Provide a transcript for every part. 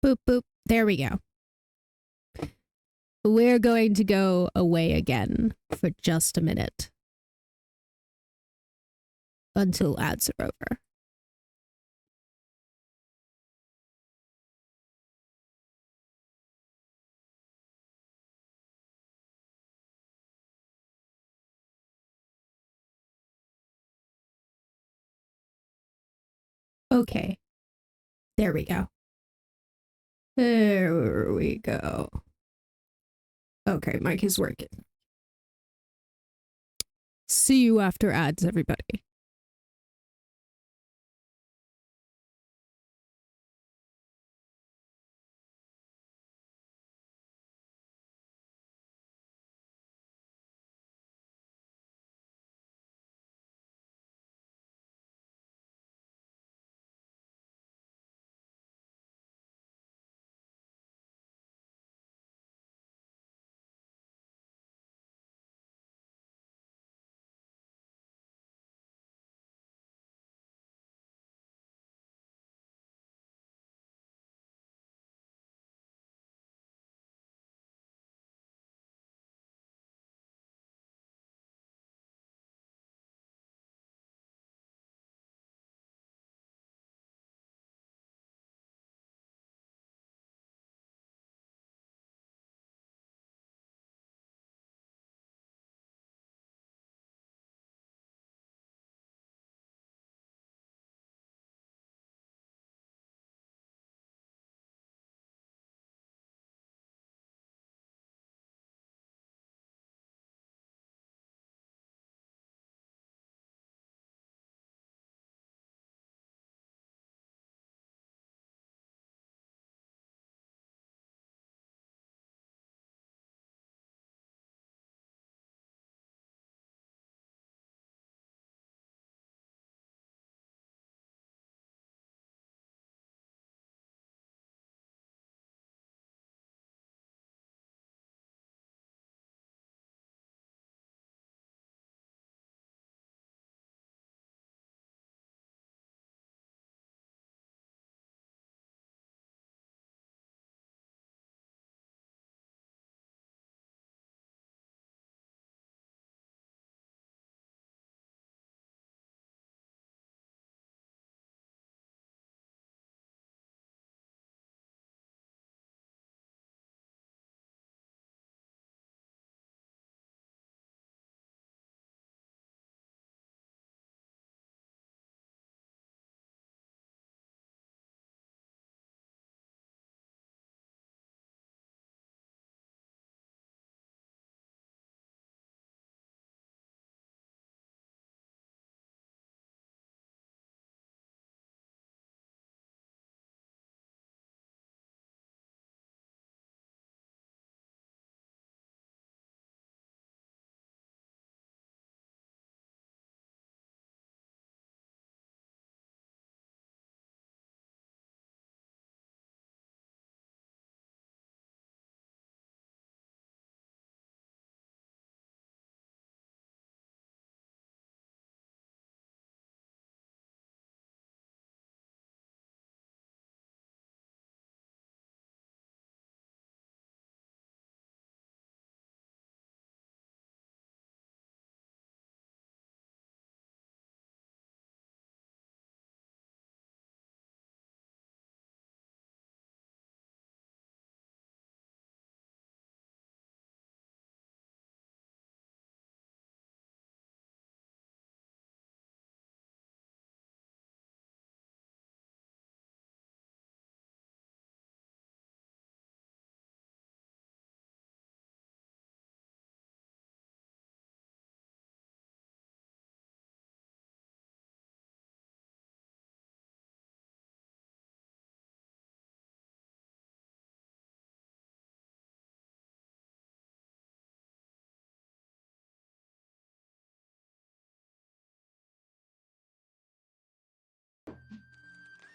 Boop, boop. There we go. We're going to go away again for just a minute. Until ads are over. Okay. There we go. There we go. Okay, mic is working. See you after ads, everybody.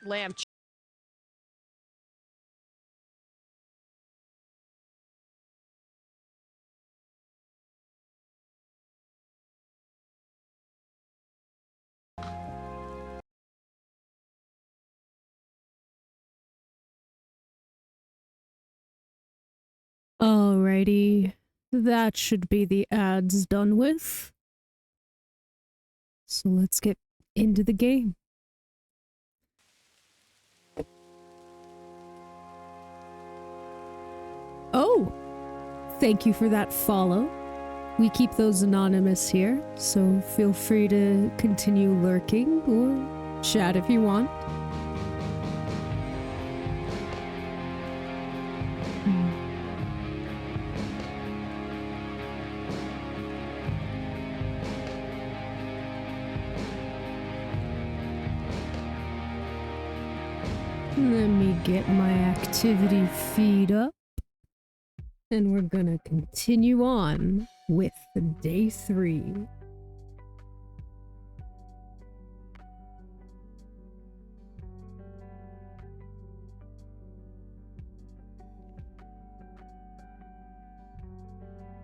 Lamb Alrighty. That should be the ads done with. So let's get into the game. Oh! Thank you for that follow. We keep those anonymous here, so feel free to continue lurking or chat if you want. Let me get my activity feed up. And we're gonna continue on with day 3.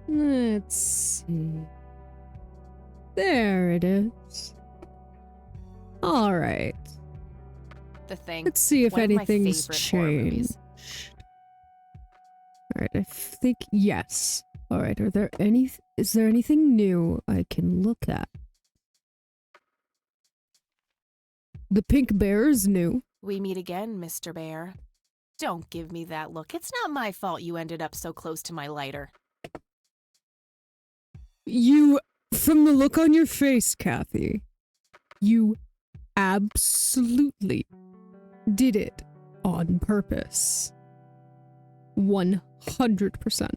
Let's see. There it is. All right. The Thing. Let's see if One of my anything's favorite horror movies. changed. All right, I think yes. All right, is there anything new I can look at? The pink bear is new. We meet again, Mr. Bear. Don't give me that look. It's not my fault you ended up so close to my lighter. From the look on your face, Kathy, you absolutely did it on purpose. 100%.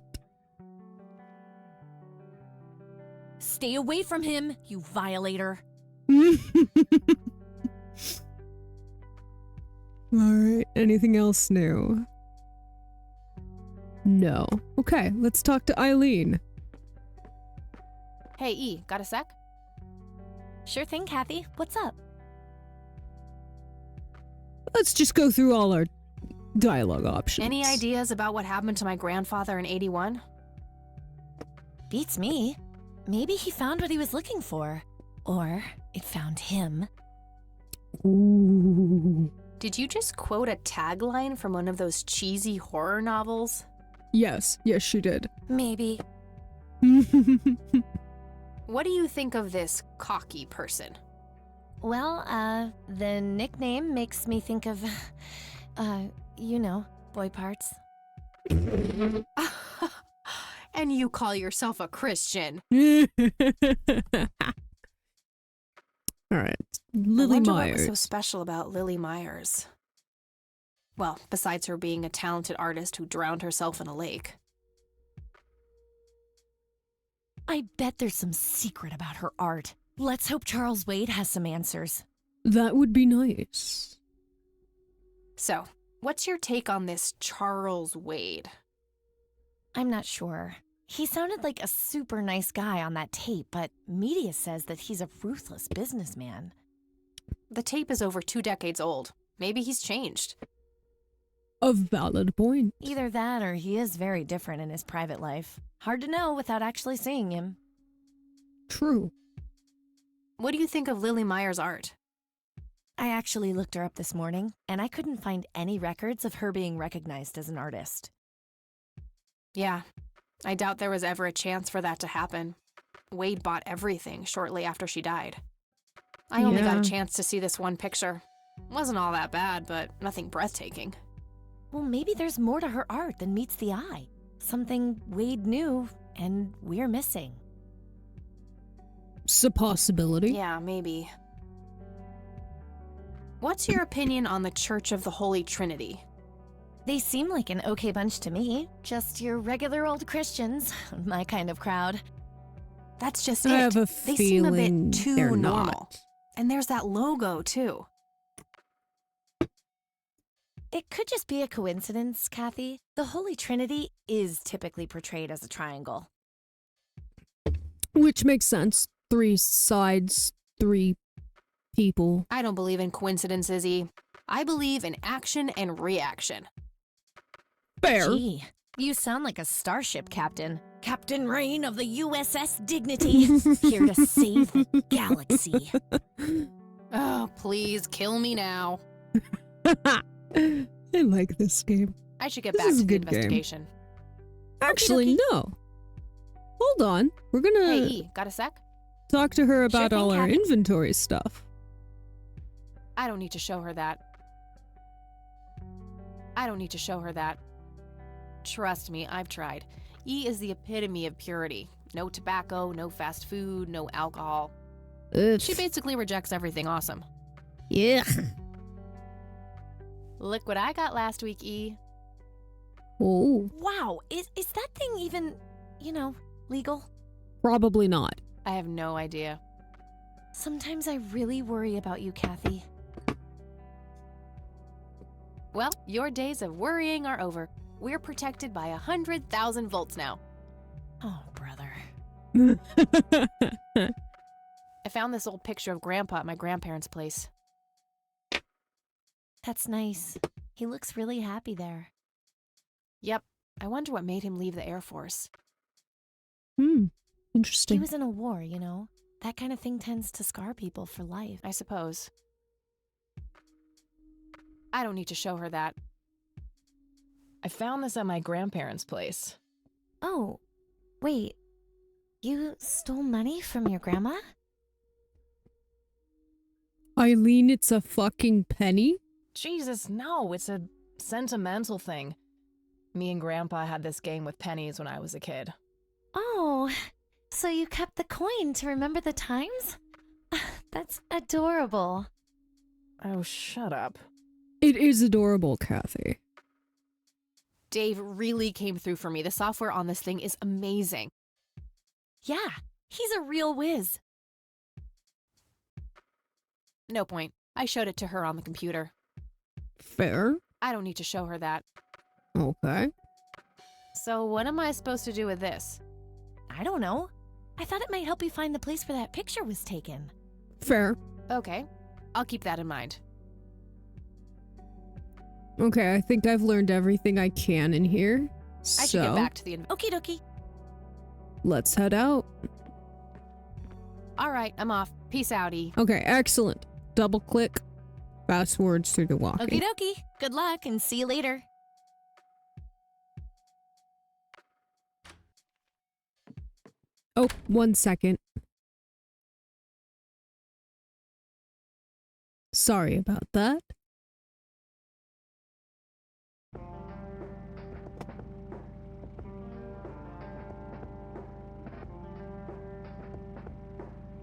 Stay away from him, you violator. Alright, anything else new? No. Okay, let's talk to Eileen. Hey, E, got a sec? Sure thing, Kathy. What's up? Let's just go through all our dialogue options. Any ideas about what happened to my grandfather in 81? Beats me. Maybe he found what he was looking for. Or it found him. Ooh. Did you just quote a tagline from one of those cheesy horror novels? Yes, she did. Maybe. What do you think of this cocky person? Well, the nickname makes me think of, you know, boy parts. And you call yourself a Christian. Alright, I Lily wonder what Myers. was so special about Lily Myers. Well, besides her being a talented artist who drowned herself in a lake. I bet there's some secret about her art. Let's hope Charles Wade has some answers. That would be nice. So, what's your take on this Charles Wade? I'm not sure. He sounded like a super nice guy on that tape, but media says that he's a ruthless businessman. The tape is over 2 decades old. Maybe he's changed. A valid point. Either that or he is very different in his private life. Hard to know without actually seeing him. True. What do you think of Lily Myers' art? I actually looked her up this morning, and I couldn't find any records of her being recognized as an artist. Yeah, I doubt there was ever a chance for that to happen. Wade bought everything shortly after she died. I only got a chance to see this one picture. Wasn't all that bad, but nothing breathtaking. Well, maybe there's more to her art than meets the eye. Something Wade knew, and we're missing. It's a possibility. Yeah, maybe. What's your opinion on the Church of the Holy Trinity? They seem like an okay bunch to me. Just your regular old Christians. My kind of crowd. That's just it. I have a They seem a feeling bit too they're normal. not. And there's that logo, too. It could just be a coincidence, Kathy. The Holy Trinity is typically portrayed as a triangle. Which makes sense. 3 sides, 3 people. I don't believe in coincidences, E. I believe in action and reaction. Fair. Gee, you sound like a starship captain. Captain Rain of the USS Dignity, here to save the galaxy. Oh, please, kill me now. I like this game. I should get This back is to a the good game. investigation. Actually, Okey-dokey. no. Hold on. We're gonna Hey, E, got a sec? talk to her about thing, all our Captain. inventory stuff. I don't need to show her that. Trust me, I've tried. E is the epitome of purity. No tobacco, no fast food, no alcohol. She basically rejects everything awesome. Yeah. Look what I got last week, E. Oh, Wow, is that thing even, legal? probably not. I have no idea. Sometimes I really worry about you, Kathy. Well, your days of worrying are over. We're protected by 100,000 volts now. Oh, brother. I found this old picture of Grandpa at my grandparents' place. That's nice. He looks really happy there. Yep, I wonder what made him leave the Air Force. He Interesting. was in a war, That kind of thing tends to scar people for life. I suppose. I don't need to show her that. I found this at my grandparents' place. Oh, wait. You stole money from your grandma? Eileen, it's a fucking penny? Jesus, no, it's a sentimental thing. Me and Grandpa had this game with pennies when I was a kid. Oh, so you kept the coin to remember the times? That's adorable. Oh, shut up. It is adorable, Kathy. Dave really came through for me. The software on this thing is amazing. Yeah, he's a real whiz. No point. I showed it to her on the computer. Fair. I don't need to show her that. Okay. So what am I supposed to do with this? I don't know. I thought it might help you find the place where that picture was taken. Fair. Okay, I'll keep that in mind. Okay, I think I've learned everything I can in here. I should get So, back to the... Okie dokie. let's head out. All right, I'm off. Peace out, E. Okay, excellent. Double click. Fast forwards through the walking. Okie dokie. Good luck and see you later. Oh, 1 second. Sorry about that.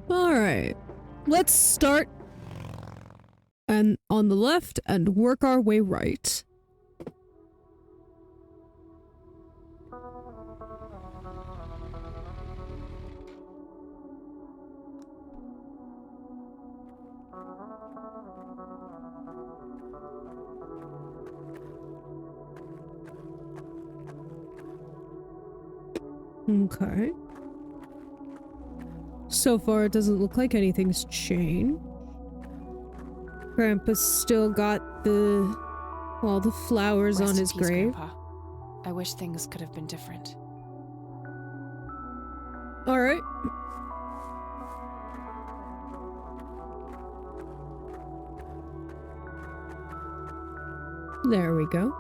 Alright. Let's start and on the left and work our way right. Okay. So far, it doesn't look like anything's changed. Grandpa's still got all the flowers Rest on in his peace, grave. Grandpa. I wish things could have been different. All right. There we go.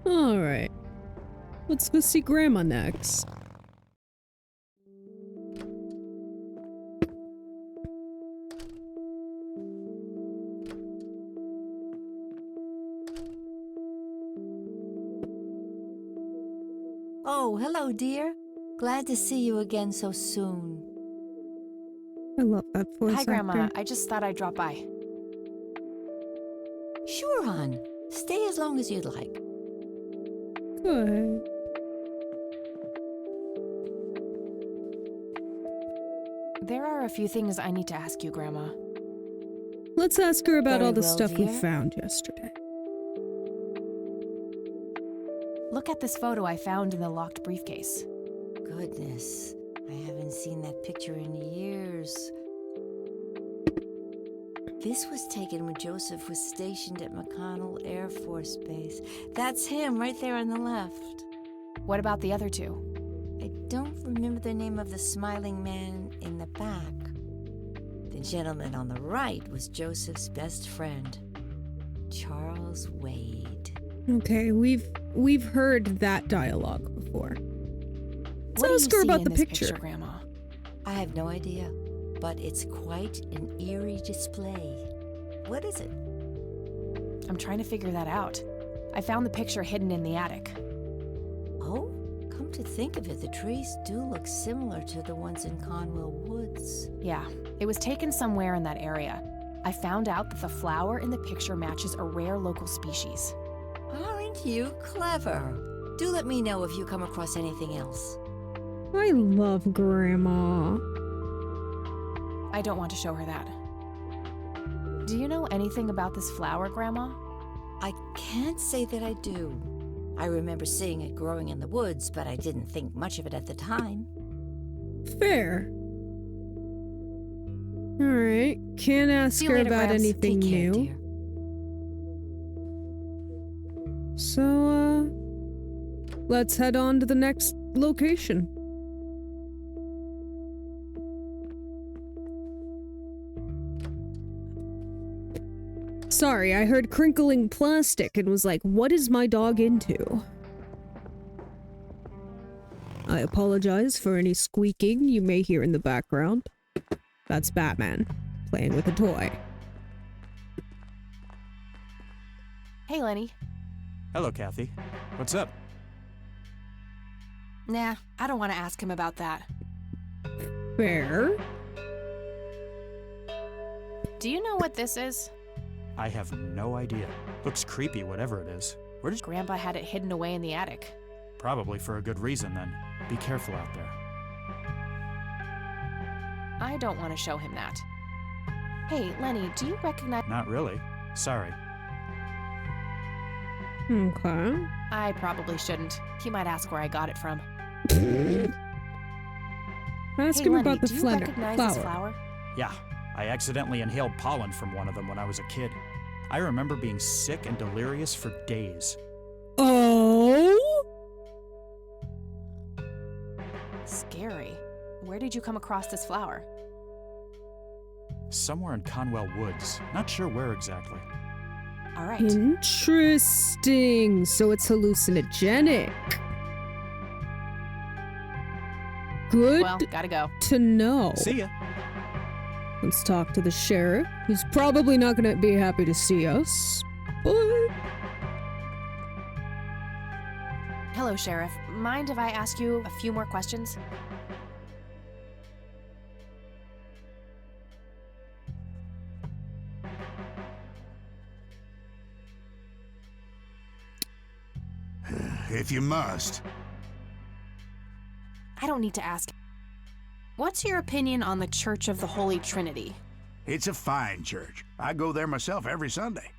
All right. Let's go see Grandma next. Oh, hello, dear. Glad to see you again so soon. I love that voice Hi, Grandma. actor. I just thought I'd drop by. Sure, hon. Stay as long as you'd like. Good. There are a few things I need to ask you, Grandma. Let's ask her about Very all the well, stuff we dear. found yesterday. Look at this photo I found in the locked briefcase. Goodness, I haven't seen that picture in years. This was taken when Joseph was stationed at McConnell Air Force Base. That's him right there on the left. What about the other two? I don't remember the name of the smiling man in the back. The gentleman on the right was Joseph's best friend, Charles Wade. Okay, we've heard that dialogue before. What do Let's ask you her see about in the this picture. Grandma? I have no idea, but it's quite an eerie display. What is it? I'm trying to figure that out. I found the picture hidden in the attic. Oh, come to think of it, the trees do look similar to the ones in Conwell Woods. Yeah, it was taken somewhere in that area. I found out that the flower in the picture matches a rare local species. Aren't you clever? Do let me know if you come across anything else. I love Grandma. I don't want to show her that. Do you know anything about this flower, Grandma? I can't say that I do. I remember seeing it growing in the woods, but I didn't think much of it at the time. Fair. Alright, can't ask See you her later, about Gramps. anything Take care, new. dear. So, let's head on to the next location. Sorry, I heard crinkling plastic and was like, what is my dog into? I apologize for any squeaking you may hear in the background. That's Batman, playing with a toy. Hey, Lenny. Hello, Kathy. What's up? Nah, I don't want to ask him about that. Fair. Do you know what this is? I have no idea. Looks creepy, whatever it is. Where did Grandpa had it hidden away in the attic. Probably for a good reason, then. Be careful out there. I don't want to show him that. Hey, Lenny, do you recognize... Not really. Sorry. Okay. I probably shouldn't. He might ask where I got it from. Ask Hey, him Lenny, about the do you flower. recognize this flower? Yeah, I accidentally inhaled pollen from one of them when I was a kid. I remember being sick and delirious for days. Oh? Scary. Where did you come across this flower? Somewhere in Conwell Woods. Not sure where exactly. All right. Interesting. So it's hallucinogenic. Good Well, gotta go. to know. See ya. Let's talk to the sheriff, who's probably not going to be happy to see us. But Hello, Sheriff. Mind if I ask you a few more questions? If you must. I don't need to ask. What's your opinion on the Church of the Holy Trinity? It's a fine church. I go there myself every Sunday.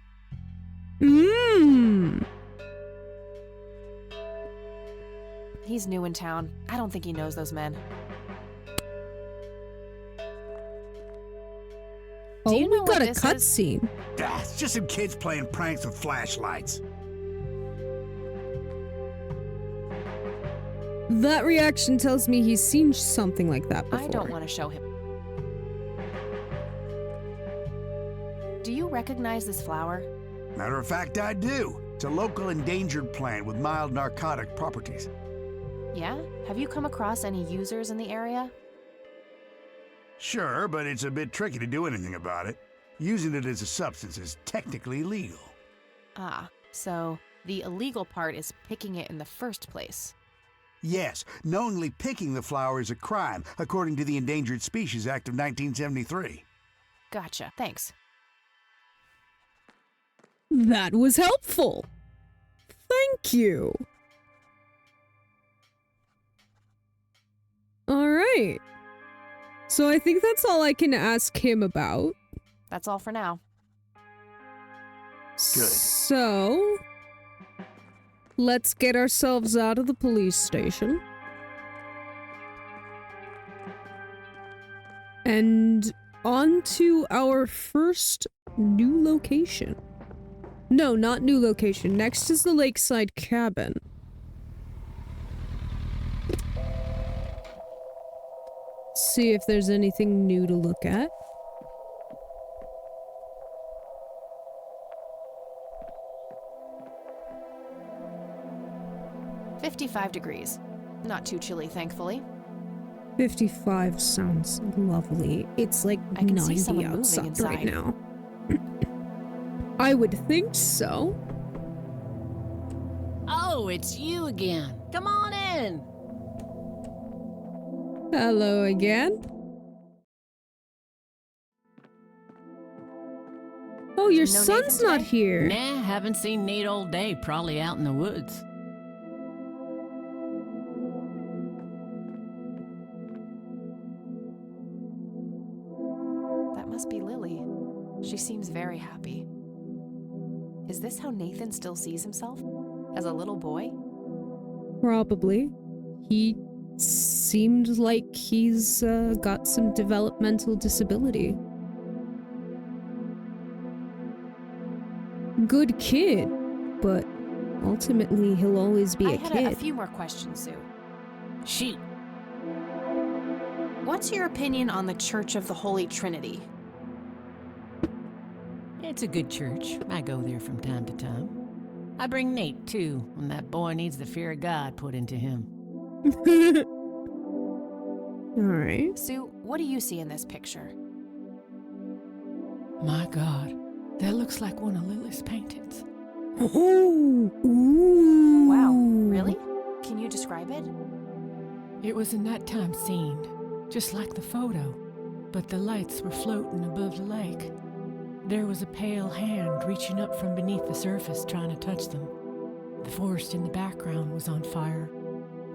He's new in town. I don't think he knows those men. Oh, you know we what got a this is? cutscene. Ah, it's just some kids playing pranks with flashlights. That reaction tells me he's seen something like that before. I don't want to show him. Do you recognize this flower? Matter of fact, I do. It's a local endangered plant with mild narcotic properties. Yeah? Have you come across any users in the area? Sure, but it's a bit tricky to do anything about it. Using it as a substance is technically legal. Ah, so the illegal part is picking it in the first place. Yes, knowingly picking the flower is a crime, according to the Endangered Species Act of 1973. Gotcha. Thanks. That was helpful. Thank you. All right. So I think that's all I can ask him about. That's all for now. So, let's get ourselves out of the police station. And on to our first new location. No, not new location. Next is the lakeside cabin. See if there's anything new to look at. $55. Not too chilly, thankfully. 55 sounds lovely. It's like I can see 90 someone moving outside right inside. now. I would think so. Oh, it's you again. Come on in. Hello again. Oh, your No son's Nathan not today? here. Nah, haven't seen Nate all day. Probably out in the woods. That must be Lily. She seems very happy. Is this how Nathan still sees himself? As a little boy? Probably. He seemed like he's got some developmental disability. Good kid, but ultimately he'll always be I a had kid. a few more questions, Sue. Shoot. What's your opinion on the Church of the Holy Trinity? It's a good church. I go there from time to time. I bring Nate, too, when that boy needs the fear of God put into him. Alright. Sue, what do you see in this picture? My God, that looks like one of Lily's paintings. Oh! Ooh! Wow, really? Can you describe it? It was a nighttime scene, just like the photo, but the lights were floating above the lake. There was a pale hand reaching up from beneath the surface trying to touch them. The forest in the background was on fire,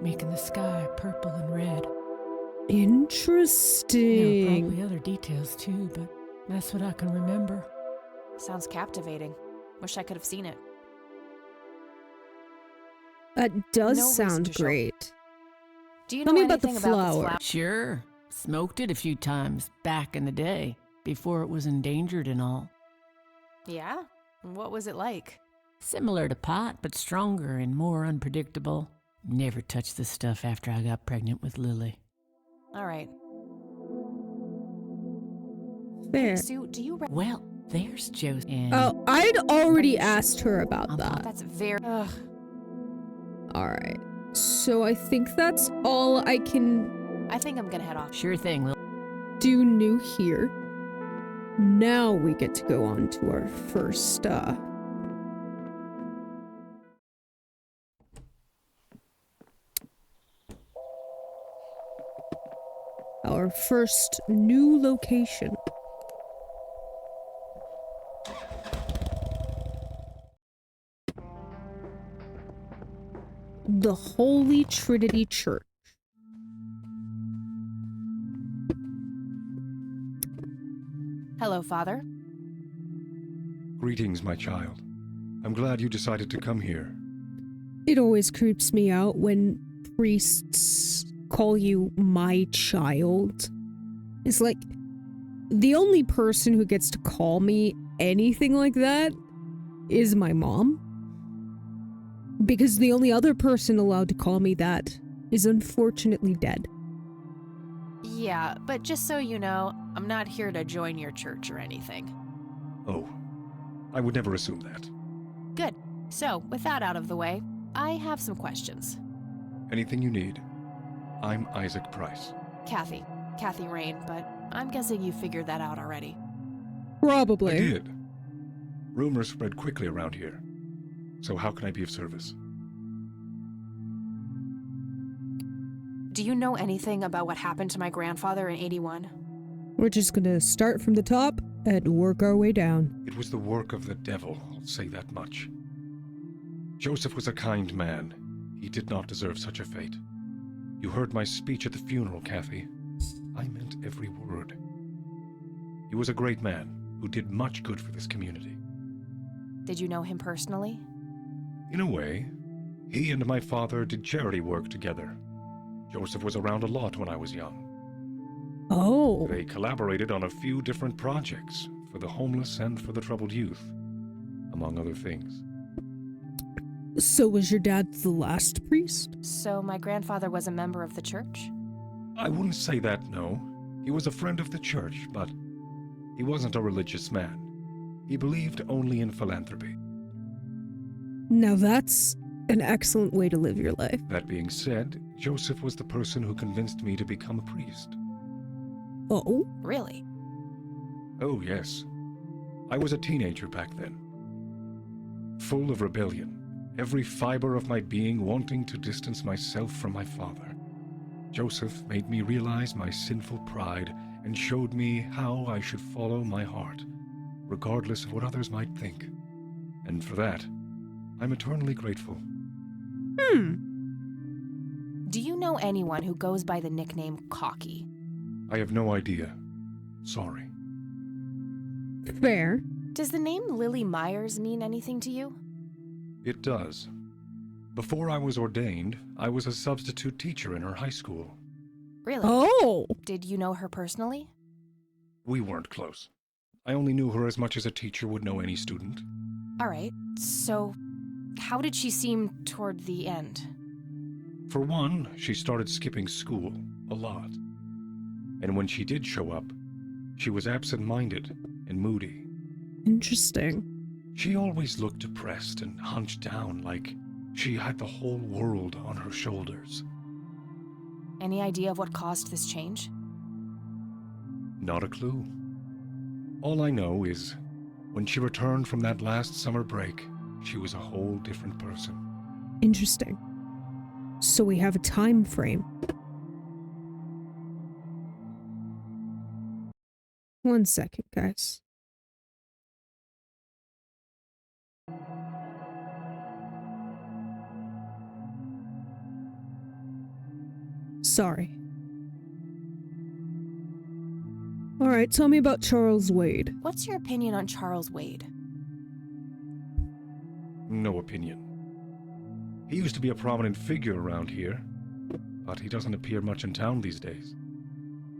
making the sky purple and red. There were Interesting. probably other details too, but that's what I can remember. Sounds captivating. Wish I could have seen it. That does No reason sound to show- great. Do you Tell know me about the anything about this flower. flower? Sure, smoked it a few times back in the day, before it was endangered and all. Yeah? What was it like? Similar to pot, but stronger and more unpredictable. Never touched the stuff after I got pregnant with Lily. All right. Fair. Sue, do you... Well, there's Josie. And Oh, I'd already asked her about that. That's very... Ugh. Alright. So I think that's all I can I think I'm gonna head off. sure thing, Lily. do new here. Now we get to go on to our first, our first new location. The Holy Trinity Church. Hello, Father. Greetings, my child. I'm glad you decided to come here. It always creeps me out when priests call you my child. It's like the only person who gets to call me anything like that is my mom. Because the only other person allowed to call me that is unfortunately dead. Yeah, but just so you know, I'm not here to join your church or anything. Oh, I would never assume that. Good. So, with that out of the way, I have some questions. Anything you need. I'm Isaac Price. Kathy Rain, but I'm guessing you figured that out already. Probably. I did. Rumors spread quickly around here. So how can I be of service? Do you know anything about what happened to my grandfather in 81? We're just gonna start from the top and work our way down. It was the work of the devil, I'll say that much. Joseph was a kind man. He did not deserve such a fate. You heard my speech at the funeral, Kathy. I meant every word. He was a great man who did much good for this community. Did you know him personally? In a way, he and my father did charity work together. Joseph was around a lot when I was young. Oh. They collaborated on a few different projects for the homeless and for the troubled youth, among other things. So was your dad the last priest? So my grandfather was a member of the church? I wouldn't say that, no. He was a friend of the church, but he wasn't a religious man. He believed only in philanthropy. Now that's an excellent way to live your life. That being said, Joseph was the person who convinced me to become a priest. Oh? Really? Oh, yes. I was a teenager back then. Full of rebellion, every fiber of my being wanting to distance myself from my father. Joseph made me realize my sinful pride and showed me how I should follow my heart, regardless of what others might think. And for that, I'm eternally grateful. Do you know anyone who goes by the nickname Cocky? I have no idea. Sorry. Fair. Does the name Lily Myers mean anything to you? It does. Before I was ordained, I was a substitute teacher in her high school. Really? Oh! Did you know her personally? We weren't close. I only knew her as much as a teacher would know any student. All right. So, how did she seem toward the end? For one, she started skipping school a lot. And when she did show up, she was absent-minded and moody. Interesting. She always looked depressed and hunched down like she had the whole world on her shoulders. Any idea of what caused this change? Not a clue. All I know is, when she returned from that last summer break, she was a whole different person. Interesting. So we have a time frame. One second, guys. Sorry. Alright, tell me about Charles Wade. What's your opinion on Charles Wade? No opinion. He used to be a prominent figure around here, but he doesn't appear much in town these days.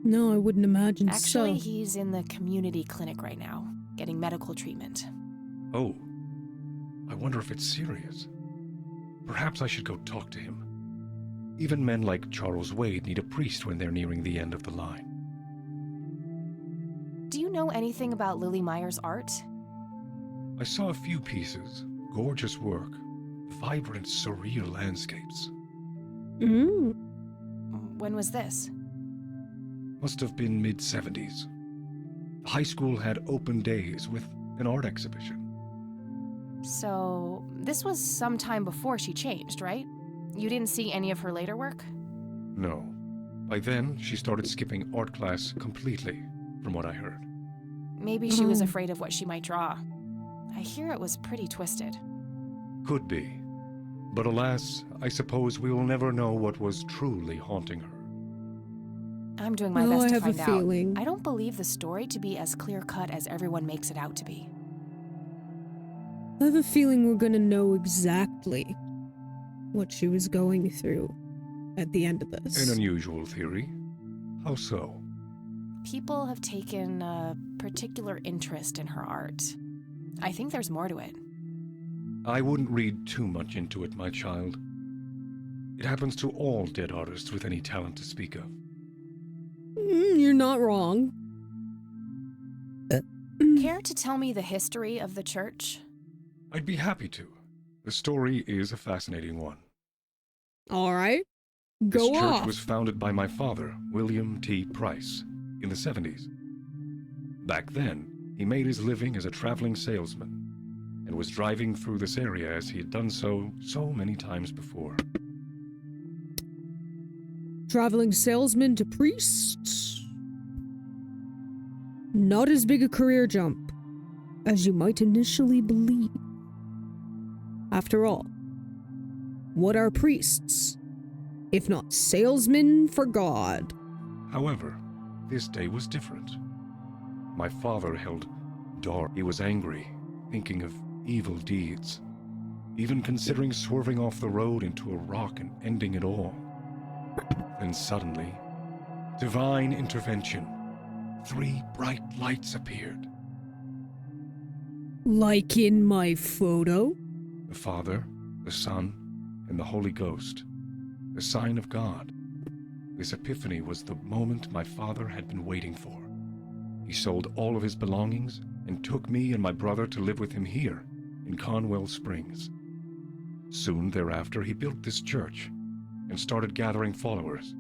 No, I wouldn't imagine Actually, so. he's in the community clinic right now, getting medical treatment. Oh, I wonder if it's serious. Perhaps I should go talk to him. Even men like Charles Wade need a priest when they're nearing the end of the line. Do you know anything about Lily Myers' art? I saw a few pieces, gorgeous work, vibrant, surreal landscapes. When was this? Must have been mid-70s. The high school had open days with an art exhibition. So, this was some time before she changed, right? You didn't see any of her later work? No. By then, she started skipping art class completely, from what I heard. Maybe she was afraid of what she might draw. I hear it was pretty twisted. Could be. But alas, I suppose we will never know what was truly haunting her. I'm doing my Oh, best I to have a find out. feeling. I don't believe the story to be as clear-cut as everyone makes it out to be. I have a feeling we're gonna know exactly what she was going through at the end of this. An unusual theory. How so? People have taken a particular interest in her art. I think there's more to it. I wouldn't read too much into it, my child. It happens to all dead artists with any talent to speak of. You're not wrong. Care to tell me the history of the church? I'd be happy to. The story is a fascinating one. Alright. This Go church off. was founded by my father, William T. Price, in the 70s. Back then, he made his living as a traveling salesman and was driving through this area as he had done so many times before. Traveling salesman to priest? Not as big a career jump as you might initially believe. After all, what are priests, if not salesmen for God? However, this day was different. My father held dark. He was angry, thinking of evil deeds, even considering swerving off the road into a rock and ending it all. Then suddenly, divine intervention. 3 bright lights appeared. Like in my photo? The Father, the Son, and the Holy Ghost. The sign of God. This epiphany was the moment my father had been waiting for. He sold all of his belongings and took me and my brother to live with him here in Conwell Springs. Soon thereafter, he built this church and started gathering followers.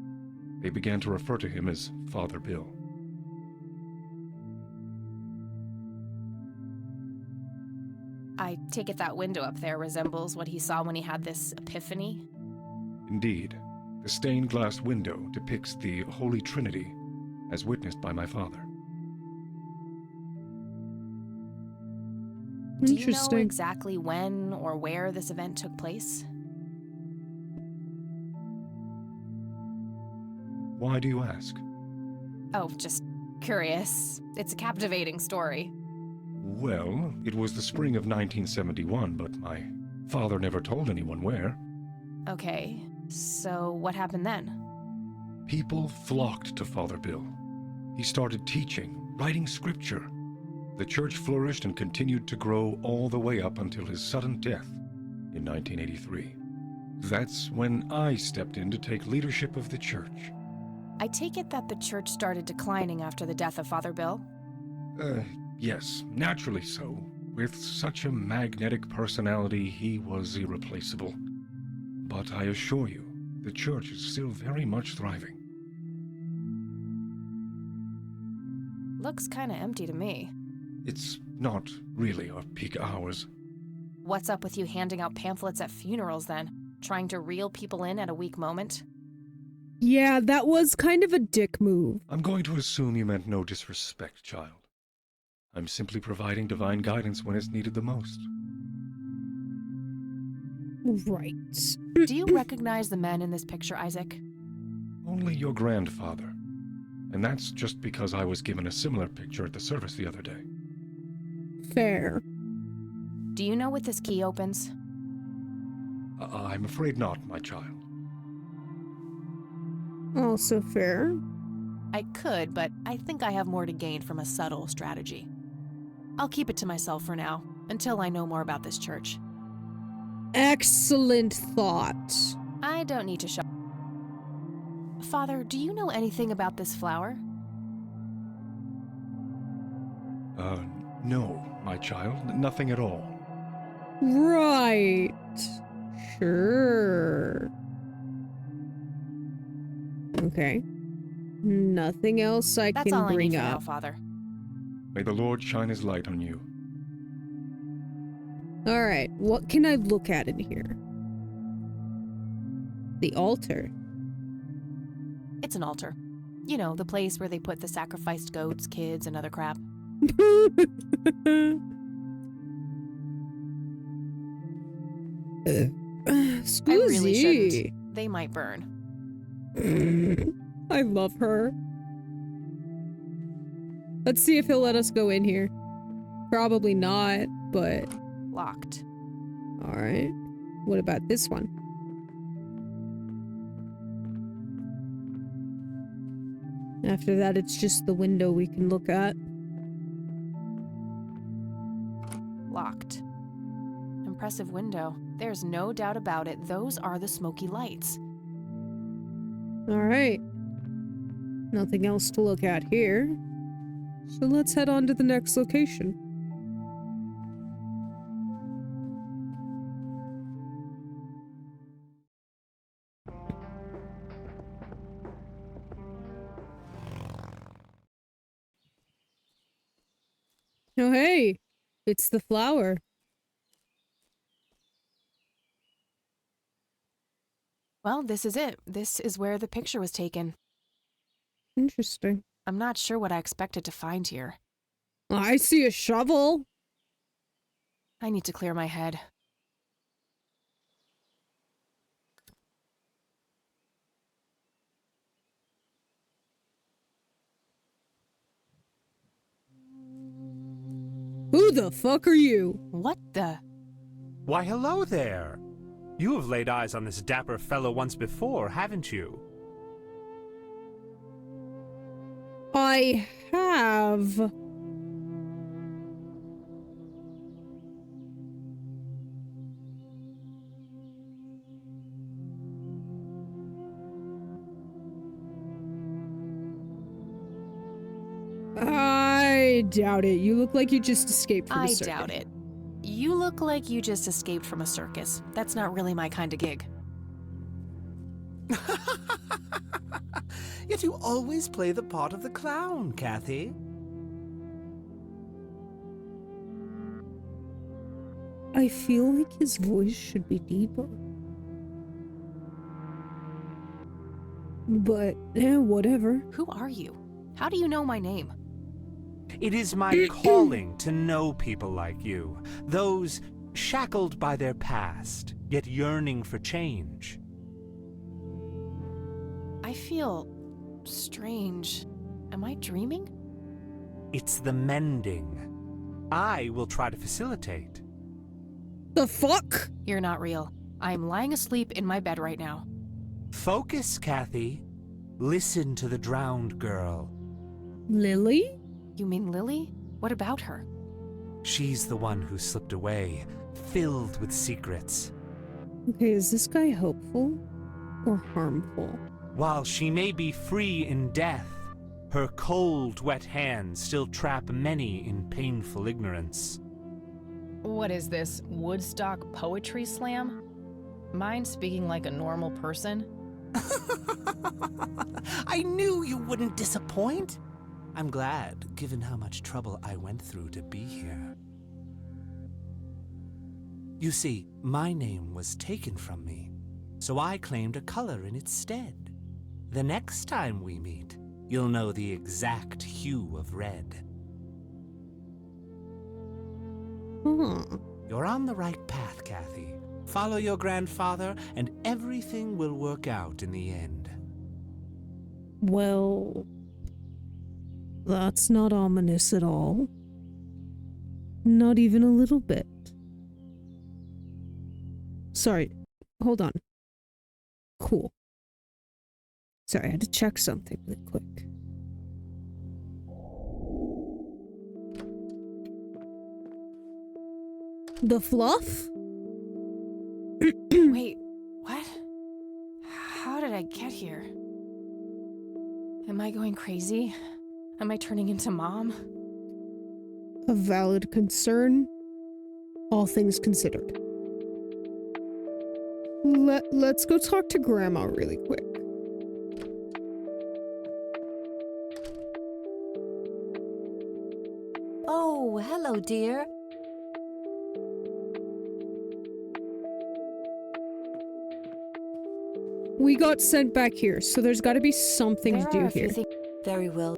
They began to refer to him as Father Bill. I take it that window up there resembles what he saw when he had this epiphany? Indeed, the stained glass window depicts the Holy Trinity as witnessed by my father. Do you know Interesting. exactly when or where this event took place? Why do you ask? Oh, just curious. It's a captivating story. Well, it was the spring of 1971, but my father never told anyone where. Okay, so what happened then? People flocked to Father Bill. He started teaching, writing scripture. The church flourished and continued to grow all the way up until his sudden death in 1983. That's when I stepped in to take leadership of the church. I take it that the church started declining after the death of Father Bill? Yes, naturally so. With such a magnetic personality, he was irreplaceable. But I assure you, the church is still very much thriving. Looks kinda empty to me. It's not really our peak hours. What's up with you handing out pamphlets at funerals then? Trying to reel people in at a weak moment? Yeah, that was kind of a dick move. I'm going to assume you meant no disrespect, child. I'm simply providing divine guidance when it's needed the most. Right. Do you recognize the men in this picture, Isaac? Only your grandfather. And that's just because I was given a similar picture at the service the other day. Fair. Do you know what this key opens? I'm afraid not, my child. Also fair. I could, but I think I have more to gain from a subtle strategy. I'll keep it to myself for now, until I know more about this church. Excellent thought. I don't need to show. Father, do you know anything about this flower? No, my child, nothing at all. Right. Sure. Okay. Nothing else I That's can all I need bring for now, up. Father. May the Lord shine his light on you. Alright, what can I look at in here? The altar. It's an altar. You know, the place where they put the sacrificed goats, kids, and other crap. Scusi. I really shouldn't. They might burn. I love her. Let's see if he'll let us go in here. Probably not, but... Locked. Alright. What about this one? After that, it's just the window we can look at. Locked. Impressive window. There's no doubt about it. Those are the smoky lights. Alright. Nothing else to look at here. So let's head on to the next location. Oh hey, it's the flower. Well, this is it. This is where the picture was taken. Interesting. I'm not sure what I expected to find here. I see a shovel. I need to clear my head. Who Who the fuck are you? What the? Why, hello there. You have laid eyes on this dapper fellow once before, haven't you? I have. I doubt it. You look like you just escaped from a I circus. doubt it. You look like you just escaped from a circus. That's not really my kind of gig. Yet you always play the part of the clown, Kathy. I feel like his voice should be deeper. But, whatever. Who are you? How do you know my name? It is my calling to know people like you, those shackled by their past, yet yearning for change. I feel strange. Am I dreaming? It's the mending. I will try to facilitate. The fuck? You're not real. I'm lying asleep in my bed right now. Focus, Kathy. Listen to the drowned girl. Lily? You mean Lily? What about her? She's the one who slipped away, filled with secrets. Okay, is this guy helpful or harmful? While she may be free in death, her cold, wet hands still trap many in painful ignorance. What is this, Woodstock Poetry Slam? Mine speaking like a normal person? I knew you wouldn't disappoint. I'm glad, given how much trouble I went through to be here. You see, my name was taken from me, so I claimed a color in its stead. The next time we meet, you'll know the exact hue of red. You're on the right path, Kathy. Follow your grandfather, and everything will work out in the end. Well, that's not ominous at all. Not even a little bit. Sorry, hold on. Cool. Sorry, I had to check something really quick. The fluff? Wait, what? How did I get here? Am I going crazy? Am I turning into Mom? A valid concern, all things considered. Let's go talk to Grandma really quick. Oh, hello, dear. We got sent back here, so there's got to be something There to do are a few here. things. Very well.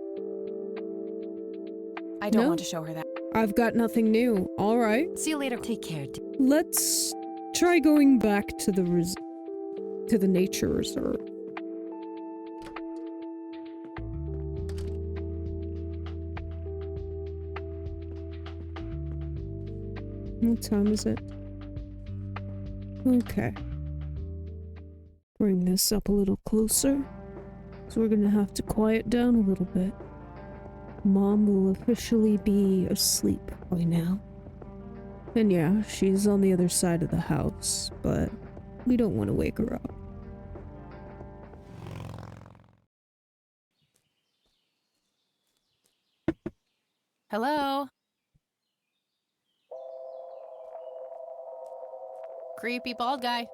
I don't No. want to show her that. I've got nothing new. All right. See you later. Take care, dear. Let's try going back to the nature reserve. What time is it? Okay. Bring this up a little closer. So we're gonna have to quiet down a little bit. Mom will officially be asleep by now. And yeah, she's on the other side of the house, but we don't want to wake her up. Hello? Creepy bald guy.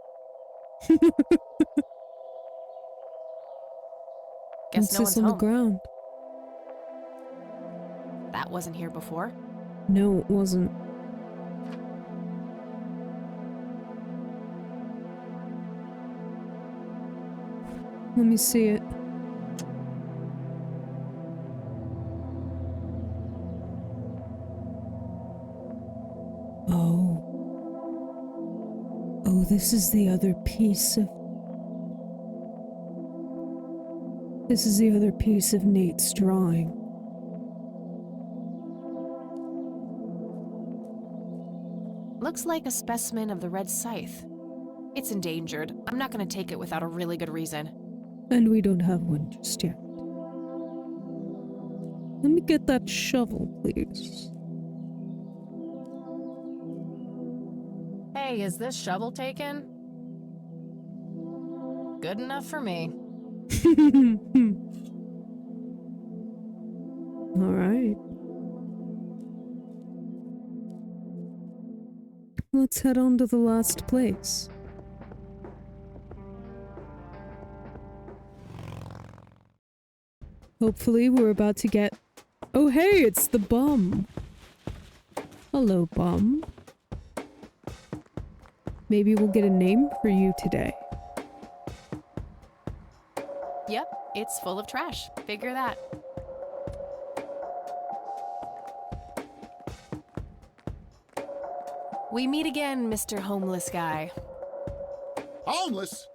Guess What's no this one's on the home. ground? That wasn't here before. No, it wasn't. Let me see it. Oh. Oh, this is the other piece of... This is the other piece of Nate's drawing. looks like a specimen of the red scythe. It's endangered. I'm not gonna take it without a really good reason. And we don't have one just yet. Let me get that shovel, please. Hey, is this shovel taken? Good enough for me. Alright. Let's head on to the last place. Hopefully we're about to get... Oh hey, it's the bum! Hello, bum. Maybe we'll get a name for you today. Yep, it's full of trash. Figure that. We meet again, Mr. Homeless Guy. Homeless?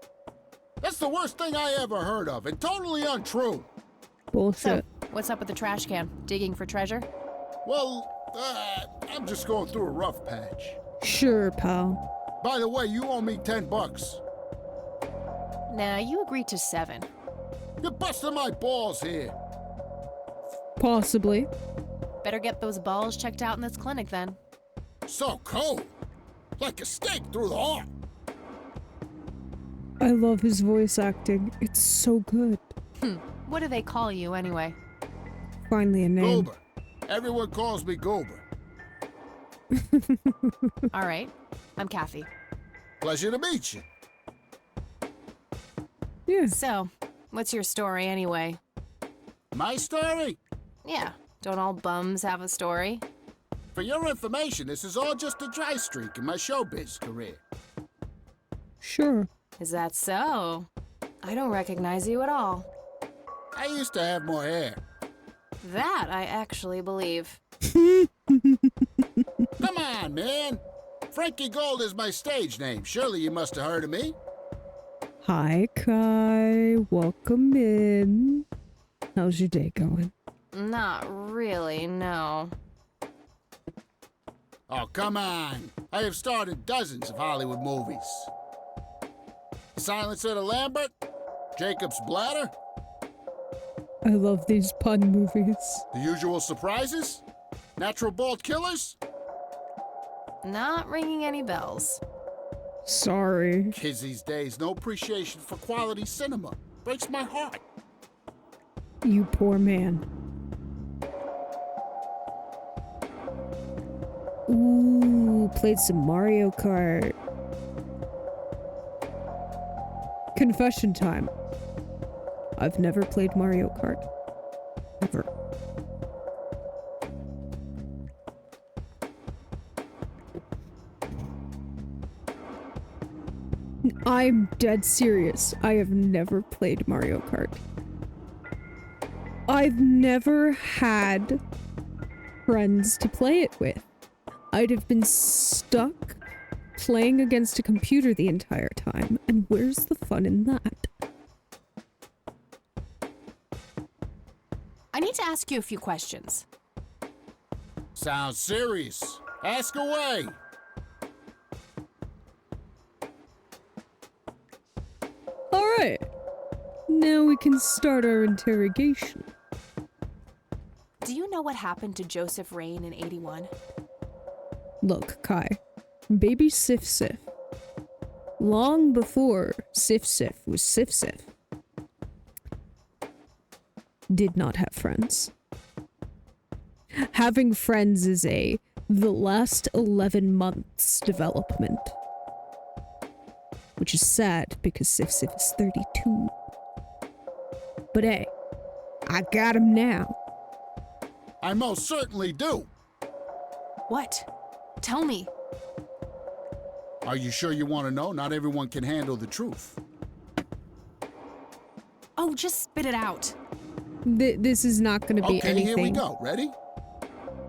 That's the worst thing I ever heard of, and totally untrue. Bullshit. So, what's up with the trash can? Digging for treasure? Well, I'm just going through a rough patch. Sure, pal. By the way, you owe me $10. Nah, you agreed to 7. You're busting my balls here. Possibly. Better get those balls checked out in this clinic then. So cold. Like a stake through the heart. I love his voice acting. It's so good. What do they call you anyway? Finally a name. Goober. Everyone calls me Goober. All right, I'm Kathy. Pleasure to meet you. Yeah. So, what's your story anyway? My story? Yeah, don't all bums have a story? For your information, this is all just a dry streak in my showbiz career. Sure. Is that so? I don't recognize you at all. I used to have more hair. That I actually believe. Come on, man. Frankie Gold is my stage name. Surely you must have heard of me. Hi, Kai. Welcome in. How's your day going? Not really, no. Oh, come on. I have starred dozens of Hollywood movies. Silence of the Lambert, Jacob's Bladder, I love these pun movies. The Usual Surprises, Natural Bald Killers. Not ringing any bells. Sorry. Kids these days, no appreciation for quality cinema. Breaks my heart. You poor man. Ooh, played some Mario Kart. Confession time. I've never played Mario Kart. Ever. I'm dead serious. I have never played Mario Kart. I've never had friends to play it with. I'd have been stuck playing against a computer the entire time, and where's the fun in that? I need to ask you a few questions. Sounds serious. Ask away. Alright. Now we can start our interrogation. Do you know what happened to Joseph Rain in 81? Look, Kai. Baby Sif Sif. Long before Sif Sif was Sif Sif, did not have friends. Having friends is the last 11 months development. Which is sad because Sif Sif is 32. But hey, I got him now. I most certainly do. What? Tell me. Are you sure you want to know? Not everyone can handle the truth. Oh, just spit it out. This is not going to be okay, anything. Here we go. Ready?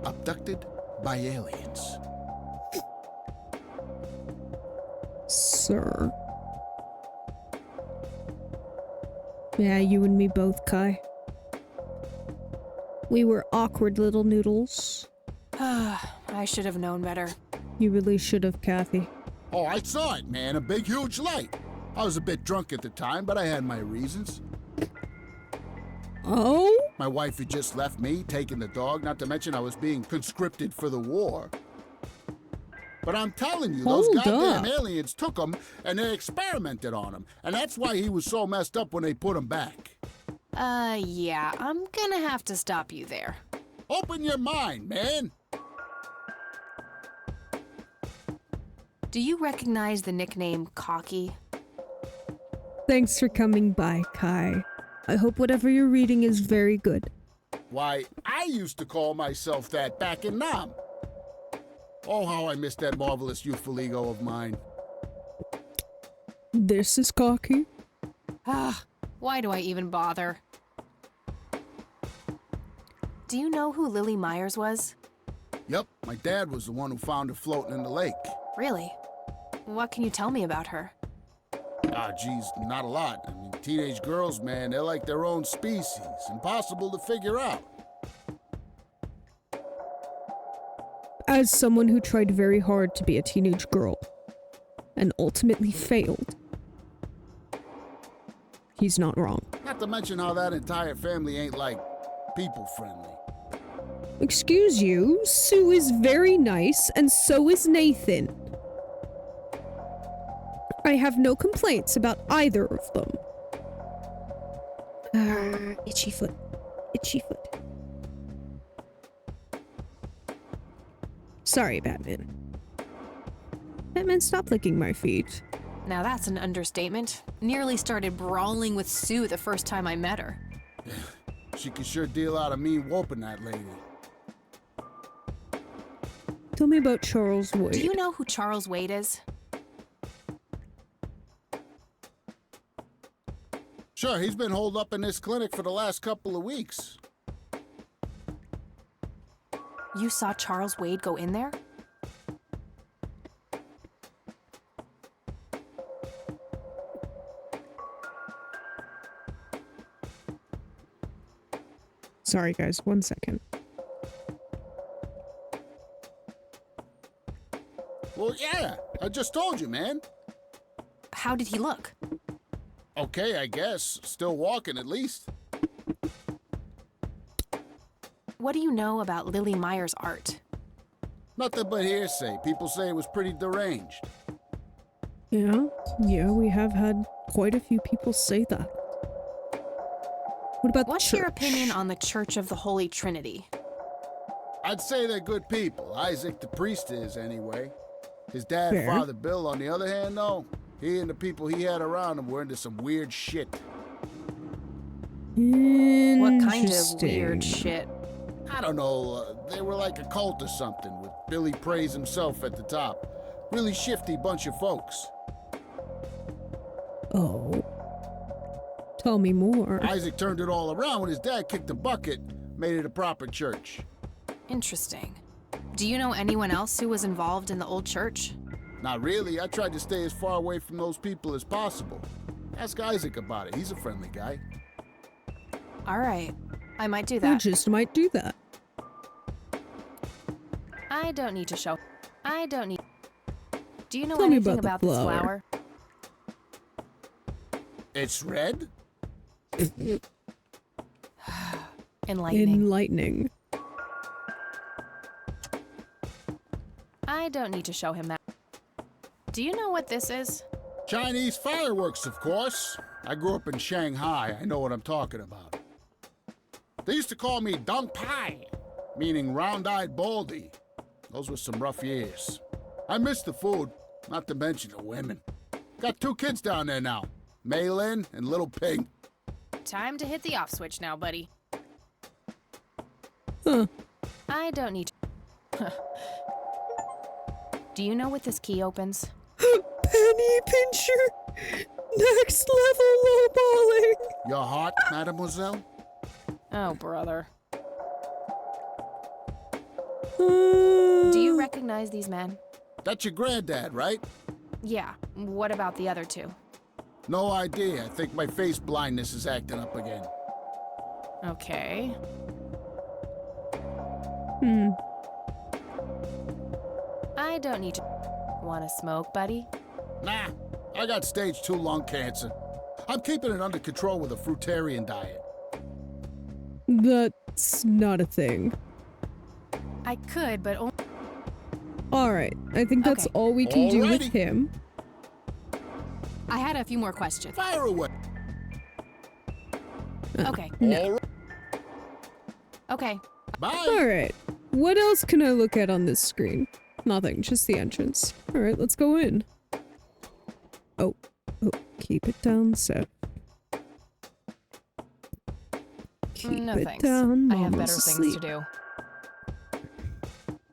Abducted by aliens. Sir. Yeah, you and me both, Kai. We were awkward little noodles. I should have known better. You really should have, Kathy. Oh, I saw it, man. A big, huge light. I was a bit drunk at the time, but I had my reasons. Oh? My wife had just left me, taking the dog, not to mention I was being conscripted for the war. But I'm telling you, those goddamn aliens took him and they experimented on him. And that's why he was so messed up when they put him back. Yeah, I'm gonna have to stop you there. Open your mind, man. Do you recognize the nickname Cocky? Thanks for coming by, Kai. I hope whatever you're reading is very good. Why, I used to call myself that back in Nam. Oh, how I miss that marvelous youthful ego of mine. This is Cocky. Why do I even bother? Do you know who Lily Myers was? Yep, my dad was the one who found her floating in the lake. Really? What can you tell me about her? Ah, geez, not a lot. I mean, teenage girls, man, they're like their own species. Impossible to figure out. As someone who tried very hard to be a teenage girl and ultimately failed, he's not wrong. Not to mention how that entire family ain't, like, people-friendly. Excuse you, Sue is very nice, and so is Nathan. I have no complaints about either of them. Itchy foot. Itchy foot. Sorry, Batman. Batman, stop licking my feet. Now that's an understatement. Nearly started brawling with Sue the first time I met her. She can sure deal out a mean whooping, that lady. Tell me about Charles Wade. Do you know who Charles Wade is? Sure, he's been holed up in this clinic for the last couple of weeks. You saw Charles Wade go in there? Sorry, guys, 1 second. Well, yeah, I just told you, man. How did he look? Okay, I guess. Still walking, at least. What do you know about Lily Myers' art? Nothing but hearsay. People say it was pretty deranged. Yeah, we have had quite a few people say that. What about What's your opinion on the Church of the Holy Trinity? I'd say they're good people. Isaac the priest is, anyway. His dad, Fair. Father Bill, on the other hand, though, he and the people he had around him were into some weird shit. What kind of weird shit? I don't know. They were like a cult or something, with Billy Praise himself at the top. Really shifty bunch of folks. Oh. Tell me more. Isaac turned it all around when his dad kicked the bucket, made it a proper church. Interesting. Do you know anyone else who was involved in the old church? Not really. I tried to stay as far away from those people as possible. Ask Isaac about it. He's a friendly guy. All right. I might do I that. just might do that. I don't need to show. I don't need. Do you know Tell me anything about the about this flower. flower? It's red? Enlightening. Enlightening. I don't need to show him that. Do you know what this is? Chinese fireworks, of course. I grew up in Shanghai. I know what I'm talking about. They used to call me Dong Pai, meaning round-eyed baldy. Those were some rough years. I miss the food, not to mention the women. Got 2 kids down there now, Maylin and Little Pig. Time to hit the off switch now, buddy. Huh. I don't need to. Do you know what this key opens? Penny pincher! Next level lowballing! Your heart, mademoiselle? Oh, brother. Do Do you recognize these men? That's your granddad, right? Yeah. What about the other 2? No idea. I think my face blindness is acting up again. Okay. Hmm. I I don't need to. Want to smoke, buddy? Nah, I got stage 2 lung cancer. I'm keeping it under control with a fruitarian diet. That's not a thing. I could, but only. Alright, I think that's Okay. all we can do with Alrighty. him. I had a few more questions. Fire away. Okay. No. All right. Okay. Bye. Alright, what else can I look at on this screen? Nothing, just the entrance. Alright, let's go in. Oh, keep it down, Seth. Keep No it thanks. down, I have Mama's better asleep. things to do.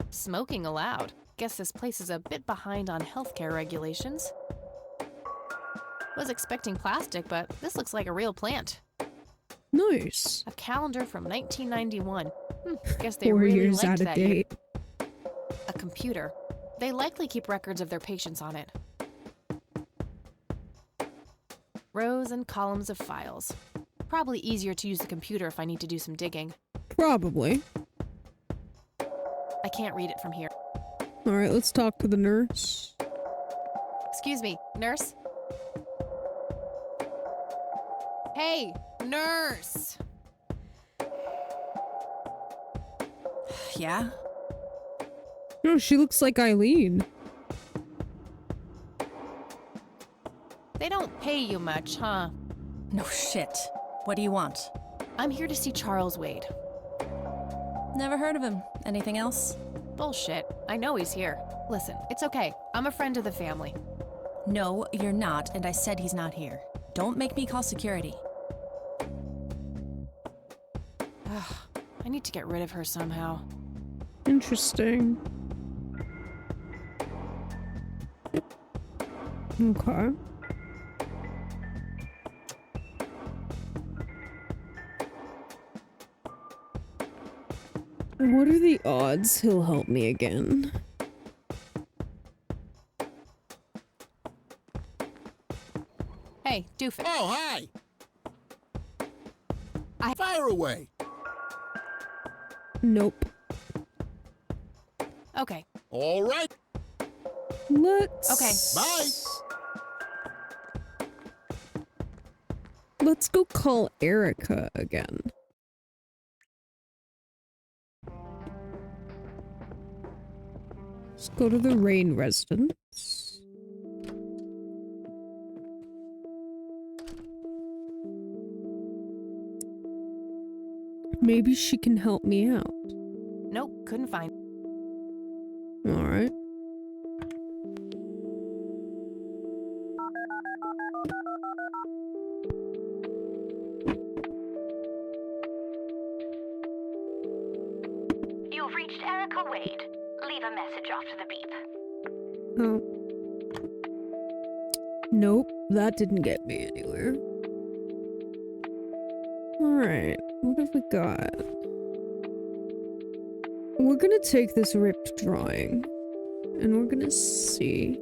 Smoking allowed. Guess this place is a bit behind on healthcare regulations. Was expecting plastic, but this looks like a real plant. Nice. A calendar from 1991. Guess they 4 really years liked out of that year. date. A computer. They likely keep records of their patients on it. Rows and columns of files. Probably easier to use the computer if I need to do some digging. Probably. I can't read it from here. Alright, let's talk to the nurse. Excuse me, nurse? Hey, nurse! Yeah? No, she looks like Eileen. They don't pay you much, huh? No shit. What do you want? I'm here to see Charles Wade. Never heard of him. Anything else? Bullshit. I know he's here. Listen, it's okay. I'm a friend of the family. No, you're not, and I said he's not here. Don't make me call security. Ugh, I need to get rid of her somehow. Interesting. Okay. What are the odds he'll help me again? Hey, doofus. Oh, hi. I- Fire away. Nope. Okay. All right. Let's... Okay. Bye. Let's go call Erica again. Let's go to the Rain residence. Maybe she can help me out. Nope, couldn't find. Alright. You've reached Erica Wade. Leave a message after the beep. Oh. Nope, that didn't get me anywhere. Alright, what have we got? We're gonna take this ripped drawing, and we're gonna see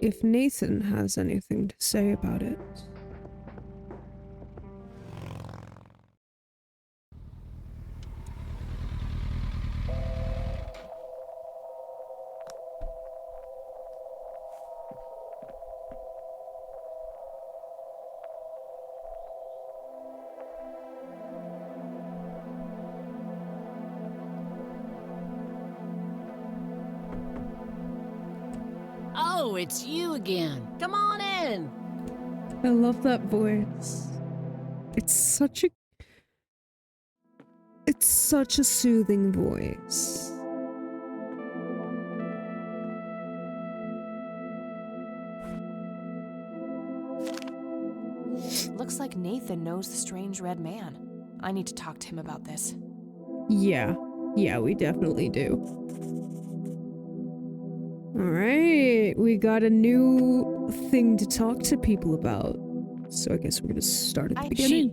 if Nathan has anything to say about it. Oh, it's you again. Come on in. I love that voice. It's such a soothing voice. Looks like Nathan knows the strange red man. I need to talk to him about this. Yeah, we definitely do. Alright, we got a new thing to talk to people about. So I guess we're gonna start at the beginning.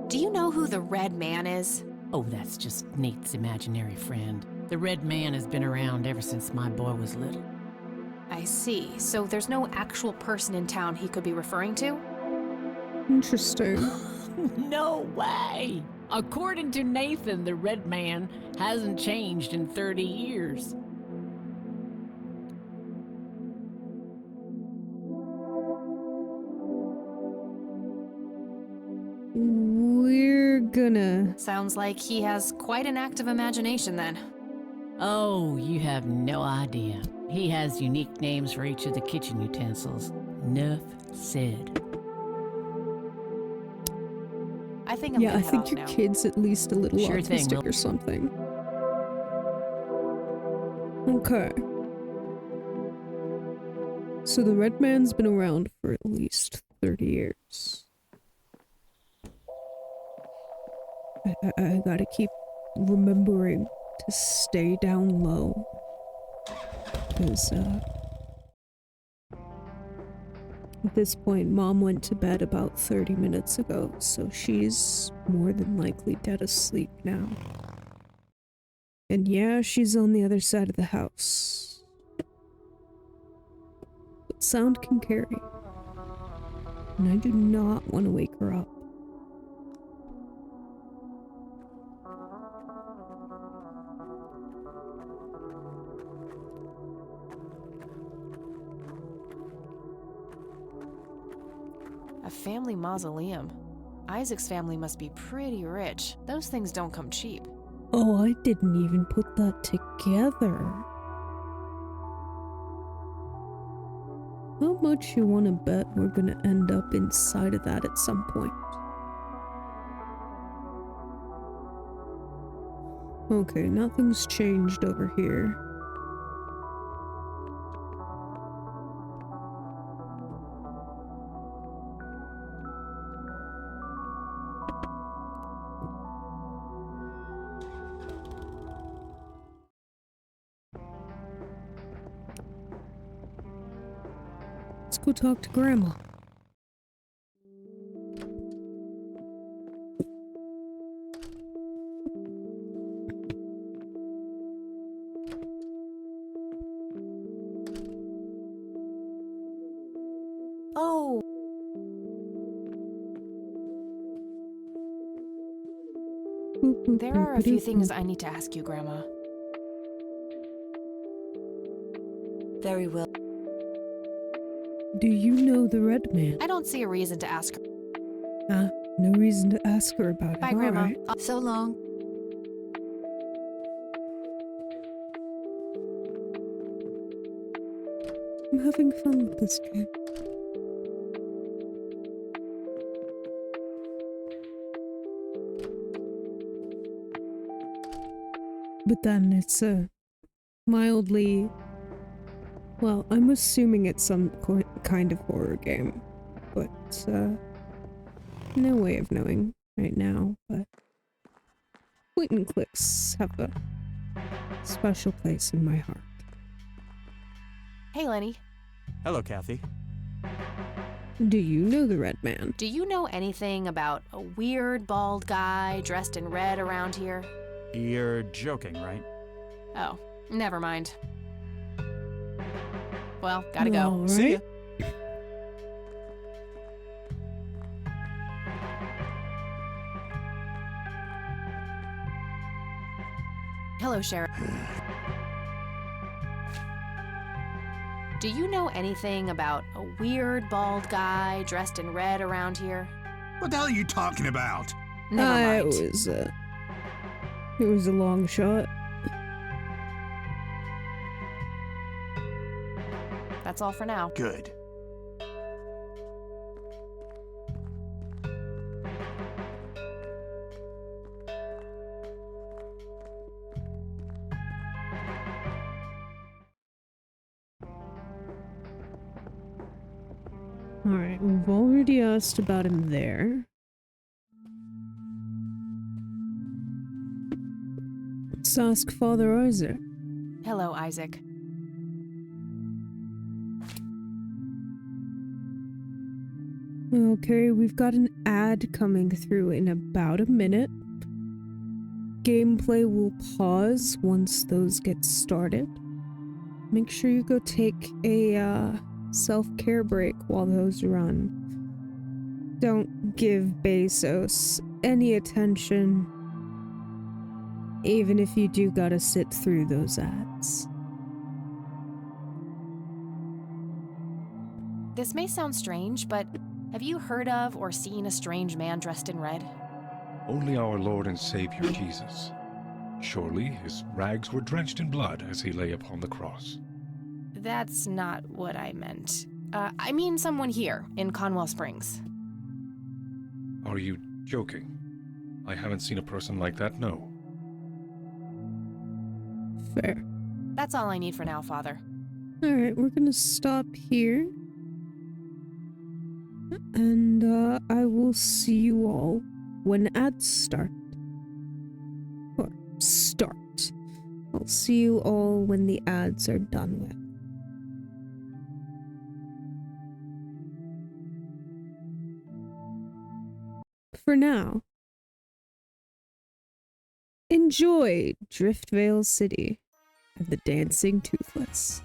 Do you know who the red man is? Oh, that's just Nate's imaginary friend. The Red Man has been around ever since my boy was little. I see. So there's no actual person in town he could be referring to? Interesting. No way! According to Nathan, the Red Man hasn't changed in 30 years. We're gonna... Sounds like he has quite an active imagination then. Oh, you have no idea. He has unique names for each of the kitchen utensils. Nuff said. I think I'm Yeah, I gonna head think off your now. kid's at least a little Sure thing, autistic Will. or something. Okay. So the Red Man's been around for at least 30 years. I gotta keep remembering to stay down low. Because, at this point, Mom went to bed about 30 minutes ago, so she's more than likely dead asleep now. And yeah, she's on the other side of the house. But sound can carry. And I do not want to wake her up. A family mausoleum. Isaac's family must be pretty rich. Those things don't come cheap. Oh, I didn't even put that together. How much you want to bet we're gonna end up inside of that at some point? Okay, nothing's changed over here. Let's go talk to Grandma. Oh! There are a few things I need to ask you, Grandma. Very well. Do you know the Red Man? I don't see a reason to ask her. No reason to ask her about it. Bye, Grandma. Alright. So long. I'm having fun with this game. But then it's a mildly... Well, I'm assuming it's some kind of horror game. But, no way of knowing right now, but... Point and clicks have a special place in my heart. Hey, Lenny. Hello, Kathy. Do you know the Red Man? Do you know anything about a weird bald guy dressed in red around here? You're joking, right? Oh, never mind. Well, gotta go. All See ya. right. Hello, Sheriff. Do you know anything about a weird bald guy dressed in red around here? What the hell are you talking about? Never mind. It was a long shot. That's all for now. Good. Alright, we've already asked about him there. Let's ask Father Isaac. Hello, Isaac. Okay, we've got an ad coming through in about a minute. Gameplay will pause once those get started. Make sure you go take a self-care break while those run. Don't give Bezos any attention, even if you do gotta sit through those ads. This may sound strange, but have you heard of or seen a strange man dressed in red? Only our Lord and Savior Jesus. Surely his rags were drenched in blood as he lay upon the cross. That's not what I meant. I mean someone here in Conwell Springs. Are you joking? I haven't seen a person like that, no. Fair. That's all I need for now, Father. Alright, we're gonna stop here. And I will see you all when ads start. Or start. I'll see you all when the ads are done with. For now, enjoy Driftvale City and the Dancing Toothless.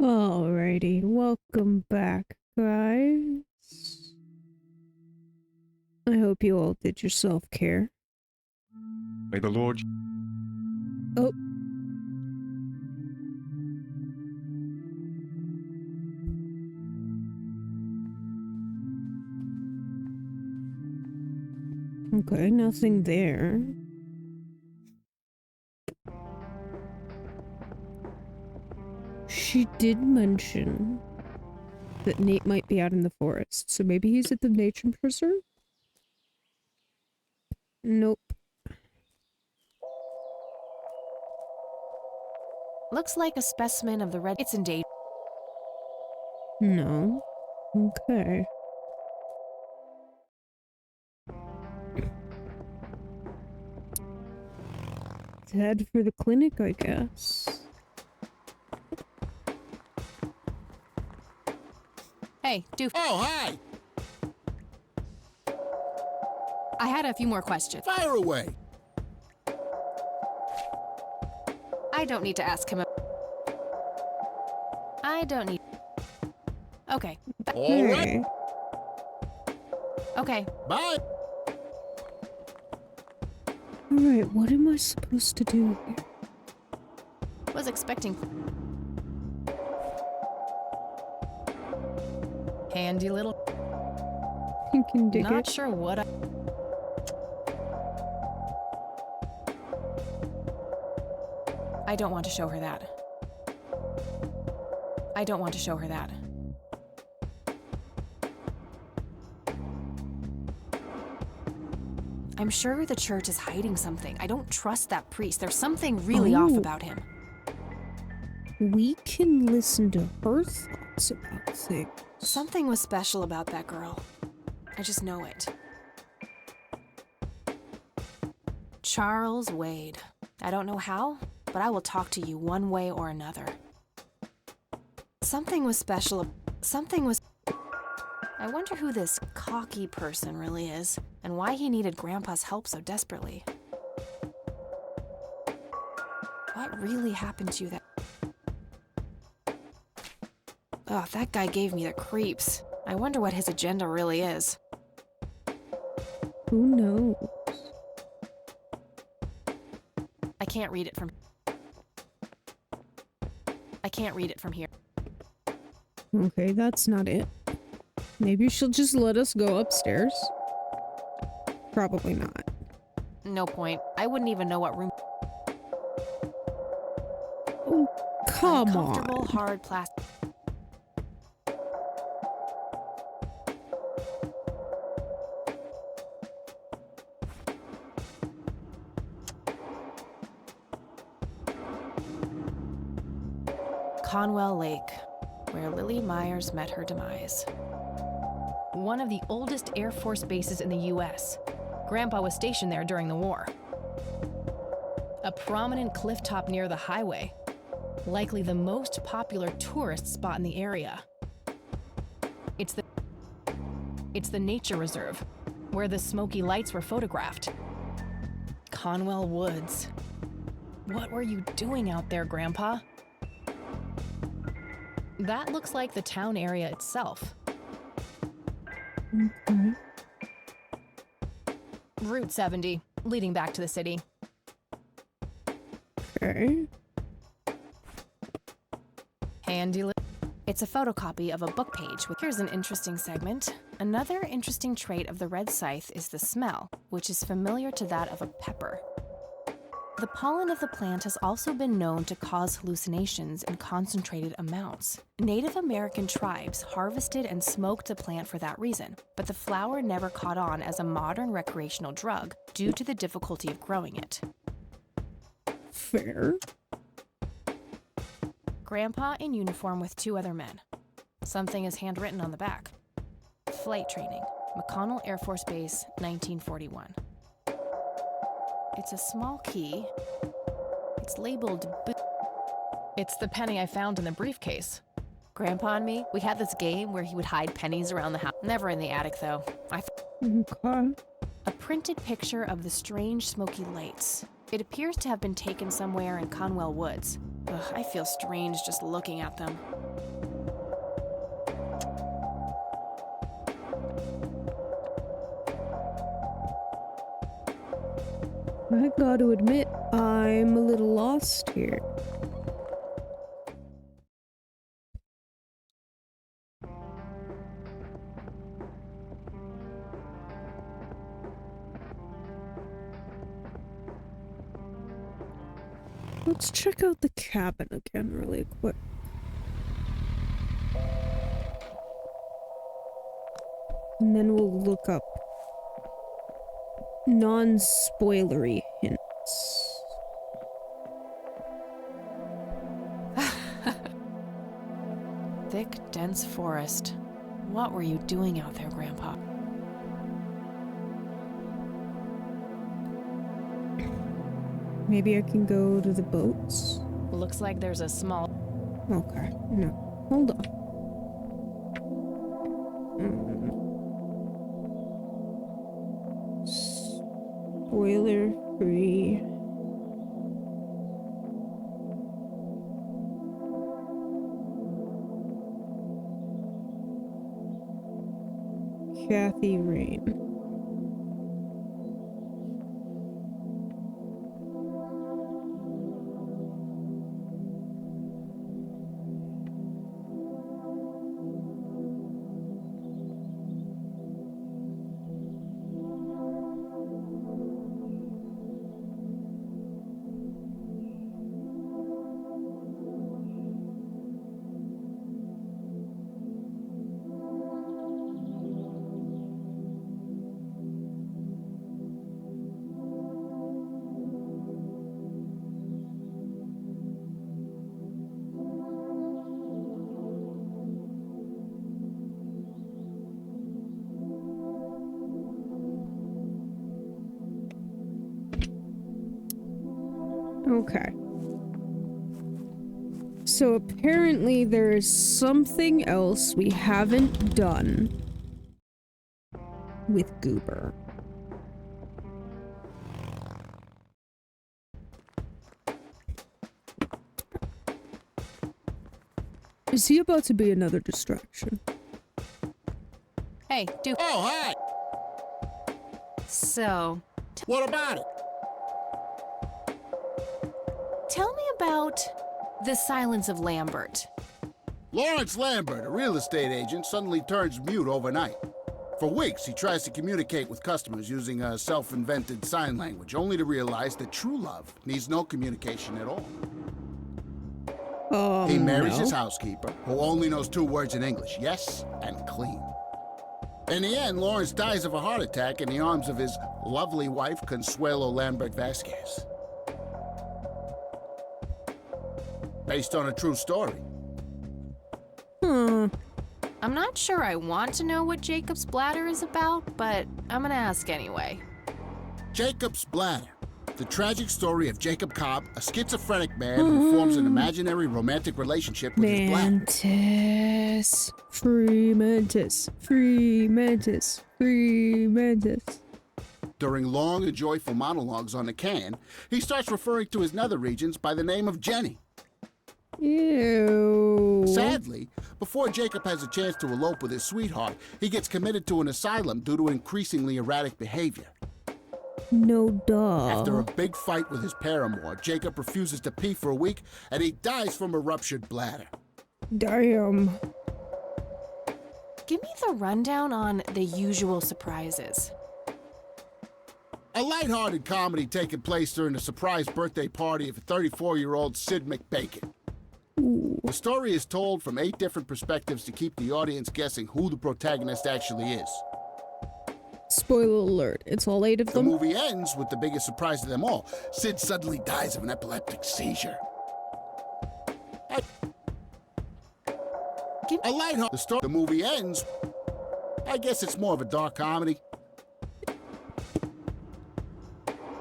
Alrighty, welcome back, guys. I hope you all did your self-care. May the Lord... Oh. Okay, nothing there. She did mention that Nate might be out in the forest, so maybe he's at the nature preserve? Nope. Looks like a specimen of the red. It's endangered. No. Okay. Head for the clinic, I guess. Hey, Doof. Oh, hi! I had a few more questions. Fire away! I don't need to ask him. I don't need... Okay. All right. Okay. Bye! Alright, what am I supposed to do here? Was expecting... Handy little... You can dig Not it. sure what I don't want to show her that. I don't want to show her that. I'm sure the church is hiding something. I don't trust that priest. There's something really off about him. We can listen to her thoughts about things. Something was special about that girl. I just know it. Charles Wade. I don't know how, but I will talk to you one way or another. Something was special. Something was... I wonder who this cocky person really is, and why he needed Grandpa's help so desperately. What really happened to you that... Oh, that guy gave me the creeps. I wonder what his agenda really is. Who knows? I can't read it from... I can't read it from here. Okay, that's not it. Maybe she'll just let us go upstairs. Probably not. No point. I wouldn't even know what room... Oh, come Uncomfortable, on. hard plastic... Conwell Lake, where Lily Myers met her demise. One of the oldest Air Force bases in the U.S. Grandpa was stationed there during the war. A prominent cliff top near the highway, likely the most popular tourist spot in the area. It's the nature reserve, where the smoky lights were photographed. Conwell Woods. What were you doing out there, Grandpa? That looks like the town area itself. Okay. Route 70, leading back to the city. Okay. Handy. It's a photocopy of a book page. Here's an interesting segment. Another interesting trait of the red scythe is the smell, which is familiar to that of a pepper. The pollen of the plant has also been known to cause hallucinations in concentrated amounts. Native American tribes harvested and smoked the plant for that reason, but the flower never caught on as a modern recreational drug due to the difficulty of growing it. Fair. Grandpa in uniform with two other men. Something is handwritten on the back. Flight training, McConnell Air Force Base, 1941. It's a small key. It's labeled It's the penny I found in the briefcase. Grandpa and me, we had this game where he would hide pennies around the house. Never in the attic, though. Okay. A printed picture of the strange smoky lights. It appears to have been taken somewhere in Conwell Woods. Ugh, I feel strange just looking at them. I gotta admit, I'm a little lost here. Let's check out the cabin again really quick. And then we'll look up non-spoilery hints. Thick, dense forest. What were you doing out there, Grandpa? Maybe I can go to the boats. Looks like there's a small... Okay, no. Hold on. Spoiler free. Kathy Rain. Okay. So apparently there is something else we haven't done with Goober. Is he about to be another distraction? Hey, Duke. Oh, hi! So... What about it? Tell me about the silence of Lambert. Lawrence Lambert, a real estate agent, suddenly turns mute overnight. For weeks, he tries to communicate with customers using a self-invented sign language, only to realize that true love needs no communication at all. He marries his housekeeper, who only knows 2 words in English, yes and clean. In the end, Lawrence dies of a heart attack in the arms of his lovely wife, Consuelo Lambert Vasquez. Based on a true story. I'm not sure I want to know what Jacob's Bladder is about, but I'm gonna ask anyway. Jacob's Bladder. The tragic story of Jacob Cobb, a schizophrenic man who forms an imaginary romantic relationship with his bladder. Mantis. Free Mantis. Free Mantis. Free Mantis. During long and joyful monologues on the can, he starts referring to his nether regions by the name of Jenny. Ew. Sadly, before Jacob has a chance to elope with his sweetheart, he gets committed to an asylum due to increasingly erratic behavior. No duh. After a big fight with his paramour, Jacob refuses to pee for a week, and he dies from a ruptured bladder. Damn. Give me the rundown on The Usual Surprises. A lighthearted comedy taking place during the surprise birthday party of 34-year-old Sid McBacon. The story is told from 8 different perspectives to keep the audience guessing who the protagonist actually is. Spoiler alert, it's all 8 of them. The movie ends with the biggest surprise of them all. Sid suddenly dies of an epileptic seizure. A lighthearted story. The movie ends. I guess it's more of a dark comedy.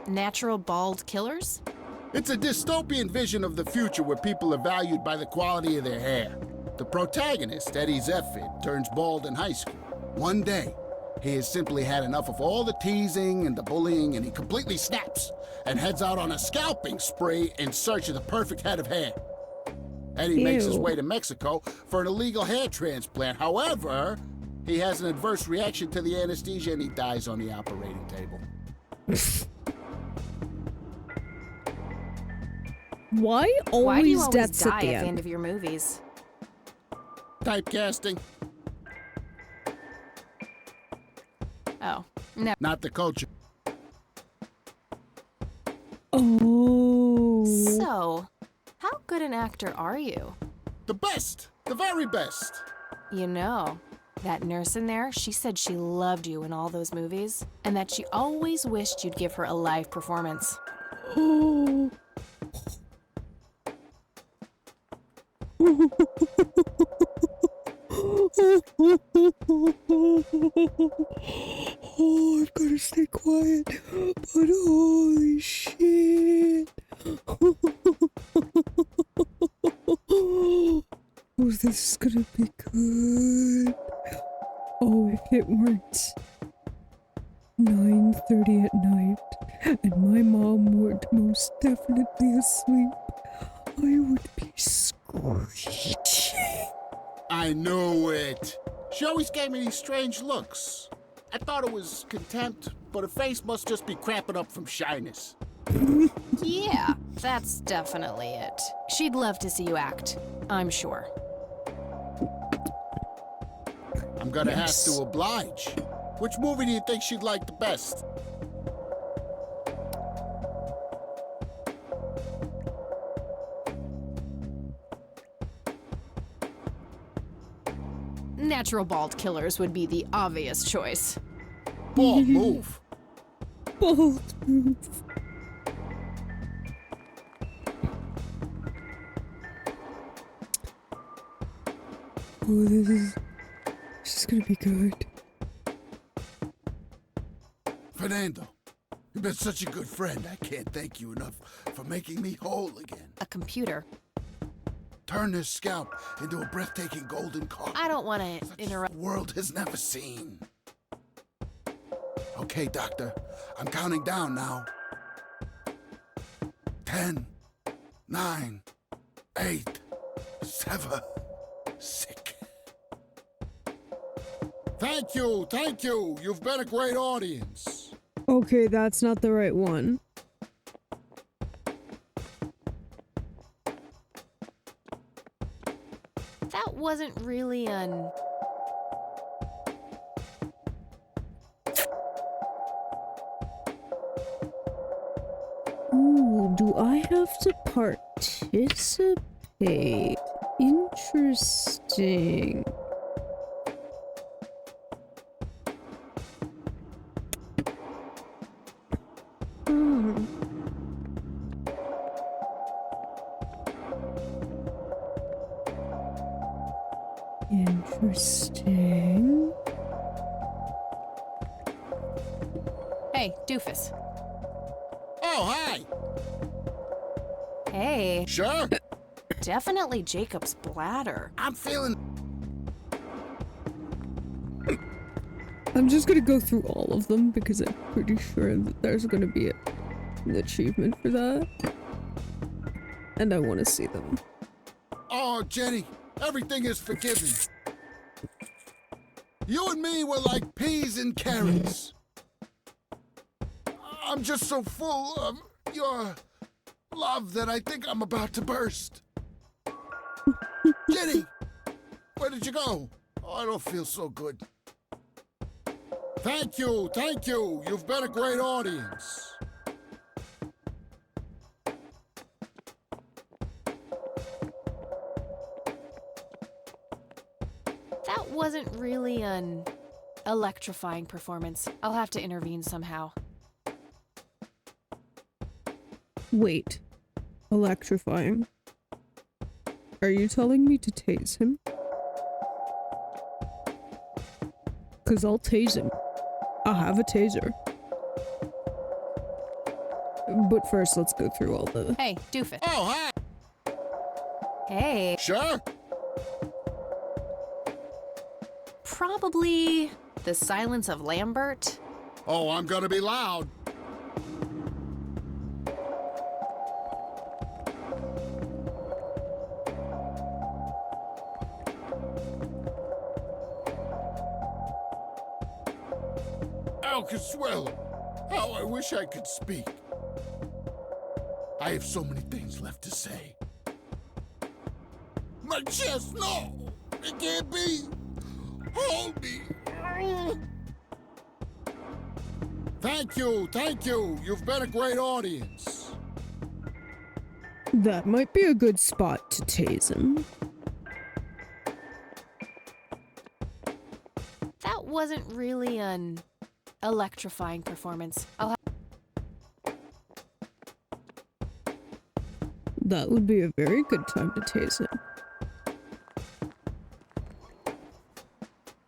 Natural Bald Killers? It's a dystopian vision of the future where people are valued by the quality of their hair. The protagonist, Eddie Zephyr, turns bald in high school. One day, he has simply had enough of all the teasing and the bullying, and he completely snaps and heads out on a scalping spree in search of the perfect head of hair. Eddie makes his way to Mexico for an illegal hair transplant. However, he has an adverse reaction to the anesthesia and he dies on the operating table. Why Why do you always always deaths die at the at the end end? of your movies? Typecasting. Oh, no. Not the culture. Oh. So, how good an actor are you? The best. The very best. You know, that nurse in there, she said she loved you in all those movies, and that she always wished you'd give her a live performance. Oh, I've got to stay quiet, but holy shit. Oh, this is gonna be good. Oh, if it weren't 9:30 at night and my mom weren't most definitely asleep, I would be screeching. I knew it. She always gave me these strange looks. I thought it was contempt, but her face must just be cramping up from shyness. Yeah, that's definitely it. She'd love to see you act, I'm sure. I'm gonna have to oblige. Which movie do you think she'd like the best? Natural Bald Killers would be the obvious choice. Bald move. Bald move. Oh, this is gonna be good. Fernando, you've been such a good friend. I can't thank you enough for making me whole again. A computer. Turn this scalp into a breathtaking golden car. I don't want to interrupt. The world has never seen. Okay, Doctor, I'm counting down now. 10, 9, 8, 7, 6. Thank you. You've been a great audience. Okay, that's not the right one. That wasn't really an... Ooh, do I have to participate? Interesting. Interesting. Hey, doofus. Oh, hi. Hey. Sure. Definitely Jacob's bladder. I'm feeling... I'm just gonna go through all of them because I'm pretty sure that there's gonna be an achievement for that. And I want to see them. Oh, Jenny, everything is forgiven. You and me were like peas and carrots. I'm just so full of your love that I think I'm about to burst. Jenny, where did you go? Oh, I don't feel so good. Thank you. You've been a great audience. That wasn't really an electrifying performance. I'll have to intervene somehow. Wait. Electrifying. Are you telling me to tase him? Because I'll tase him. I have a taser. But first, let's go through all the... Hey, doofus. Oh, hi. Hey. Sure. Probably The Silence of Lambert. Oh, I'm gonna be loud. Al Caswell, how I wish I could speak. I have so many things left to say. My chest, no! It can't be! Hold me! Thank you, thank you. You've been a great audience. That might be a good spot to tase him. That wasn't really an electrifying performance. That would be a very good time to tase him.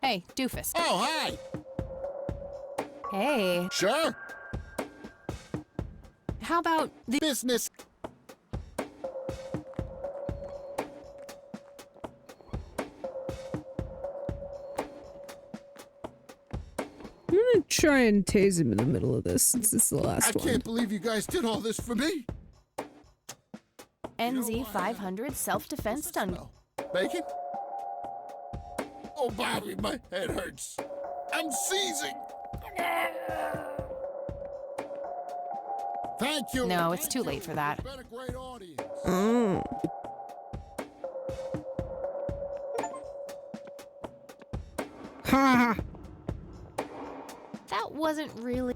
Hey, doofus. Oh, hi! Hey. Sure. How about the business? I'm gonna try and tase him in the middle of this since this is the last one. I can't believe you guys did all this for me. NZ 500 self-defense stun. Bacon? Oh, Bobby, my head hurts. I'm seizing. Thank you. No, it's too late for that. You've been a great audience. Ha! That wasn't really...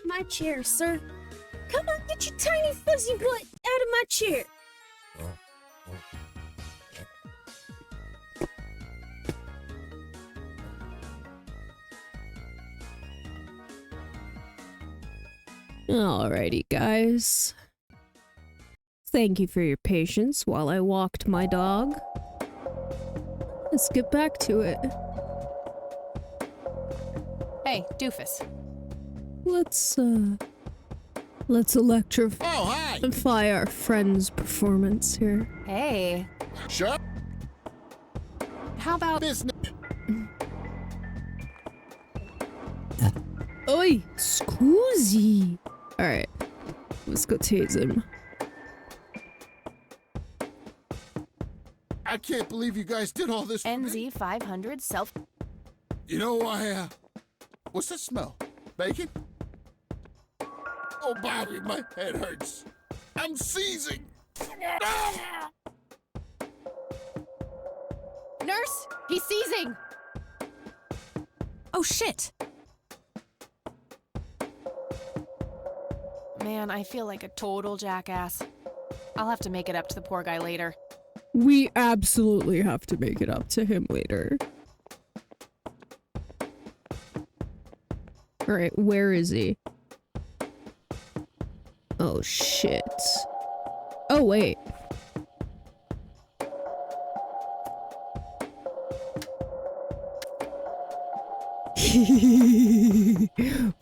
my chair, sir. Come on, get your tiny fuzzy butt out of my chair. Alrighty, guys. Thank you for your patience while I walked my dog. Let's get back to it. Hey, doofus. Let's electrify our friend's performance here. Hey. Shut. How about business? Oi, scusi. Alright, let's go tase him. I can't believe you guys did all this for me. NZ 500 self. You know, what's that smell? Bacon? Oh, Bobby, my head hurts. I'm seizing. Nurse, he's seizing. Oh, shit. Man, I feel like a total jackass. I'll have to make it up to the poor guy later. We absolutely have to make it up to him later. Alright, where is he? Oh, shit. Oh, wait.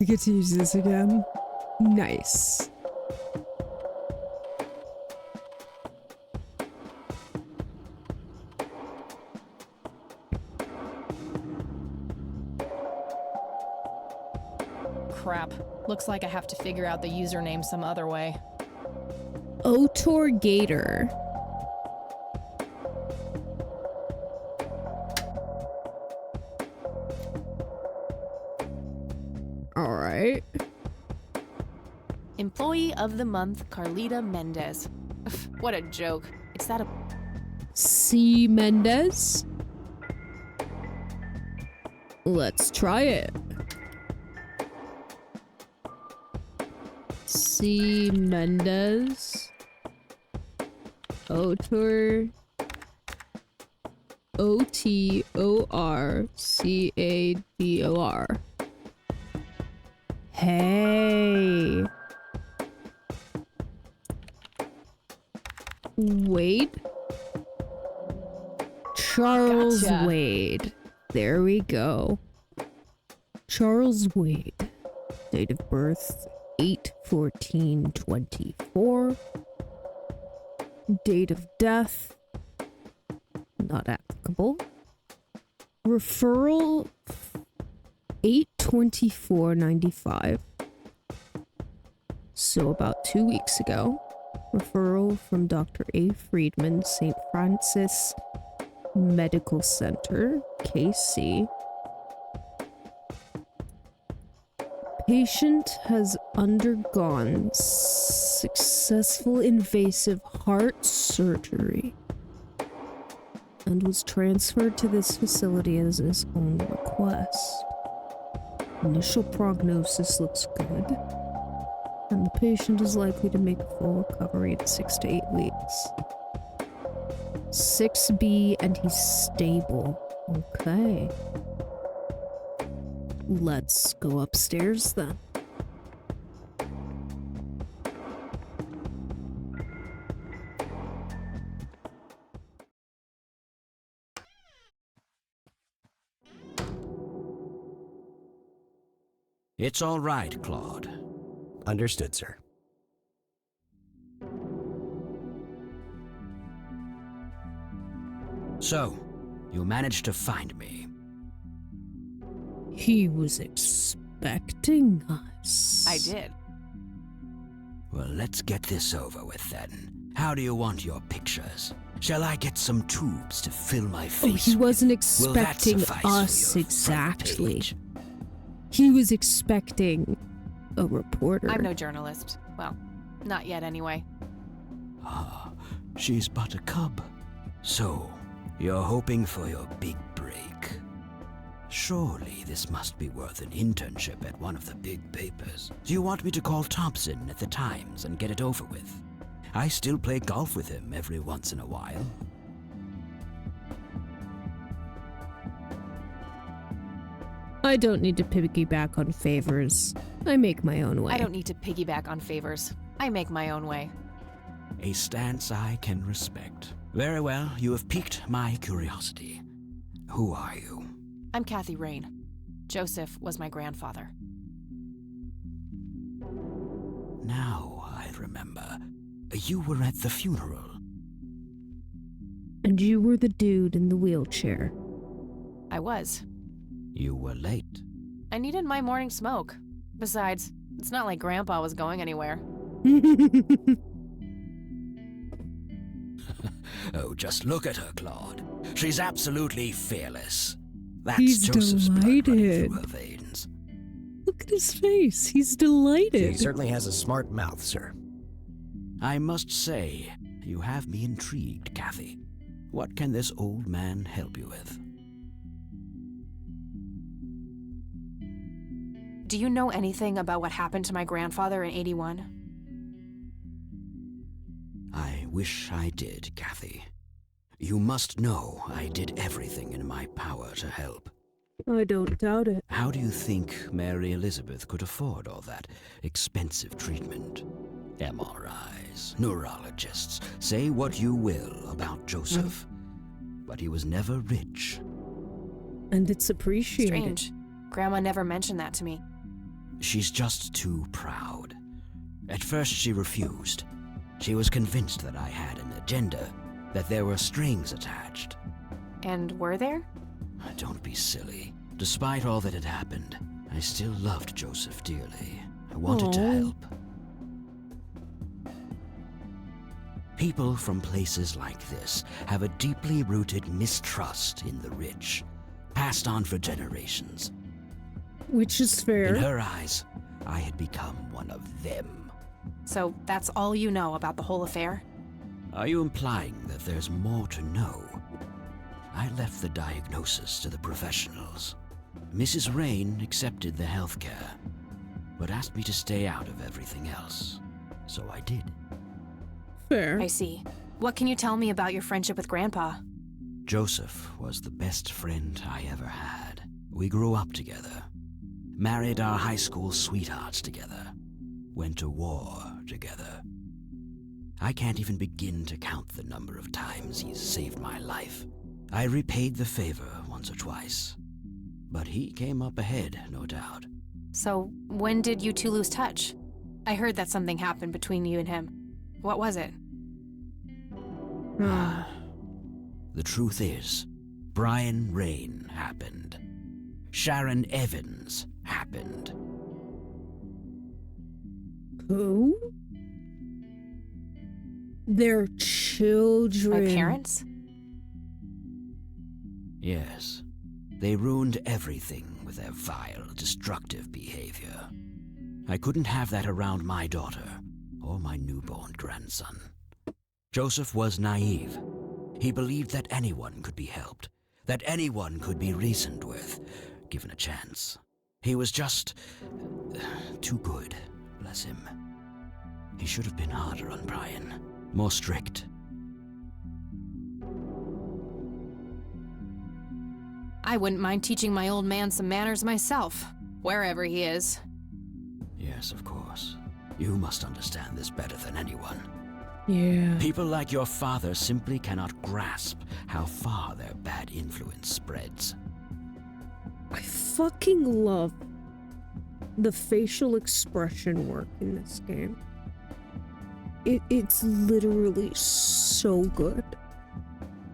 We get to use this again. Nice. Crap. Looks like I have to figure out the username some other way. Otor Gator. Alright. Employee of the month, Carlita Mendez. What a joke. Is that a... C. Mendez? Let's try it. C. Mendez. Otor. Otorcador. Hey. Wade? Charles Gotcha. Wade. There we go. Charles Wade. Date of birth 8/14/24. Date of death not applicable. Referral 8/24/95. So about 2 weeks ago. Referral from Dr. A. Friedman, St. Francis Medical Center, KC. Patient has undergone successful invasive heart surgery and was transferred to this facility as his own request. Initial prognosis looks good, and the patient is likely to make a full recovery in 6 to 8 weeks. 6B, and he's stable. Okay. Let's go upstairs then. It's all right, Claude. Understood, sir. So, you managed to find me. He was expecting us. I did. Well, let's get this over with then. How do you want your pictures? Shall I get some tubes to fill my face? Oh, he wasn't Will that expecting suffice for us your front exactly. page? He was expecting a reporter. I'm no journalist. Well, not yet anyway. Ah, she's but a cub. So, you're hoping for your big break. Surely this must be worth an internship at one of the big papers. Do you want me to call Thompson at the Times and get it over with? I still play golf with him every once in a while. I don't need to piggyback on favors. I make my own way. I don't need to piggyback on favors. I make my own way. A stance I can respect. Very well, you have piqued my curiosity. Who are you? I'm Kathy Rain. Joseph was my grandfather. Now I remember. You were at the funeral. And you were the dude in the wheelchair. I was. You were late. I needed my morning smoke. Besides, it's not like Grandpa was going anywhere. Oh, just look at her, Claude. She's absolutely fearless. That's He's Joseph's blood running delighted. through her veins. Look at his face. He's delighted. She certainly has a smart mouth, sir. I must say, you have me intrigued, Kathy. What can this old man help you with? Do you know anything about what happened to my grandfather in '81? I wish I did, Kathy. You must know I did everything in my power to help. I don't doubt it. How do you think Mary Elizabeth could afford all that expensive treatment? MRIs, neurologists, say what you will about Joseph, but he was never rich. And it's appreciated. Strange. Grandma never mentioned that to me. She's just too proud. At first she refused. She was convinced that I had an agenda, that there were strings attached. And were there? Don't be silly. Despite all that had happened, I still loved Joseph dearly. I wanted to help. People from places like this have a deeply rooted mistrust in the rich, passed on for generations. Which is fair. In her eyes, I had become one of them. So that's all you know about the whole affair? Are you implying that there's more to know? I left the diagnosis to the professionals. Mrs. Rain accepted the health care, but asked me to stay out of everything else. So I did. Fair. I see. What can you tell me about your friendship with Grandpa? Joseph was the best friend I ever had. We grew up together, married our high school sweethearts together, went to war together. I can't even begin to count the number of times he's saved my life. I repaid the favor once or twice, but he came up ahead, no doubt. So, when did you two lose touch? I heard that something happened between you and him. What was it? The truth is, Brian Rain happened. Sharon Evans happened. Who? Their children. My parents? Yes. They ruined everything with their vile, destructive behavior. I couldn't have that around my daughter or my newborn grandson. Joseph was naive. He believed that anyone could be helped, that anyone could be reasoned with, given a chance. He was just too good, bless him. He should have been harder on Brian, more strict. I wouldn't mind teaching my old man some manners myself, wherever he is. Yes, of course. You must understand this better than anyone. Yeah. People like your father simply cannot grasp how far their bad influence spreads. I fucking love the facial expression work in this game. It's literally so good.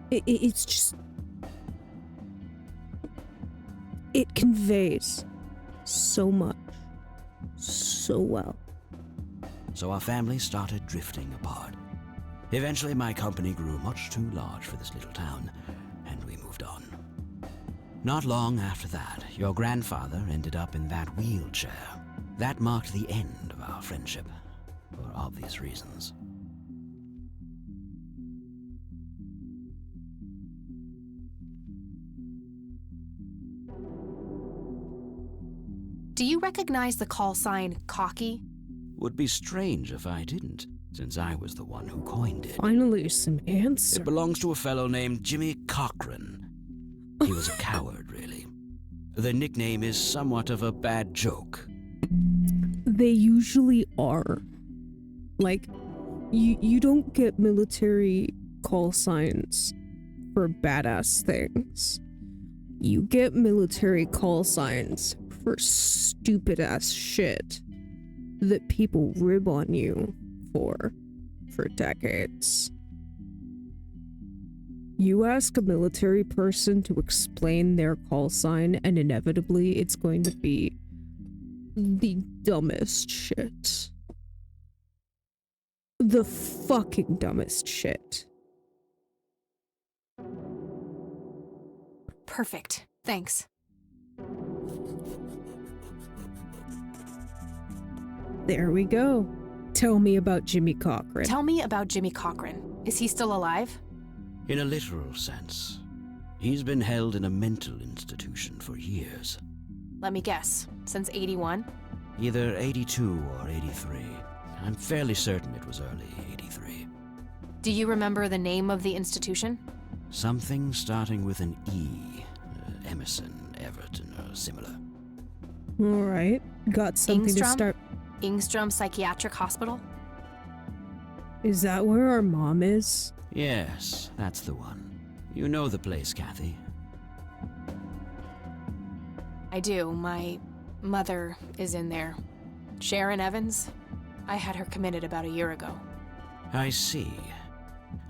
It's just... It conveys so much, so well. So our family started drifting apart. Eventually my company grew much too large for this little town, and we moved on. Not long after that, your grandfather ended up in that wheelchair. That marked the end of our friendship, for obvious reasons. Do you recognize the call sign Cocky? Would be strange if I didn't, since I was the one who coined it. Finally, some answers. It belongs to a fellow named Jimmy Cochran. He was a coward, really. The nickname is somewhat of a bad joke. They usually are. Like, you don't get military call signs for badass things. You get military call signs for stupid ass shit that people rib on you for decades. You ask a military person to explain their call sign, and inevitably it's going to be the dumbest shit. The fucking dumbest shit. Perfect. Thanks. There we go. Tell me about Jimmy Cochran. Tell me about Jimmy Cochran. Is he still alive? In a literal sense, he's been held in a mental institution for years. Let me guess. Since 81? Either 82 or 83. I'm fairly certain it was early 83. Do you remember the name of the institution? Something starting with an E. Emerson, Everton, or similar. Alright. Got something to start. Ingstrom Psychiatric Hospital? Is that where our mom is? Yes, that's the one. You know the place, Kathy. I do. My mother is in there. Sharon Evans? I had her committed about a year ago. I see.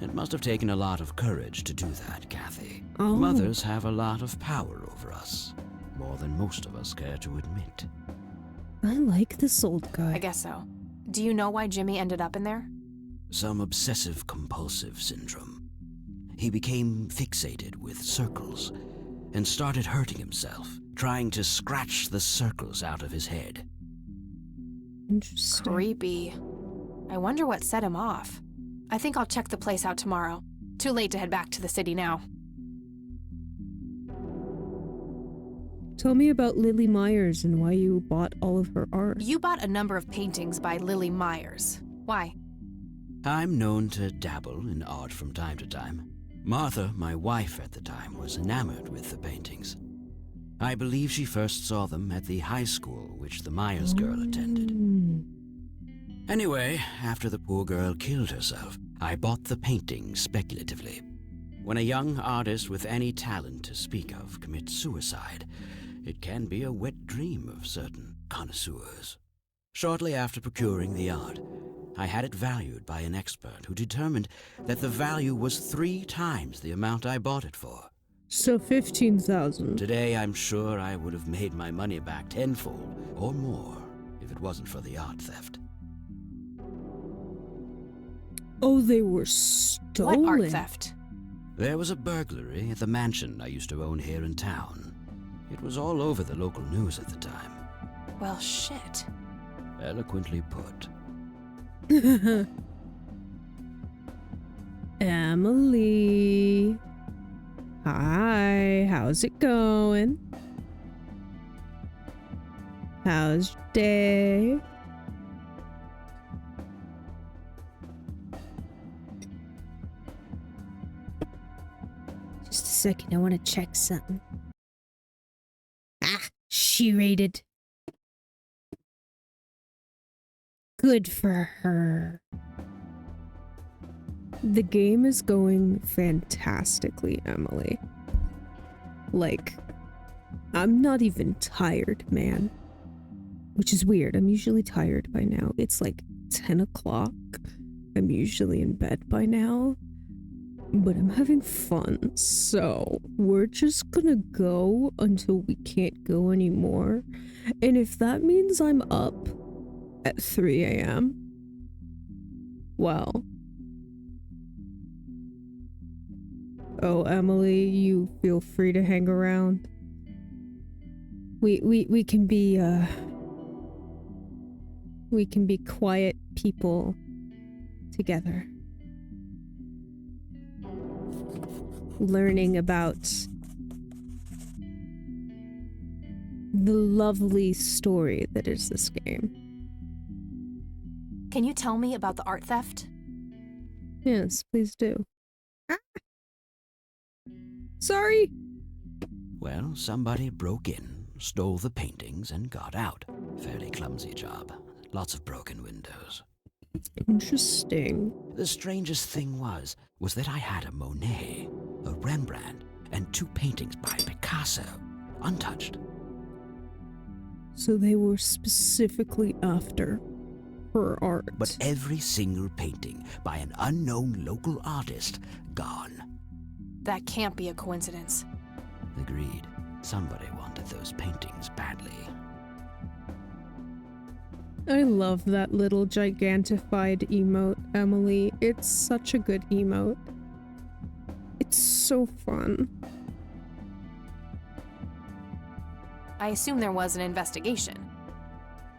It must have taken a lot of courage to do that, Kathy. Oh. Mothers have a lot of power over us. More than most of us care to admit. I like this old guy. I guess so. Do you know why Jimmy ended up in there? Some obsessive-compulsive syndrome. He became fixated with circles and started hurting himself, trying to scratch the circles out of his head. Interesting. Creepy. I wonder what set him off. I think I'll check the place out tomorrow. Too late to head back to the city now. Tell me about Lily Myers and why you bought all of her art. You bought a number of paintings by Lily Myers. Why? I'm known to dabble in art from time to time. Martha, my wife at the time, was enamored with the paintings. I believe she first saw them at the high school which the Myers girl attended. Anyway, after the poor girl killed herself, I bought the paintings speculatively. When a young artist with any talent to speak of commits suicide, it can be a wet dream of certain connoisseurs. Shortly after procuring the art, I had it valued by an expert who determined that the value was 3 times the amount I bought it for. So 15,000. Today, I'm sure I would have made my money back tenfold or more if it wasn't for the art theft. Oh, they were stolen. What art theft? There was a burglary at the mansion I used to own here in town. It was all over the local news at the time. Well, shit. Eloquently put. Emily. Hi, how's it going? How's your day? Just a second, I want to check something. Ah, she rated. Good for her. The game is going fantastically, Emily. Like, I'm not even tired, man. Which is weird. I'm usually tired by now. It's like 10 o'clock. I'm usually in bed by now. But I'm having fun, so we're just gonna go until we can't go anymore. And if that means I'm up at 3 a.m., well... Oh, Emily, you feel free to hang around. We can be, we can be quiet people together. Learning about the lovely story that is this game. Can you tell me about the art theft? Yes, please do. Ah. Sorry. Well, somebody broke in, stole the paintings, and got out. Fairly clumsy job. Lots of broken windows. Interesting. The strangest thing was that I had a Monet, a Rembrandt, and 2 paintings by Picasso, untouched. So they were specifically after her art. But every single painting by an unknown local artist, gone. That can't be a coincidence. Agreed. Somebody wanted those paintings badly. I love that little gigantified emote, Emily. It's such a good emote. It's so fun. I assume there was an investigation.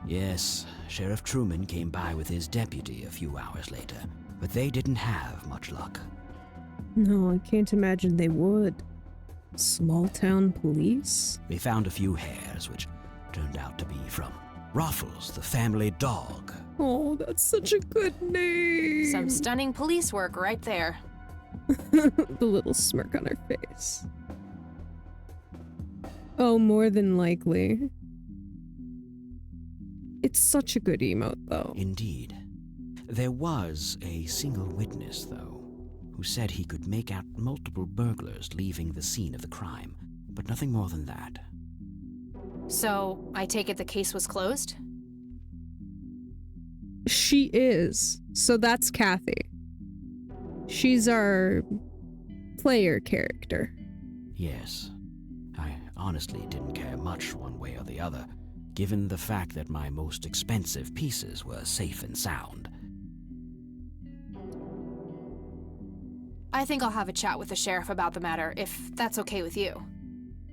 Yes, Sheriff Truman came by with his deputy a few hours later, but they didn't have much luck. No, I can't imagine they would. Small town police? They found a few hairs, which turned out to be from Ruffles, the family dog. Oh, that's such a good name. Some stunning police work right there. The little smirk on her face. Oh, more than likely. It's such a good emote, though. Indeed. There was a single witness, though, who said he could make out multiple burglars leaving the scene of the crime, but nothing more than that. So, I take it the case was closed? She is. So that's Kathy. She's our player character. Yes. I honestly didn't care much one way or the other, given the fact that my most expensive pieces were safe and sound. I think I'll have a chat with the sheriff about the matter, if that's okay with you.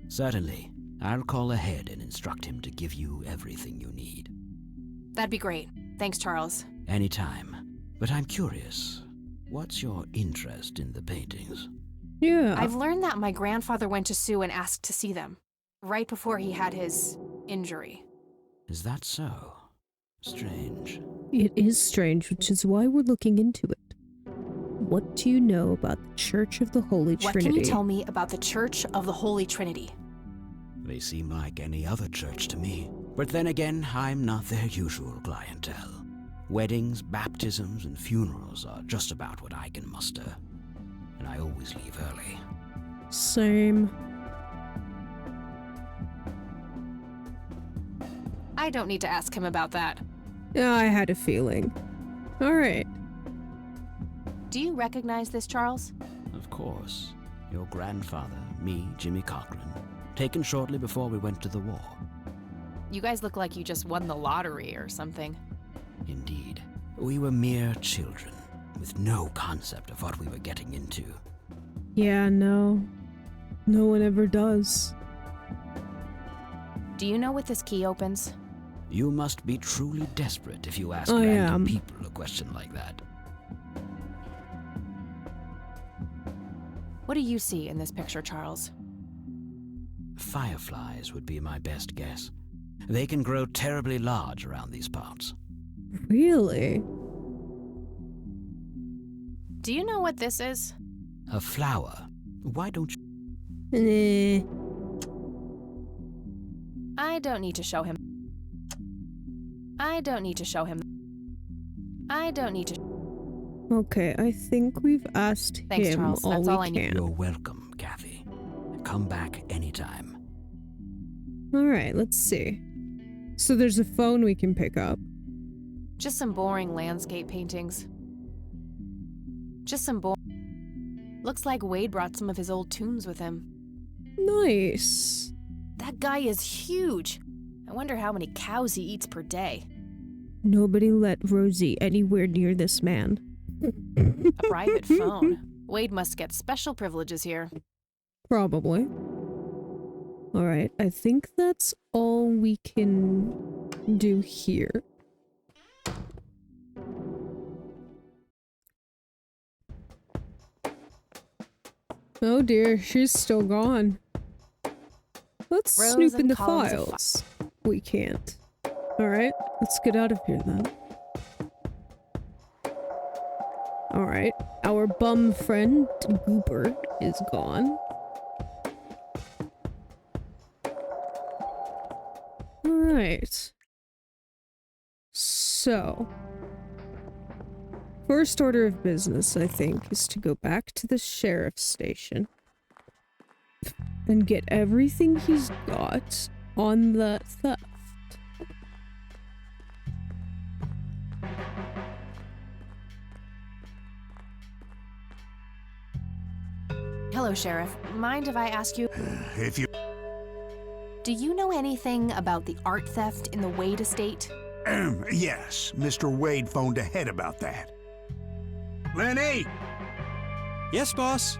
Certainly. I'll call ahead and instruct him to give you everything you need. That'd be great. Thanks, Charles. Anytime. But I'm curious, what's your interest in the paintings? Yeah. I've learned that my grandfather went to Sue and asked to see them, right before he had his injury. Is that so? Strange. It is strange, which is why we're looking into it. What do you know about the Church of the Holy Trinity? What can you tell me about the Church of the Holy Trinity? They seem like any other church to me. But then again, I'm not their usual clientele. Weddings, baptisms, and funerals are just about what I can muster. And I always leave early. Same. I don't need to ask him about that. Yeah, I had a feeling. Alright. Do you recognize this, Charles? Of course. Your grandfather, me, Jimmy Cochran, taken shortly before we went to the war. You guys look like you just won the lottery or something. Indeed. We were mere children, with no concept of what we were getting into. Yeah, no. No one ever does. Do you know what this key opens? You must be truly desperate if you ask I random am. people a question like that. What do you see in this picture, Charles? Fireflies would be my best guess. They can grow terribly large around these parts. Really? Do you know what this is? A flower. Why don't you... Eh. I don't need to show him. I don't need to show him. I don't need to. Okay, I think we've asked Thanks, him Charles. all That's we all I need. can. You're welcome, Kathy. Come back anytime. Alright, let's see. So there's a phone we can pick up. Just some boring landscape paintings. Just some Looks like Wade brought some of his old tunes with him. Nice. That guy is huge. I wonder how many cows he eats per day. Nobody let Rosie anywhere near this man. A private phone. Wade must get special privileges here. Probably. Alright, I think that's all we can do here. Oh dear, she's still gone. Let's Rows snoop in and the columns of files. We can't. Alright, let's get out of here then. Alright, our bum friend, Goopert, is gone. Alright. So, first order of business, I think, is to go back to the sheriff's station and get everything he's got on the theft. Hello, Sheriff. Mind if I ask you, If you... do you know anything about the art theft in the Wade estate? Yes, Mr. Wade phoned ahead about that. Lenny! Yes, boss?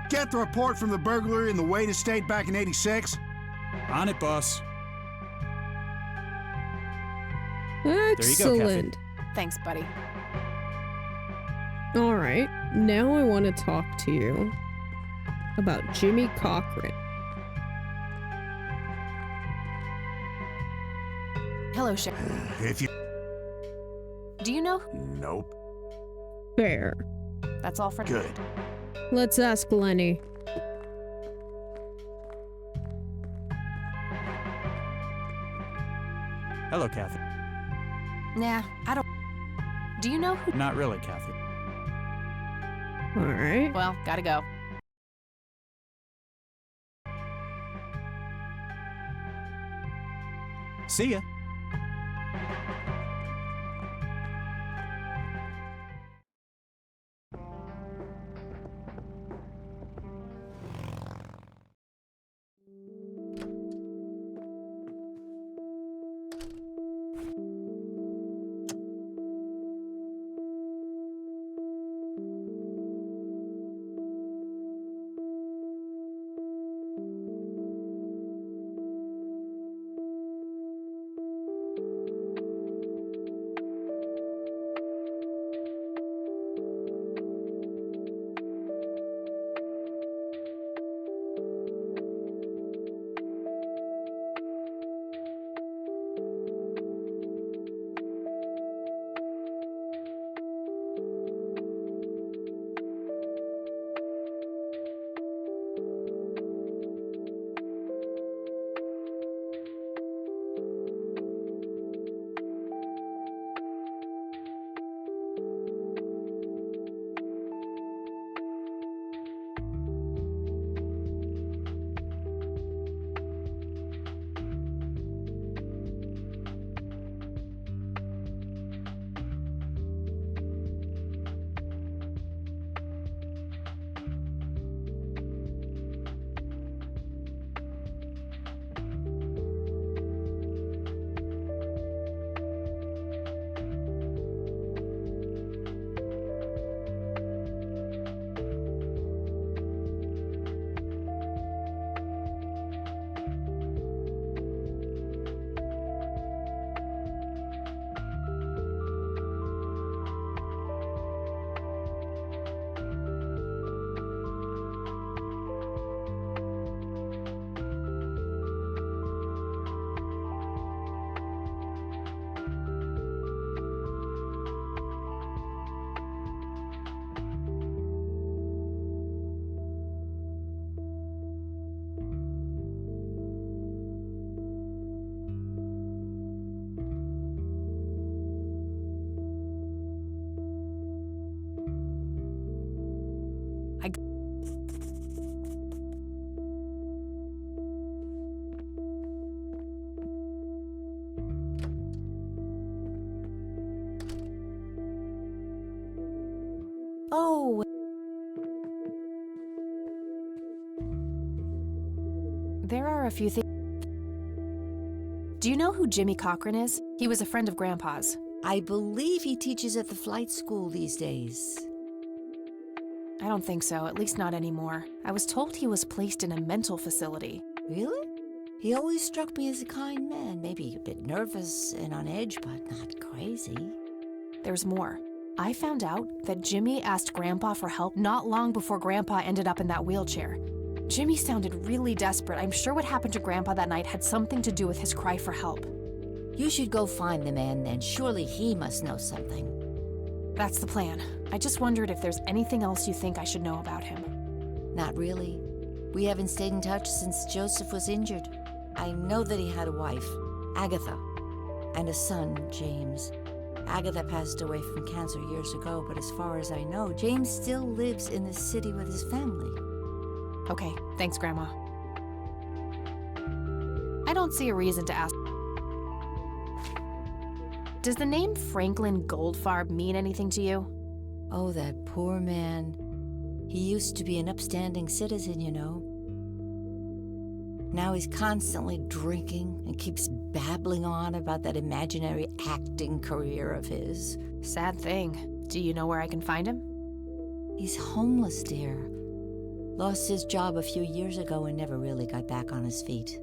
Get the report from the burglary in the Wade estate back in '86? On it, boss. Excellent. Thanks, buddy. Alright, now I want to talk to you about Jimmy Cochran. Hello, Sheriff. If you... Do you know? Nope. Fair. That's all for now. Good. Let's ask Lenny. Hello, Kathy. Nah, I don't. Do you know who? Not really, Kathy. Alright. Well, gotta go. See ya. Oh. There are a few things. Do you know who Jimmy Cochran is? He was a friend of Grandpa's. I believe he teaches at the flight school these days. I don't think so, at least not anymore. I was told he was placed in a mental facility. Really? He always struck me as a kind man, maybe a bit nervous and on edge, but not crazy. There's more. I found out that Jimmy asked Grandpa for help not long before Grandpa ended up in that wheelchair. Jimmy sounded really desperate. I'm sure what happened to Grandpa that night had something to do with his cry for help. You should go find the man then. Surely he must know something. That's the plan. I just wondered if there's anything else you think I should know about him. Not really. We haven't stayed in touch since Joseph was injured. I know that he had a wife, Agatha, and a son, James. Agatha passed away from cancer years ago, but as far as I know, James still lives in the city with his family. Okay, thanks, Grandma. I don't see a reason to ask. Does the name Franklin Goldfarb mean anything to you? Oh, that poor man. He used to be an upstanding citizen, you know. Now he's constantly drinking and keeps babbling on about that imaginary acting career of his. Sad thing. Do you know where I can find him? He's homeless, dear. Lost his job a few years ago and never really got back on his feet.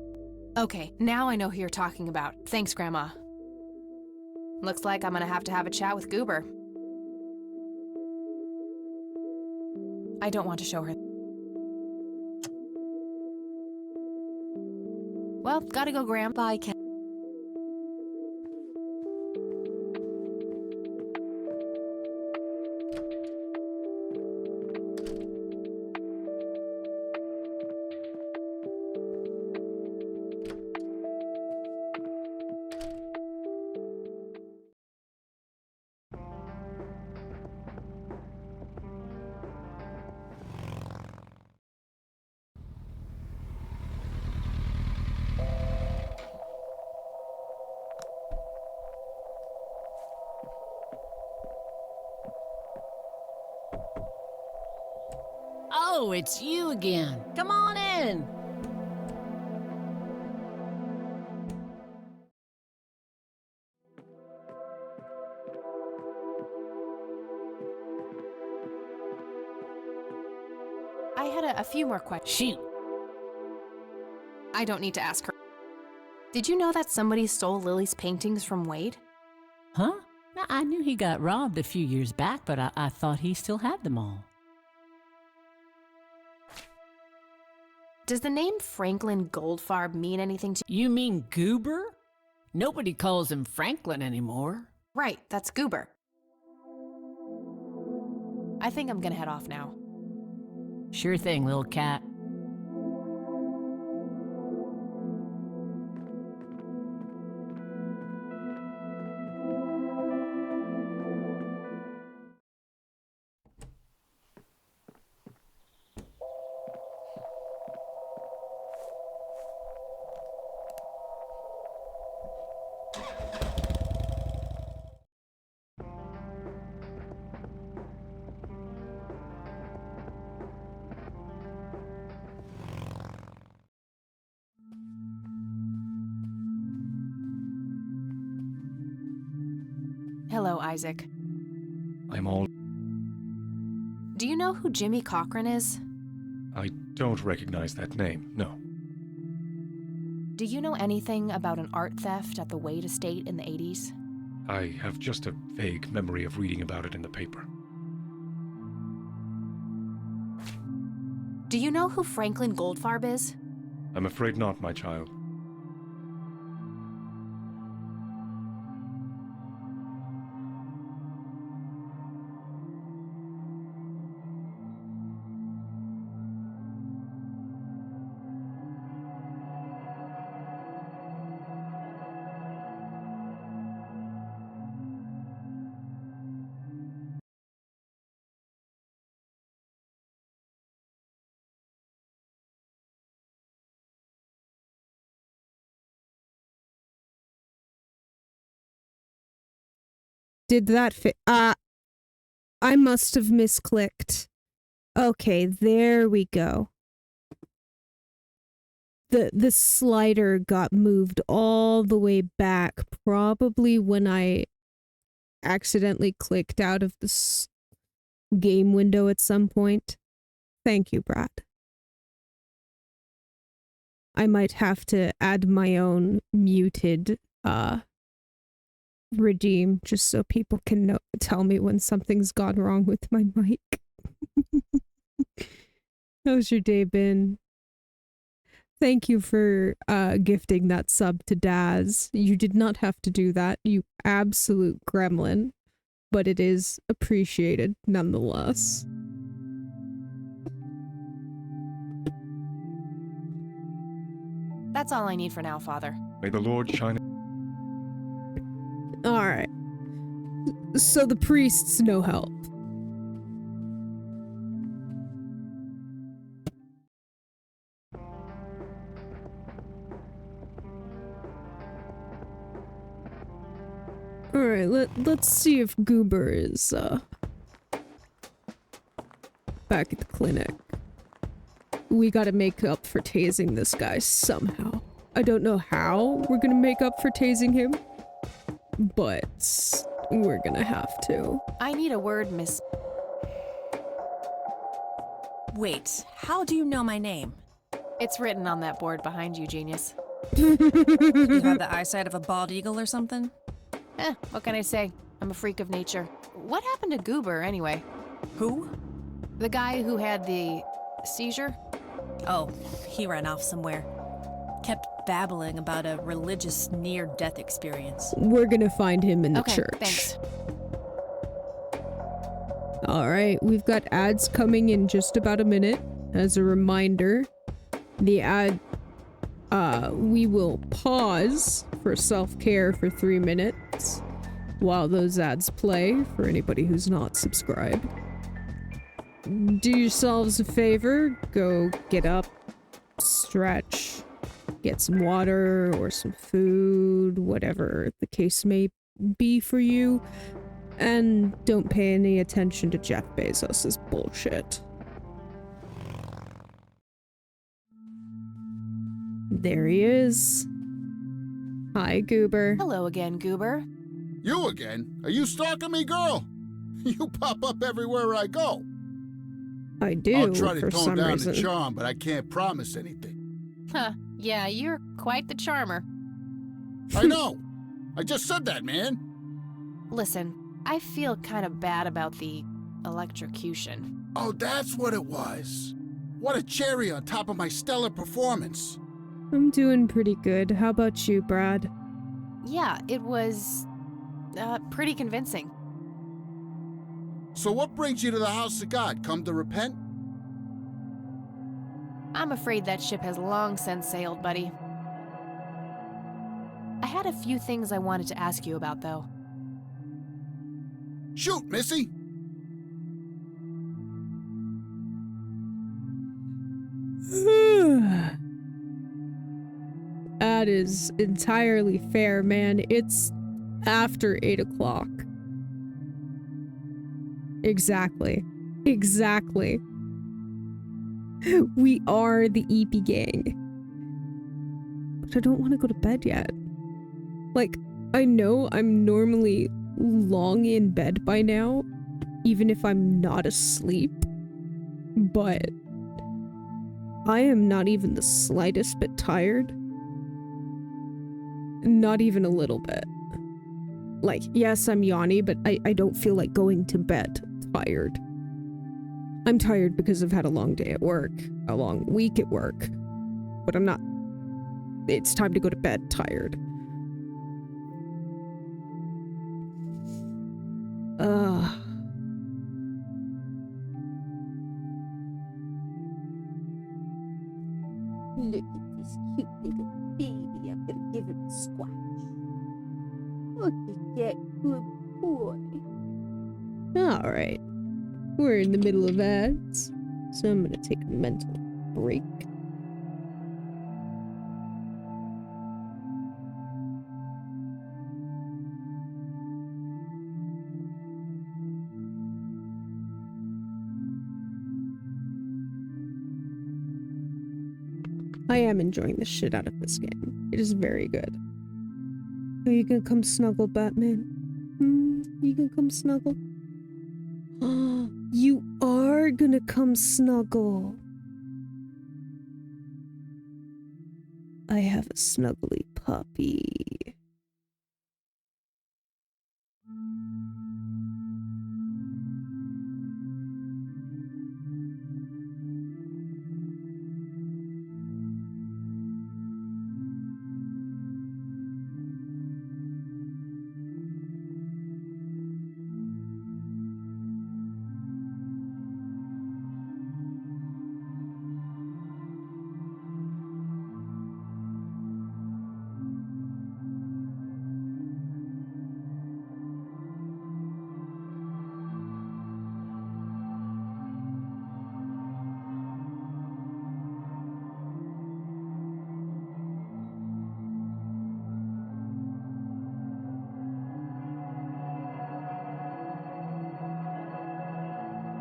Okay, now I know who you're talking about. Thanks, Grandma. Looks like I'm gonna have to have a chat with Goober. I don't want to show her. Well, gotta go, Graham. Bye, Cat. Oh, it's you again. Come on in. I had a few more questions. Shoot. I don't need to ask her. Did you know that somebody stole Lily's paintings from Wade? Huh? I knew he got robbed a few years back, but I thought he still had them all. Does the name Franklin Goldfarb mean anything to you? You mean Goober? Nobody calls him Franklin anymore. Right, that's Goober. I think I'm gonna head off now. Sure thing, little cat. Hello, Isaac. I'm all... Do you know who Jimmy Cochran is? I don't recognize that name, no. Do you know anything about an art theft at the Wade estate in the 80s? I have just a vague memory of reading about it in the paper. Do you know who Franklin Goldfarb is? I'm afraid not, my child. Did that fit? I must have misclicked. Okay, there we go. The slider got moved all the way back, probably when I accidentally clicked out of the game window at some point. Thank you, Brad. I might have to add my own muted redeem just so people can tell me when something's gone wrong with my mic. How's your day been? Thank you for gifting that sub to Daz. You did not have to do that, you absolute gremlin. But it is appreciated nonetheless. That's all I need for now, Father. May the Lord shine. Alright. So the priest's no help. Alright, let's see if Goober is back at the clinic. We gotta make up for tasing this guy somehow. I don't know how we're gonna make up for tasing him, but we're gonna have to. I need a word, Miss... Wait, how do you know my name? It's written on that board behind you, genius. You have the eyesight of a bald eagle or something? What can I say? I'm a freak of nature. What happened to Goober, anyway? Who? The guy who had the seizure? Oh, he ran off somewhere. Kept babbling about a religious near-death experience. We're gonna find him in the church. Thanks. Alright, we've got ads coming in just about a minute. As a reminder, the ad, we will pause for self-care for 3 minutes while those ads play for anybody who's not subscribed. Do yourselves a favor, go get up, stretch, get some water or some food, whatever the case may be for you, and don't pay any attention to Jeff Bezos' bullshit. There he is. Hi, Goober. Hello again, Goober. You again? Are you stalking me, girl? You pop up everywhere I go. I do, I'll try to for tone some down reason. the charm, but I can't promise anything. Huh, yeah, you're quite the charmer. I know. I just said that, man. Listen, I feel kind of bad about the electrocution. Oh, that's what it was. What a cherry on top of my stellar performance. I'm doing pretty good. How about you, Brad? Yeah, it was pretty convincing. So what brings you to the house of God? Come to repent? I'm afraid that ship has long since sailed, buddy. I had a few things I wanted to ask you about, though. Shoot, Missy! That is entirely fair, man. It's after 8 o'clock. Exactly. Exactly. We are the EP gang. But I don't want to go to bed yet. Like, I know I'm normally long in bed by now, even if I'm not asleep, but I am not even the slightest bit tired. Not even a little bit. Like, yes, I'm yawny, but I don't feel like going to bed tired. I'm tired because I've had a long day at work, a long week at work, but I'm not. It's time to go to bed tired. Look at this cute little baby. I'm gonna give him a squash. Look at that good boy. Alright. We're in the middle of ads, so I'm gonna take a mental break. I am enjoying the shit out of this game. It is very good. Are you gonna come snuggle, Batman? You gonna come snuggle? You are gonna come snuggle. I have a snuggly puppy.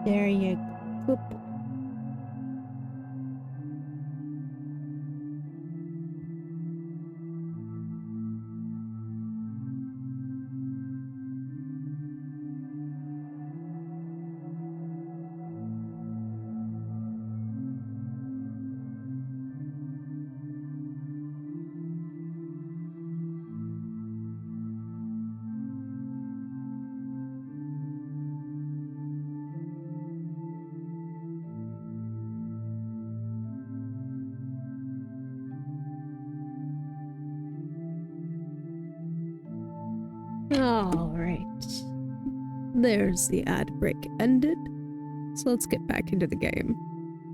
There you go. Alright. There's the ad break ended. So let's get back into the game.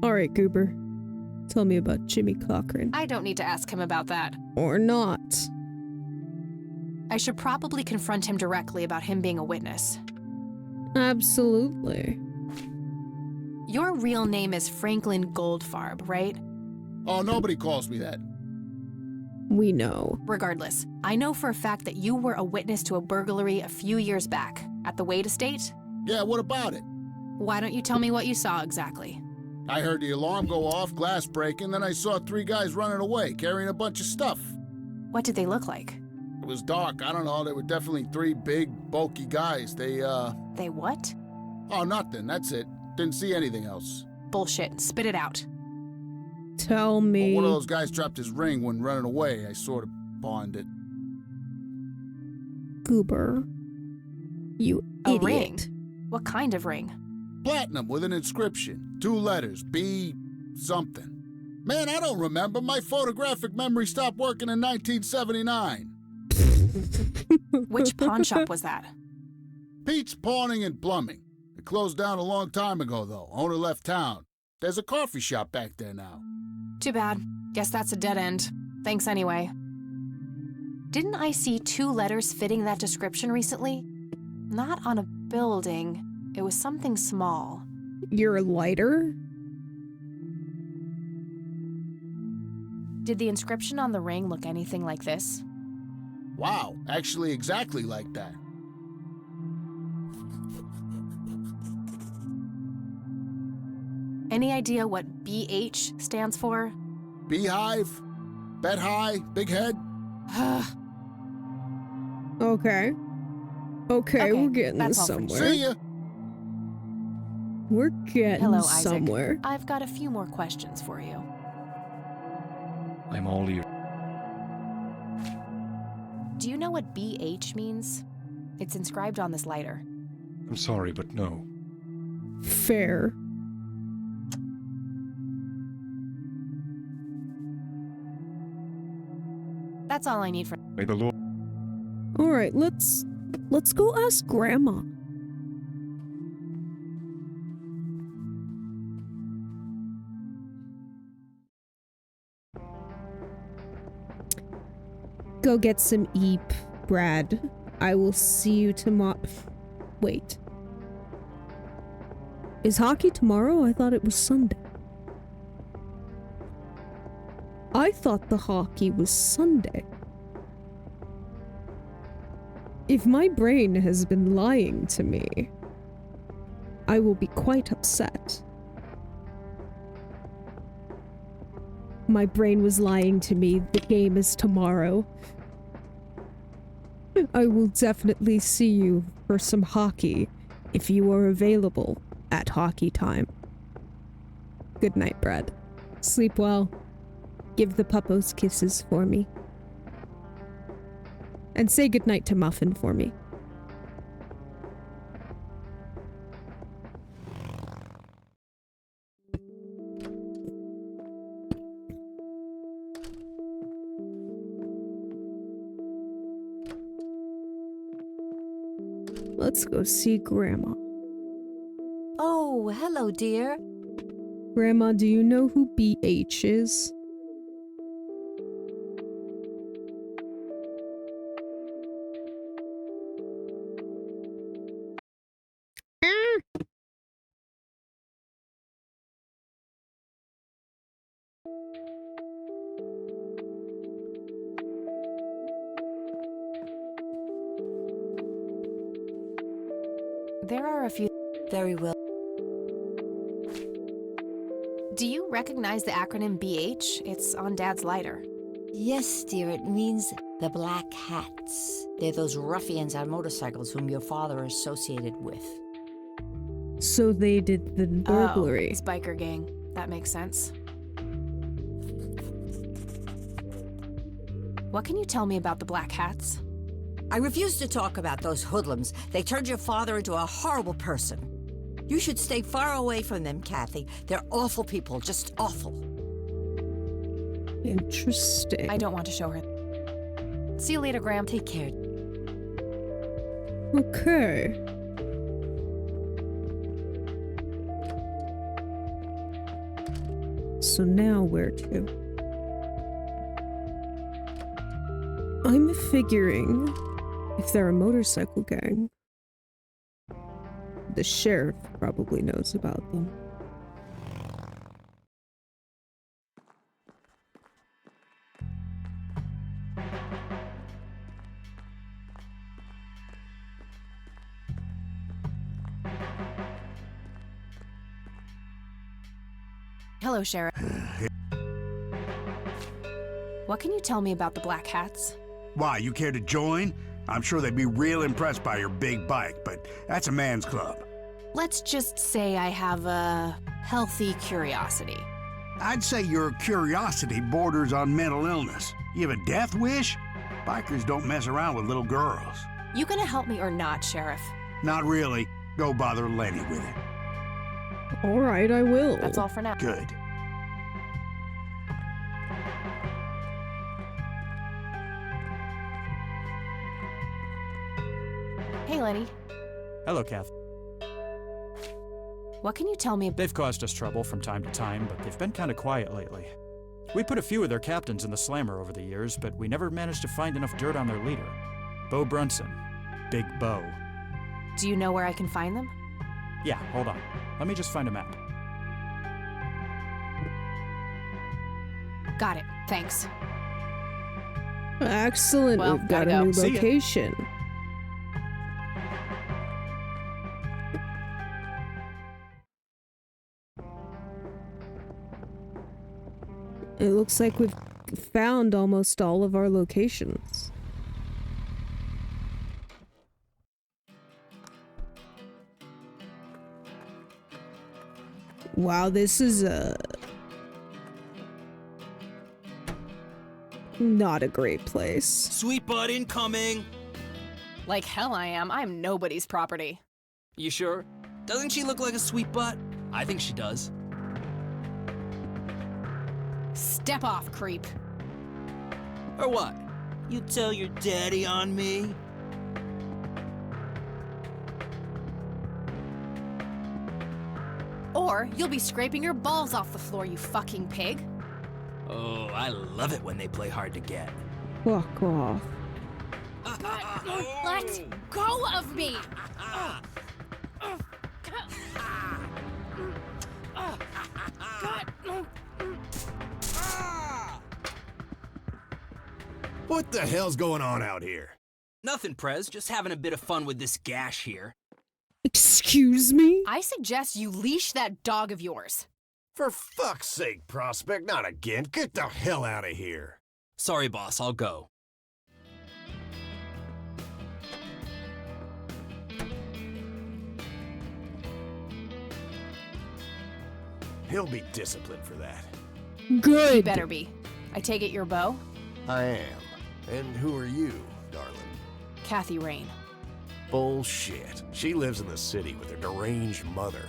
Alright, Goober. Tell me about Jimmy Cochran. I don't need to ask him about that. Or not. I should probably confront him directly about him being a witness. Absolutely. Your real name is Franklin Goldfarb, right? Oh, nobody calls me that. We know. Regardless, I know for a fact that you were a witness to a burglary a few years back at the Wade estate. Yeah, what about it? Why don't you tell me what you saw exactly? I heard the alarm go off, glass breaking, then I saw 3 guys running away, carrying a bunch of stuff. What did they look like? It was dark, I don't know, they were definitely 3 big, bulky guys. They what? Oh, nothing, that's it. Didn't see anything else. Bullshit, spit it out. Tell me. Well, one of those guys dropped his ring when running away. I sort of pawned it. Goober. You A idiot. ring? What kind of ring? Platinum with an inscription. 2 letters. B something. Man, I don't remember. My photographic memory stopped working in 1979. Which pawn shop was that? Pete's Pawning and Plumbing. It closed down a long time ago, though. Owner left town. There's a coffee shop back there now. Too bad. Guess that's a dead end. Thanks anyway. Didn't I see 2 letters fitting that description recently? Not on a building. It was something small. Your lighter? Did the inscription on the ring look anything like this? Wow, actually exactly like that. Any idea what BH stands for? Beehive? Bet high? Big head? Okay. Okay, we're getting that's all for somewhere. See ya! We're getting Hello, somewhere. Isaac. I've got a few more questions for you. I'm all ears. Do you know what BH means? It's inscribed on this lighter. I'm sorry, but no. Fair. That's all I need for. May the Lord. Alright, let's go ask Grandma. Go get some eep, Brad. I will see you tomorrow. Wait. Is hockey tomorrow? I thought it was Sunday. I thought the hockey was Sunday. If my brain has been lying to me, I will be quite upset. My brain was lying to me. The game is tomorrow. I will definitely see you for some hockey if you are available at hockey time. Good night, Brad. Sleep well. Give the puppos kisses for me. And say goodnight to Muffin for me. Let's go see Grandma. Oh, hello, dear. Grandma, do you know who BH is? There are a few. Very well. Do you recognize the acronym BH? It's on Dad's lighter. Yes, dear, it means the Black Hats. They're those ruffians on motorcycles whom your father associated with. So they did the burglary. Oh, it's biker gang. That makes sense. What can you tell me about the Black Hats? I refuse to talk about those hoodlums. They turned your father into a horrible person. You should stay far away from them, Kathy. They're awful people, just awful. Interesting. I don't want to show her. See you later, Graham. Take care. Okay. So now where to? I'm figuring if they're a motorcycle gang, the sheriff probably knows about them. Hello, Sheriff. What can you tell me about the Black Hats? Why, you care to join? I'm sure they'd be real impressed by your big bike, but that's a man's club. Let's just say I have a healthy curiosity. I'd say your curiosity borders on mental illness. You have a death wish? Bikers don't mess around with little girls. You gonna help me or not, Sheriff? Not really. Go bother Lenny with it. All right, I will. That's all for now. Good. Hey, Lenny. Hello, Kath. What can you tell me? They've caused us trouble from time to time, but they've been kind of quiet lately. We put a few of their captains in the slammer over the years, but we never managed to find enough dirt on their leader. Bo Brunson. Big Bo. Do you know where I can find them? Yeah, hold on. Let me just find a map. Got it. Thanks. Excellent. Well, We've got gotta a go. new See ya. location. It looks like we've found almost all of our locations. Wow, this is not a great place. Sweet butt incoming! Like hell I am. I'm nobody's property. You sure? Doesn't she look like a sweet butt? I think she does. Step off, creep. Or what? You tell your daddy on me? Or you'll be scraping your balls off the floor, you fucking pig. Oh, I love it when they play hard to get. Fuck off. Let go of me! What the hell's going on out here? Nothing, Prez. Just having a bit of fun with this gash here. Excuse me? I suggest you leash that dog of yours. For fuck's sake, Prospect, not again. Get the hell out of here. Sorry, boss. I'll go. He'll be disciplined for that. Good. You better be. I take it you're Bo? I am. And who are you, darling? Kathy Rain. Bullshit. She lives in the city with her deranged mother.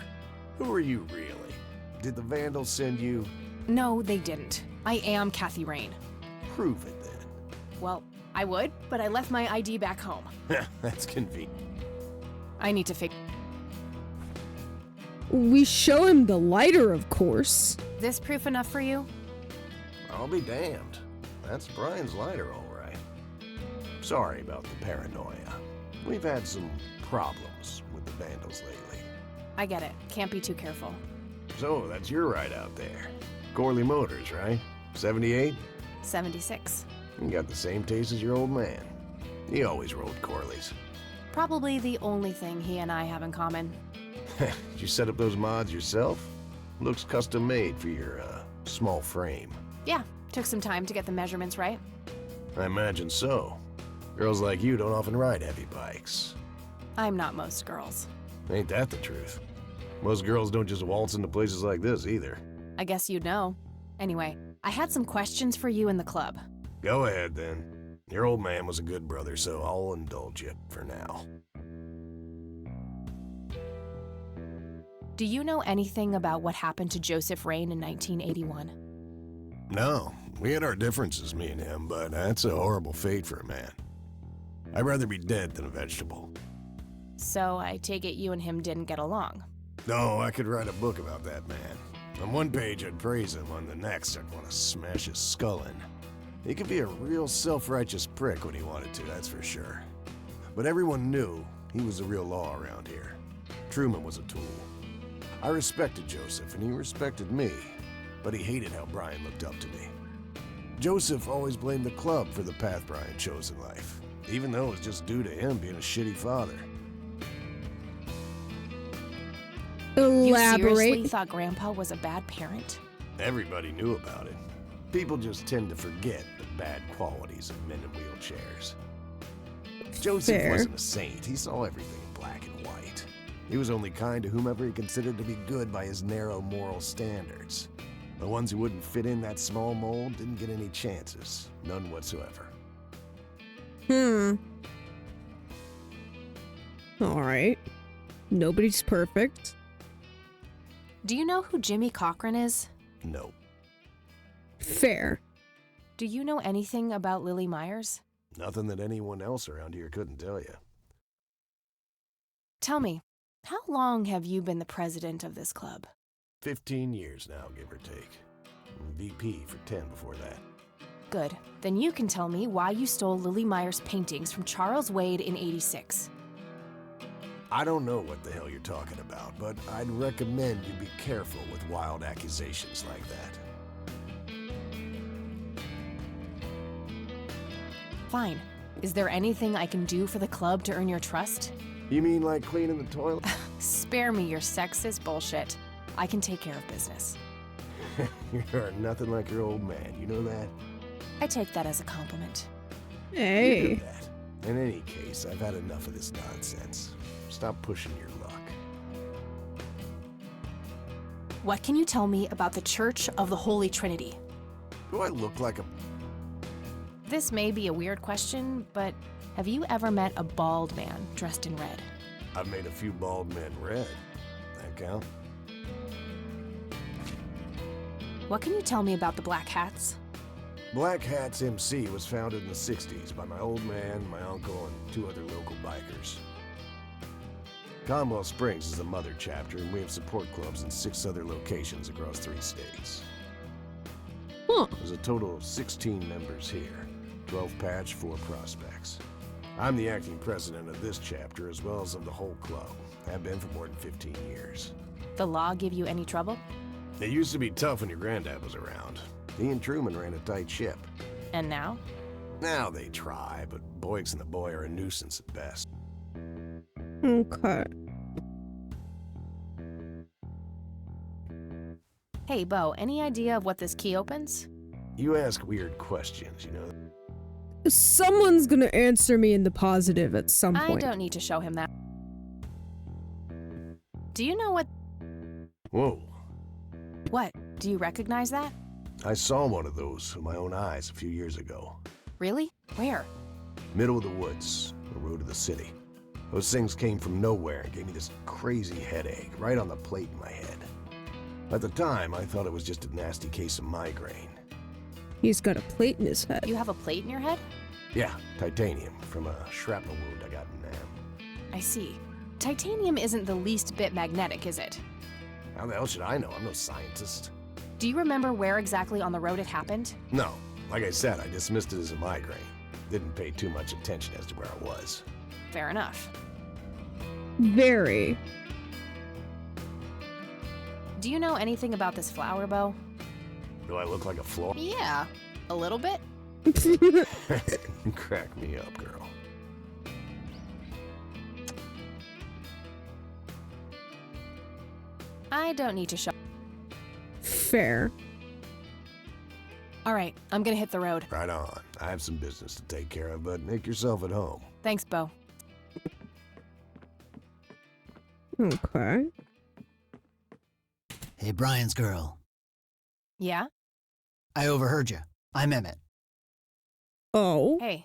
Who are you, really? Did the Vandals send you? No, they didn't. I am Kathy Rain. Prove it, then. Well, I would, but I left my ID back home. That's convenient. I need to figure. We show him the lighter, of course. This proof enough for you? I'll be damned. That's Brian's lighter, all right. Sorry about the paranoia. We've had some problems with the Vandals lately. I get it. Can't be too careful. So, that's your ride out there. Corley Motors, right? 78? 76. You got the same taste as your old man. He always rode Corleys. Probably the only thing he and I have in common. Did you set up those mods yourself? Looks custom made for your, small frame. Yeah, took some time to get the measurements right. I imagine so. Girls like you don't often ride heavy bikes. I'm not most girls. Ain't that the truth? Most girls don't just waltz into places like this either. I guess you'd know. Anyway, I had some questions for you in the club. Go ahead, then. Your old man was a good brother, so I'll indulge you for now. Do you know anything about what happened to Joseph Rain in 1981? No, we had our differences, me and him, but that's a horrible fate for a man. I'd rather be dead than a vegetable. So I take it you and him didn't get along. No, I could write a book about that man. On one page, I'd praise him. On the next, I'd want to smash his skull in. He could be a real self-righteous prick when he wanted to, that's for sure. But everyone knew he was the real law around here. Truman was a tool. I respected Joseph, and he respected me, but he hated how Brian looked up to me. Joseph always blamed the club for the path Brian chose in life, even though it was just due to him being a shitty father. You seriously Elaborate. thought Grandpa was a bad parent? Everybody knew about it. People just tend to forget the bad qualities of men in wheelchairs. Joseph Fair. wasn't a saint. He saw everything in black and white. He was only kind to whomever he considered to be good by his narrow moral standards. The ones who wouldn't fit in that small mold didn't get any chances. None whatsoever. Alright. Nobody's perfect. Do you know who Jimmy Cochran is? No. Fair. Do you know anything about Lily Myers? Nothing that anyone else around here couldn't tell you. Tell me, how long have you been the president of this club? 15 years now, give or take. VP for 10 before that. Good. Then you can tell me why you stole Lily Myers' paintings from Charles Wade in '86. I don't know what the hell you're talking about, but I'd recommend you be careful with wild accusations like that. Fine. Is there anything I can do for the club to earn your trust? You mean like cleaning the toilet? Spare me your sexist bullshit. I can take care of business. You're nothing like your old man, you know that? I take that as a compliment. You Hey. know that. In any case, I've had enough of this nonsense. Stop pushing your luck. What can you tell me about the Church of the Holy Trinity? Do I look like a... This may be a weird question, but have you ever met a bald man dressed in red? I've made a few bald men red. That count? What can you tell me about the Black Hats? Black Hats MC was founded in the 60s by my old man, my uncle, and 2 other local bikers. Commonwealth Springs is the mother chapter, and we have support clubs in 6 other locations across 3 states. Huh. There's a total of 16 members here, 12 patch, 4 prospects. I'm the acting president of this chapter as well as of the whole club. Have been for more than 15 years. The law give you any trouble? It used to be tough when your granddad was around. He and Truman ran a tight ship. And now? Now they try, but Boyks and the boy are a nuisance at best. Okay. Hey, Bo, any idea of what this key opens? You ask weird questions, you know. Someone's gonna answer me in the positive at some I point. don't need to show him that. Do you know what? Whoa. What? Do you recognize that? I saw one of those with my own eyes a few years ago. Really? Where? Middle of the woods, the road to the city. Those things came from nowhere and gave me this crazy headache right on the plate in my head. At the time, I thought it was just a nasty case of migraine. He's got a plate in his head. You have a plate in your head? Yeah, titanium from a shrapnel wound I got in Nam. I see. Titanium isn't the least bit magnetic, is it? How the hell should I know? I'm no scientist. Do you remember where exactly on the road it happened? No, like I said, I dismissed it as a migraine. Didn't pay too much attention as to where I was. Fair enough. Very. Do you know anything about this flower, Bo? Do I look like a floor? Yeah, a little bit. Crack me up, girl. I don't need to show. Fair. All right, I'm gonna hit the road. Right on. I have some business to take care of, but make yourself at home. Thanks, Bo. Okay. Hey, Brian's girl. Yeah? I overheard you. I'm Emmett. Oh? Hey.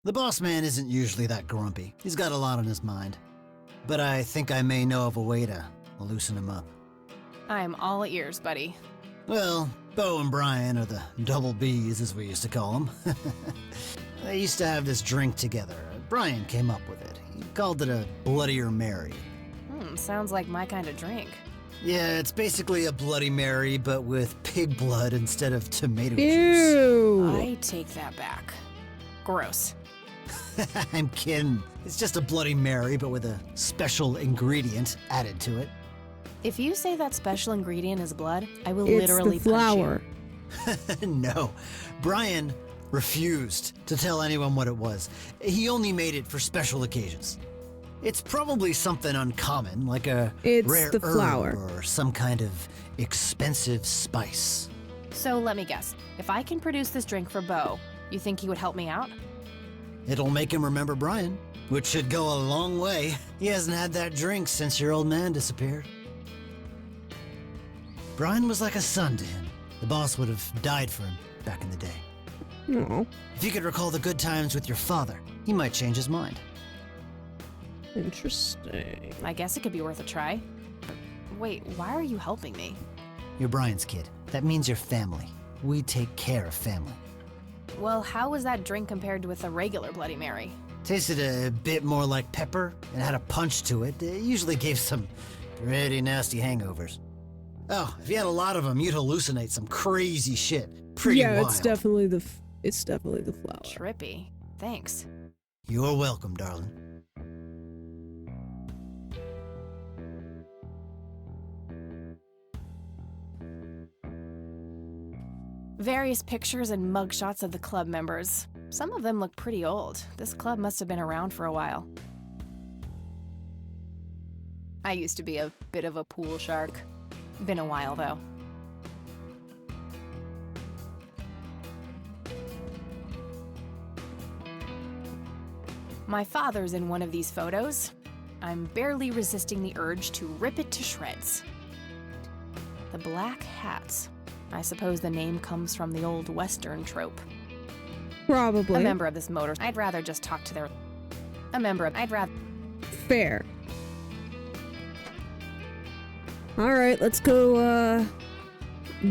The boss man isn't usually that grumpy. He's got a lot on his mind. But I think I may know of a way to loosen him up. I'm all ears, buddy. Well, Bo and Brian are the double Bs, as we used to call them. They used to have this drink together. Brian came up with it. He called it a Bloodier Mary. Sounds like my kind of drink. Yeah, it's basically a Bloody Mary, but with pig blood instead of tomato Ew. I take that back. Gross. juice. I'm kidding. It's just a Bloody Mary, but with a special ingredient added to it. If you say that special ingredient is blood, I will It's literally the flour. punch you. No. Brian refused to tell anyone what it was. He only made it for special occasions. It's probably something uncommon, like a It's rare the flour. herb or some kind of expensive spice. So let me guess. If I can produce this drink for Bo, you think he would help me out? It'll make him remember Brian, which should go a long way. He hasn't had that drink since your old man disappeared. Brian was like a son to him. The boss would have died for him back in the day. No. If you could recall the good times with your father, he might change his mind. Interesting. I guess it could be worth a try. Wait, why are you helping me? You're Brian's kid. That means you're family. We take care of family. Well, how was that drink compared with a regular Bloody Mary? Tasted a bit more like pepper and had a punch to it. It usually gave some pretty nasty hangovers. Oh, if you had a lot of them, you'd hallucinate some crazy shit. Pretty yeah, wild. it's definitely the flour. Trippy. Thanks. You're welcome, darling. Various pictures and mugshots of the club members. Some of them look pretty old. This club must have been around for a while. I used to be a bit of a pool shark. Been a while, though. My father's in one of these photos. I'm barely resisting the urge to rip it to shreds. The black hats. I suppose the name comes from the old Western trope. Probably. A member of this motor. I'd rather just talk to their... I'd rather... Fair. Alright, let's go,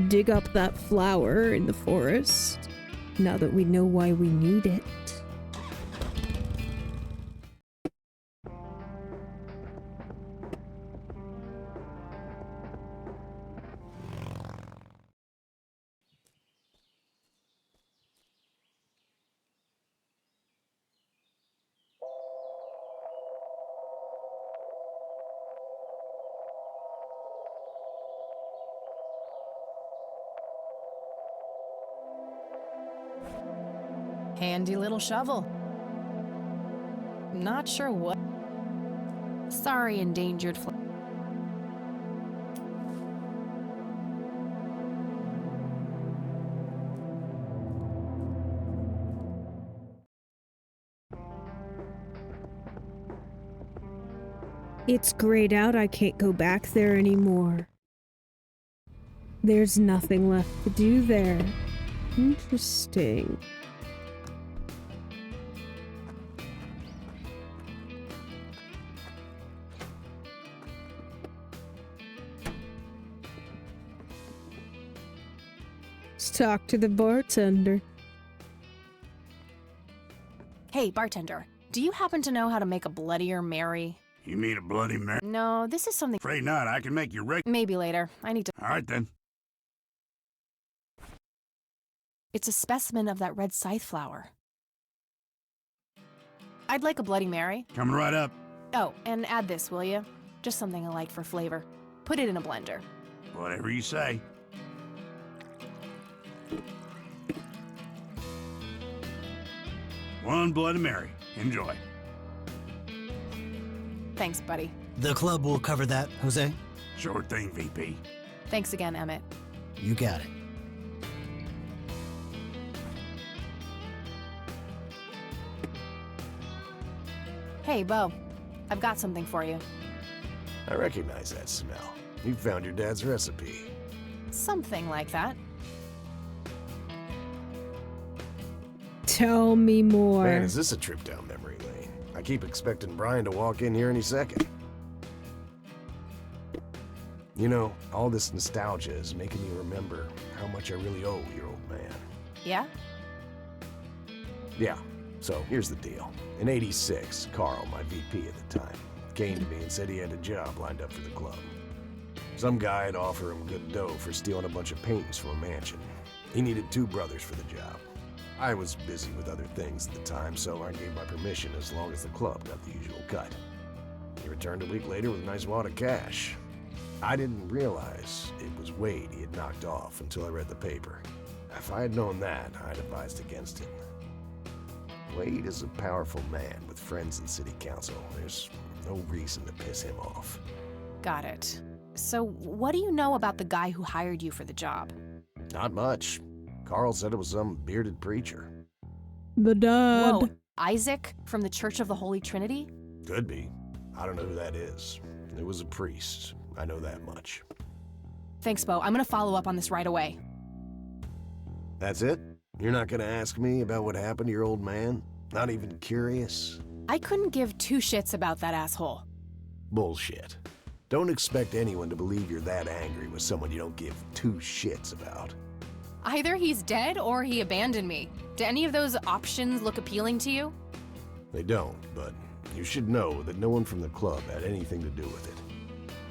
dig up that flower in the forest. Now that we know why we need it. Handy little shovel. Not sure what... Sorry, endangered It's grayed out, I can't go back there anymore. There's nothing left to do there. Interesting. Let's talk to the bartender. Hey, bartender. Do you happen to know how to make a Bloodier Mary? You mean a Bloody Mary? No, this is something... Afraid not. I can make you Maybe later. I need to... All right, then. It's a specimen of that red scythe flower. I'd like a Bloody Mary. Coming right up. Oh, and add this, will you? Just something I like for flavor. Put it in a blender. Whatever you say. One Bloody Mary. Enjoy. Thanks, buddy. The club will cover that, Jose? Sure thing, VP. Thanks again, Emmett. You got it. Hey, Bo. I've got something for you. I recognize that smell. You found your dad's recipe. Something like that. Tell me more. Man, is this a trip down memory lane? I keep expecting Brian to walk in here any second. You know, all this nostalgia is making me remember how much I really owe your old man. Yeah? Yeah, so here's the deal. In '86, Carl, my VP at the time, came to me and said he had a job lined up for the club. Some guy had offered him good dough for stealing a bunch of paintings from a mansion. He needed 2 brothers for the job. I was busy with other things at the time, so I gave my permission as long as the club got the usual cut. He returned a week later with a nice wad of cash. I didn't realize it was Wade he had knocked off until I read the paper. If I had known that, I'd advised against him. Wade is a powerful man with friends in city council. There's no reason to piss him off. Got it. So, what do you know about the guy who hired you for the job? Not much. Carl said it was some bearded preacher. The dad. Whoa, Isaac from the Church of the Holy Trinity? Could be. I don't know who that is. It was a priest. I know that much. Thanks, Bo. I'm gonna follow up on this right away. That's it? You're not gonna ask me about what happened to your old man? Not even curious? I couldn't give 2 shits about that asshole. Bullshit. Don't expect anyone to believe you're that angry with someone you don't give 2 shits about. Either he's dead or he abandoned me. Do any of those options look appealing to you? They don't, but you should know that no one from the club had anything to do with it.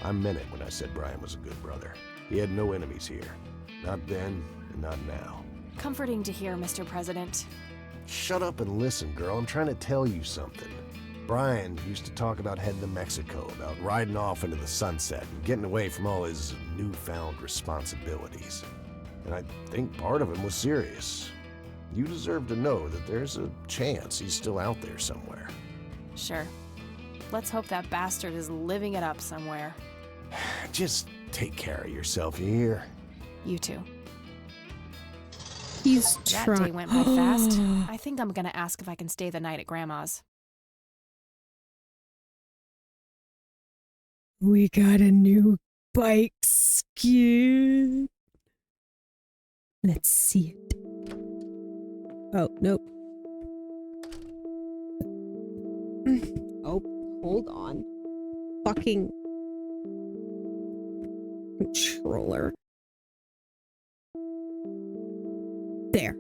I meant it when I said Brian was a good brother. He had no enemies here. Not then, and not now. Comforting to hear, Mr. President. Shut up and listen, girl. I'm trying to tell you something. Brian used to talk about heading to Mexico, about riding off into the sunset and getting away from all his newfound responsibilities. And I think part of him was serious. You deserve to know that there's a chance he's still out there somewhere. Sure. Let's hope that bastard is living it up somewhere. Just take care of yourself, you hear? You too. He's That trying. day went by fast. I think I'm gonna ask if I can stay the night at Grandma's. We got a new bike skin. Let's see it. Oh, nope. Oh, hold on. Fucking controller. There.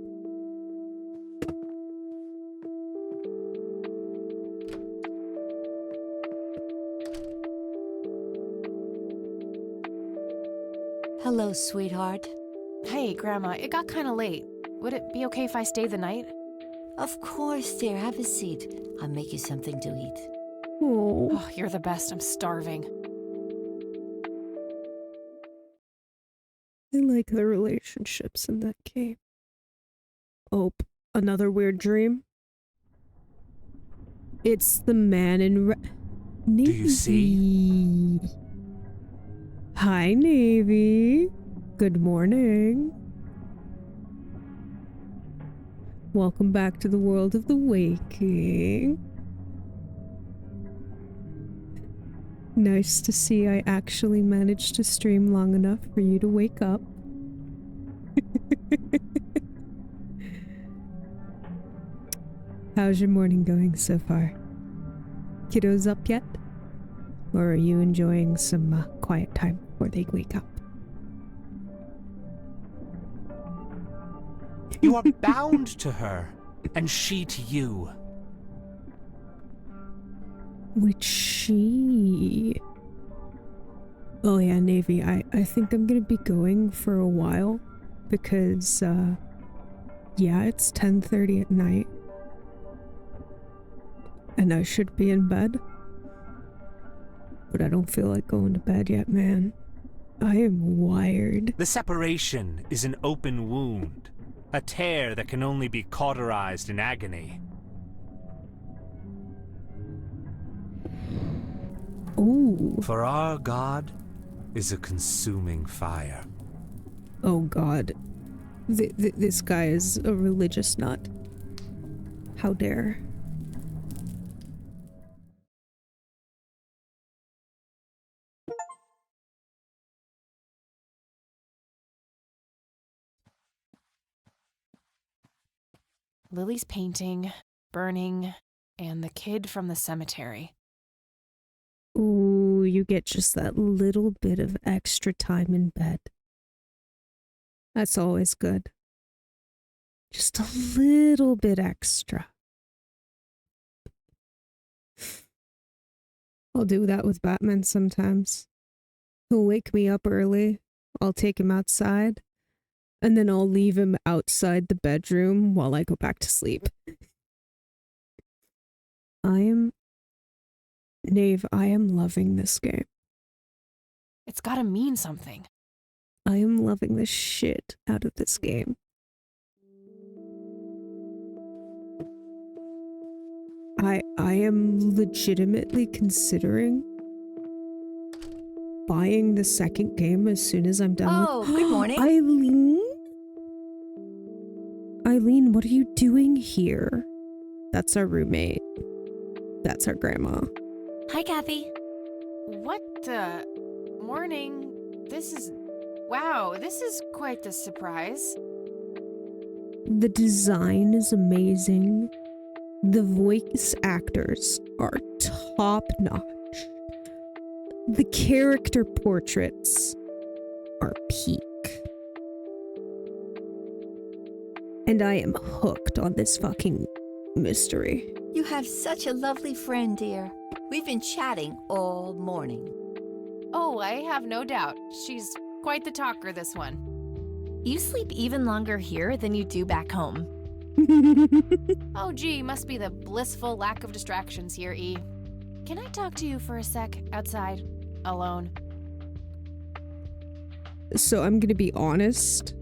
Hello, sweetheart. Hey, Grandma, it got kinda late. Would it be okay if I stayed the night? Of course, dear. Have a seat. I'll make you something to eat. Oh, you're the best. I'm starving. I like the relationships in that game. Oh, another weird dream. It's the man in Navy. Do you see? Hi, Navy. Good morning. Welcome back to the world of the waking. Nice to see I actually managed to stream long enough for you to wake up. How's your morning going so far? Kiddos up yet? Or are you enjoying some quiet time before they wake up? You are bound to her, and she to you. Which she? Oh yeah, Navy, I think I'm gonna be going for a while because, yeah, it's 10:30 at night. And I should be in bed. But I don't feel like going to bed yet, man. I am wired. The separation is an open wound, a tear that can only be cauterized in agony. Ooh. For our God is a consuming fire. Oh god. This guy is a religious nut. How dare. Lily's painting, burning, and the kid from the cemetery. Ooh, you get just that little bit of extra time in bed. That's always good. Just a little bit extra. I'll do that with Batman sometimes. He'll wake me up early, I'll take him outside, and then I'll leave him outside the bedroom while I go back to sleep. Nave, I am loving this game. It's gotta mean something. I am loving the shit out of this game. I am legitimately considering buying the second game as soon as I'm done with— good morning. Eileen, what are you doing here? That's our roommate. That's our grandma. Hi, Kathy. What the? Morning. Wow, this is quite the surprise. The design is amazing. The voice actors are top notch. The character portraits are peak. And I am hooked on this fucking mystery. You have such a lovely friend, dear. We've been chatting all morning. Oh, I have no doubt. She's quite the talker, this one. You sleep even longer here than you do back home. Oh, gee, must be the blissful lack of distractions here, E. Can I talk to you for a sec outside, alone? So I'm gonna be honest.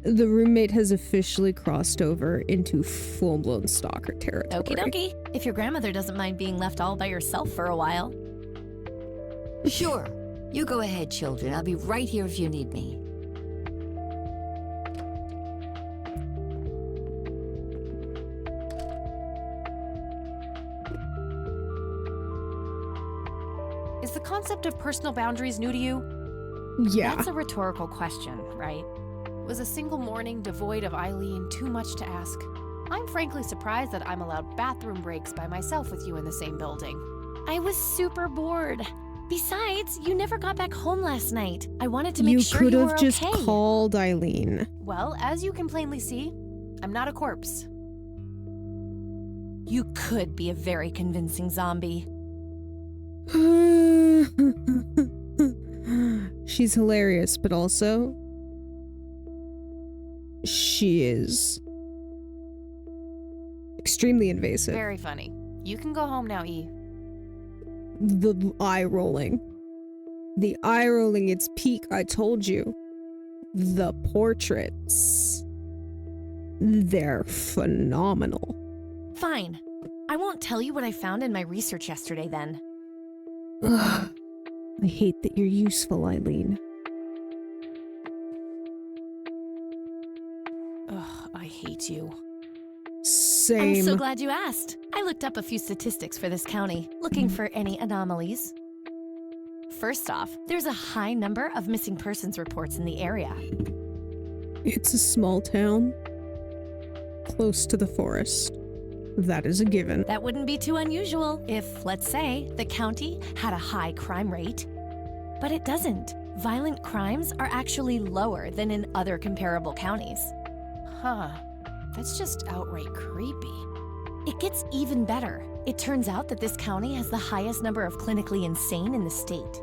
The roommate has officially crossed over into full-blown stalker territory. Okie dokie. If your grandmother doesn't mind being left all by yourself for a while. Sure. You go ahead, children. I'll be right here if you need me. Is the concept of personal boundaries new to you? Yeah. That's a rhetorical question, right? Was a single morning devoid of Eileen too much to ask? I'm frankly surprised that I'm allowed bathroom breaks by myself with you in the same building. I was super bored. Besides, you never got back home last night. I wanted to make sure you were okay. You could have just called Eileen. Well, as you can plainly see, I'm not a corpse. You could be a very convincing zombie. She's hilarious, but also she is extremely invasive. Very funny. You can go home now, E. The eye rolling. The eye rolling, it's peak, I told you. The portraits. They're phenomenal. Fine. I won't tell you what I found in my research yesterday then. Ugh. I hate that you're useful, Eileen. Ugh, I hate you. Same. I'm so glad you asked. I looked up a few statistics for this county, looking for any anomalies. First off, there's a high number of missing persons reports in the area. It's a small town, close to the forest. That is a given. That wouldn't be too unusual if, let's say, the county had a high crime rate. But it doesn't. Violent crimes are actually lower than in other comparable counties. Huh. That's just outright creepy. It gets even better. It turns out that this county has the highest number of clinically insane in the state.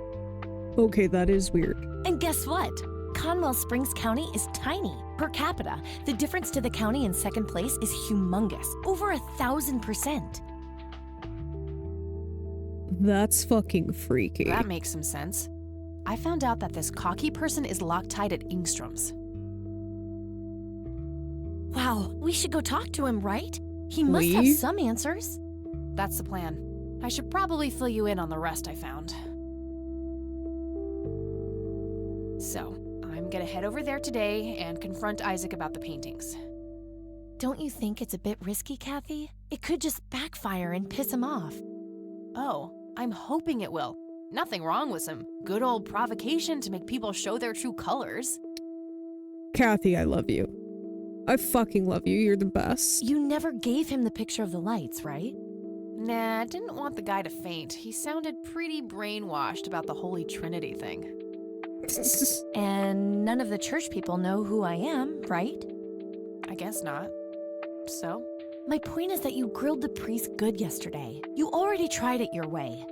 Okay, that is weird. And guess what? Conwell Springs County is tiny. Per capita, the difference to the county in second place is humongous. Over 1,000%. That's fucking freaky. That makes some sense. I found out that this cocky person is Loctite at Ingstrom's. Wow, we should go talk to him, right? He must have some answers. That's the plan. I should probably fill you in on the rest I found. So, I'm gonna head over there today and confront Isaac about the paintings. Don't you think it's a bit risky, Kathy? It could just backfire and piss him off. Oh, I'm hoping it will. Nothing wrong with some good old provocation to make people show their true colors. Kathy, I love you. I fucking love you. You're the best. You never gave him the picture of the lights, right? Nah, I didn't want the guy to faint. He sounded pretty brainwashed about the Holy Trinity thing. And none of the church people know who I am, right? I guess not. So? My point is that you grilled the priest good yesterday. You already tried it your way.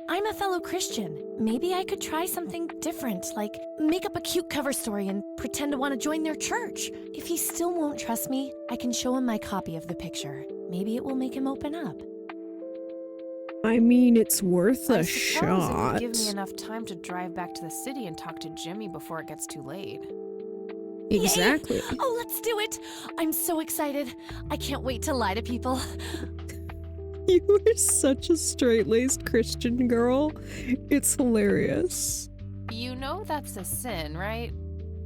I'm a fellow Christian. Maybe I could try something different, like make up a cute cover story and pretend to want to join their church. If he still won't trust me, I can show him my copy of the picture. Maybe it will make him open up. I mean, it's worth I a suppose shot. it would give me enough time to drive back to the city and talk to Jimmy before it gets too late. Exactly. Yay! Oh, let's do it! I'm so excited. I can't wait to lie to people. You are such a straight-laced Christian girl. It's hilarious. You know that's a sin, right?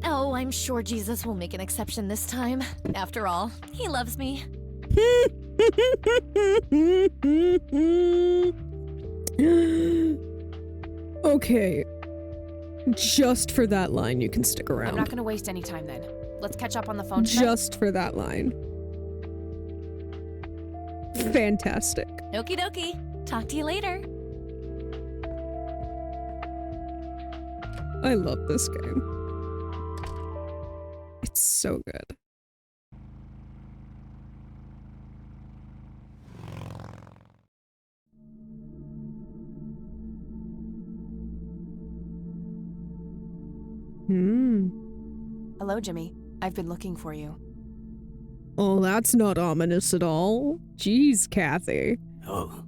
Oh, I'm sure Jesus will make an exception this time. After all, he loves me. Okay. Just for that line, you can stick around. I'm not gonna waste any time then. Let's catch up on the phone tonight. Just for that line. Fantastic. Okie dokie. Talk to you later. I love this game. It's so good. Hello, Jimmy. I've been looking for you. Oh, that's not ominous at all. Jeez, Kathy. Oh,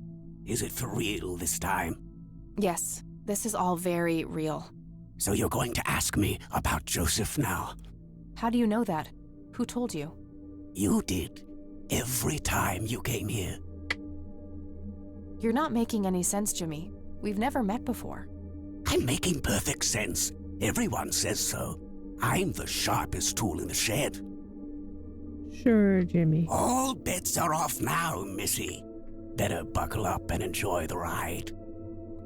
is it for real this time? Yes, this is all very real. So you're going to ask me about Joseph now? How do you know that? Who told you? You did. Every time you came here. You're not making any sense, Jimmy. We've never met before. I'm making perfect sense. Everyone says so. I'm the sharpest tool in the shed. Sure, Jimmy. All bets are off now, Missy. Better buckle up and enjoy the ride.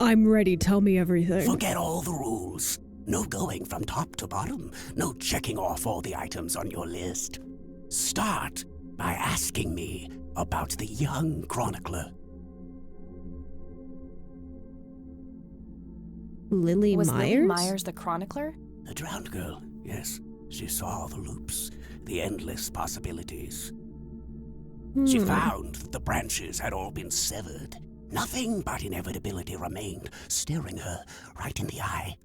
I'm ready. Tell me everything. Forget all the rules. No going from top to bottom. No checking off all the items on your list. Start by asking me about the young chronicler. Lily Was Myers? Lily Myers the chronicler? The drowned girl, yes. She saw the loops, the endless possibilities. She found that the branches had all been severed. Nothing but inevitability remained, staring her right in the eye.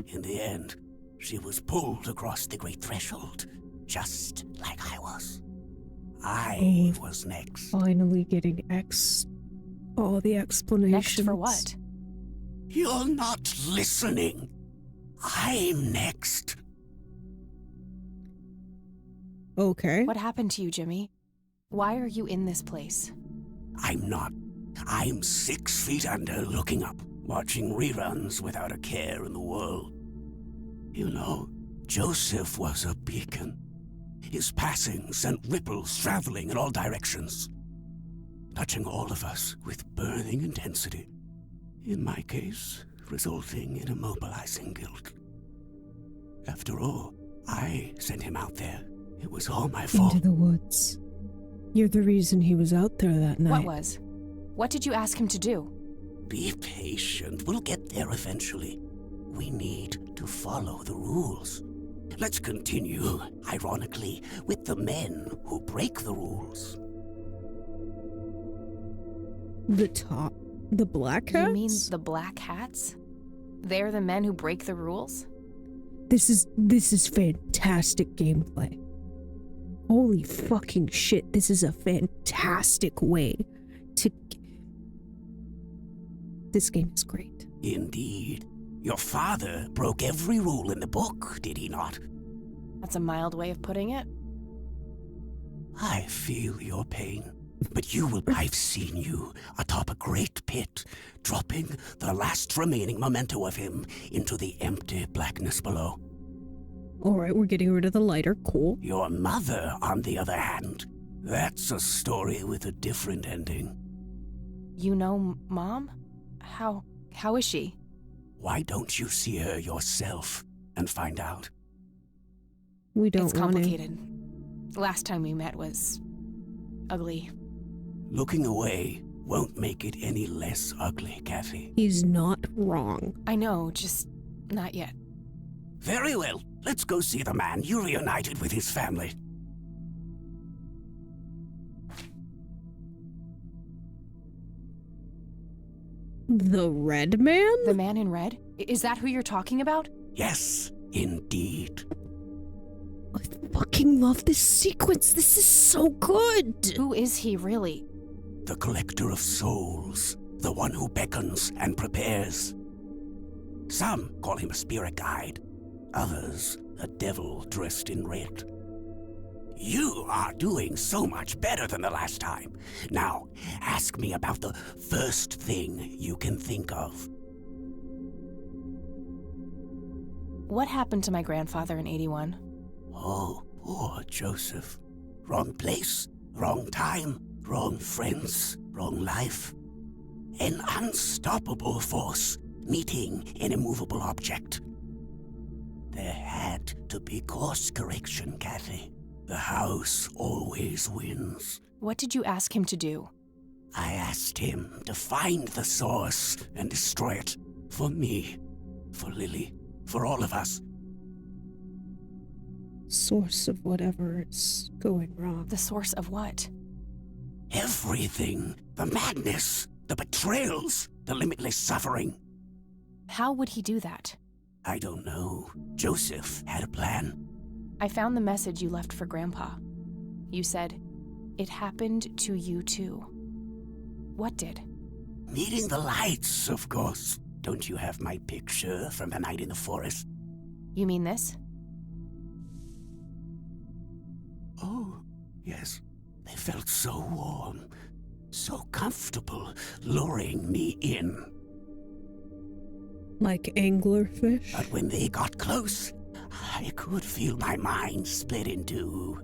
In the end, she was pulled across the great threshold, just like I was. I was next. Finally getting all the explanations. Next for what? You're not listening. I'm next. Okay. What happened to you, Jimmy? Why are you in this place? I'm not. I'm 6 feet under, looking up, watching reruns without a care in the world. You know, Joseph was a beacon. His passing sent ripples traveling in all directions, touching all of us with burning intensity. In my case, resulting in immobilizing guilt. After all, I sent him out there. It was all my fault. Into the woods. You're the reason he was out there that night. What was? What did you ask him to do? Be patient. We'll get there eventually. We need to follow the rules. Let's continue, ironically, with the men who break the rules. The Black Hats? You mean the Black Hats? They're the men who break the rules? This is fantastic gameplay. Holy fucking shit, this is a fantastic way to... This game is great. Indeed. Your father broke every rule in the book, did he not? That's a mild way of putting it. I feel your pain. But I've seen you atop a great pit, dropping the last remaining memento of him into the empty blackness below. Alright, we're getting rid of the lighter. Cool. Your mother, on the other hand, that's a story with a different ending. You know Mom? How is she? Why don't you see her yourself and find out? We don't It's complicated. Last time we met was ugly. Looking away won't make it any less ugly, Kathy. He's not wrong. I know, just not yet. Very well. Let's go see the man you reunited with his family. The red man? The man in red? Is that who you're talking about? Yes, indeed. I fucking love this sequence. This is so good. Who is he really? The collector of souls. The one who beckons and prepares. Some call him a spirit guide. Others, a devil dressed in red. You are doing so much better than the last time. Now, ask me about the first thing you can think of. What happened to my grandfather in 81? Oh, poor Joseph. Wrong place, wrong time, wrong friends, wrong life. An unstoppable force meeting an immovable object. There had to be course correction, Kathy. The house always wins. What did you ask him to do? I asked him to find the source and destroy it. For me, for Lily, for all of us. Source of whatever is going wrong. The source of what? Everything. The madness, the betrayals, the limitless suffering. How would he do that? I don't know. Joseph had a plan. I found the message you left for Grandpa. You said, "It happened to you too." What did? Meeting the lights, of course. Don't you have my picture from the night in the forest? You mean this? Oh, yes. They felt so warm, so comfortable, luring me in. Like anglerfish? But when they got close, I could feel my mind split in two.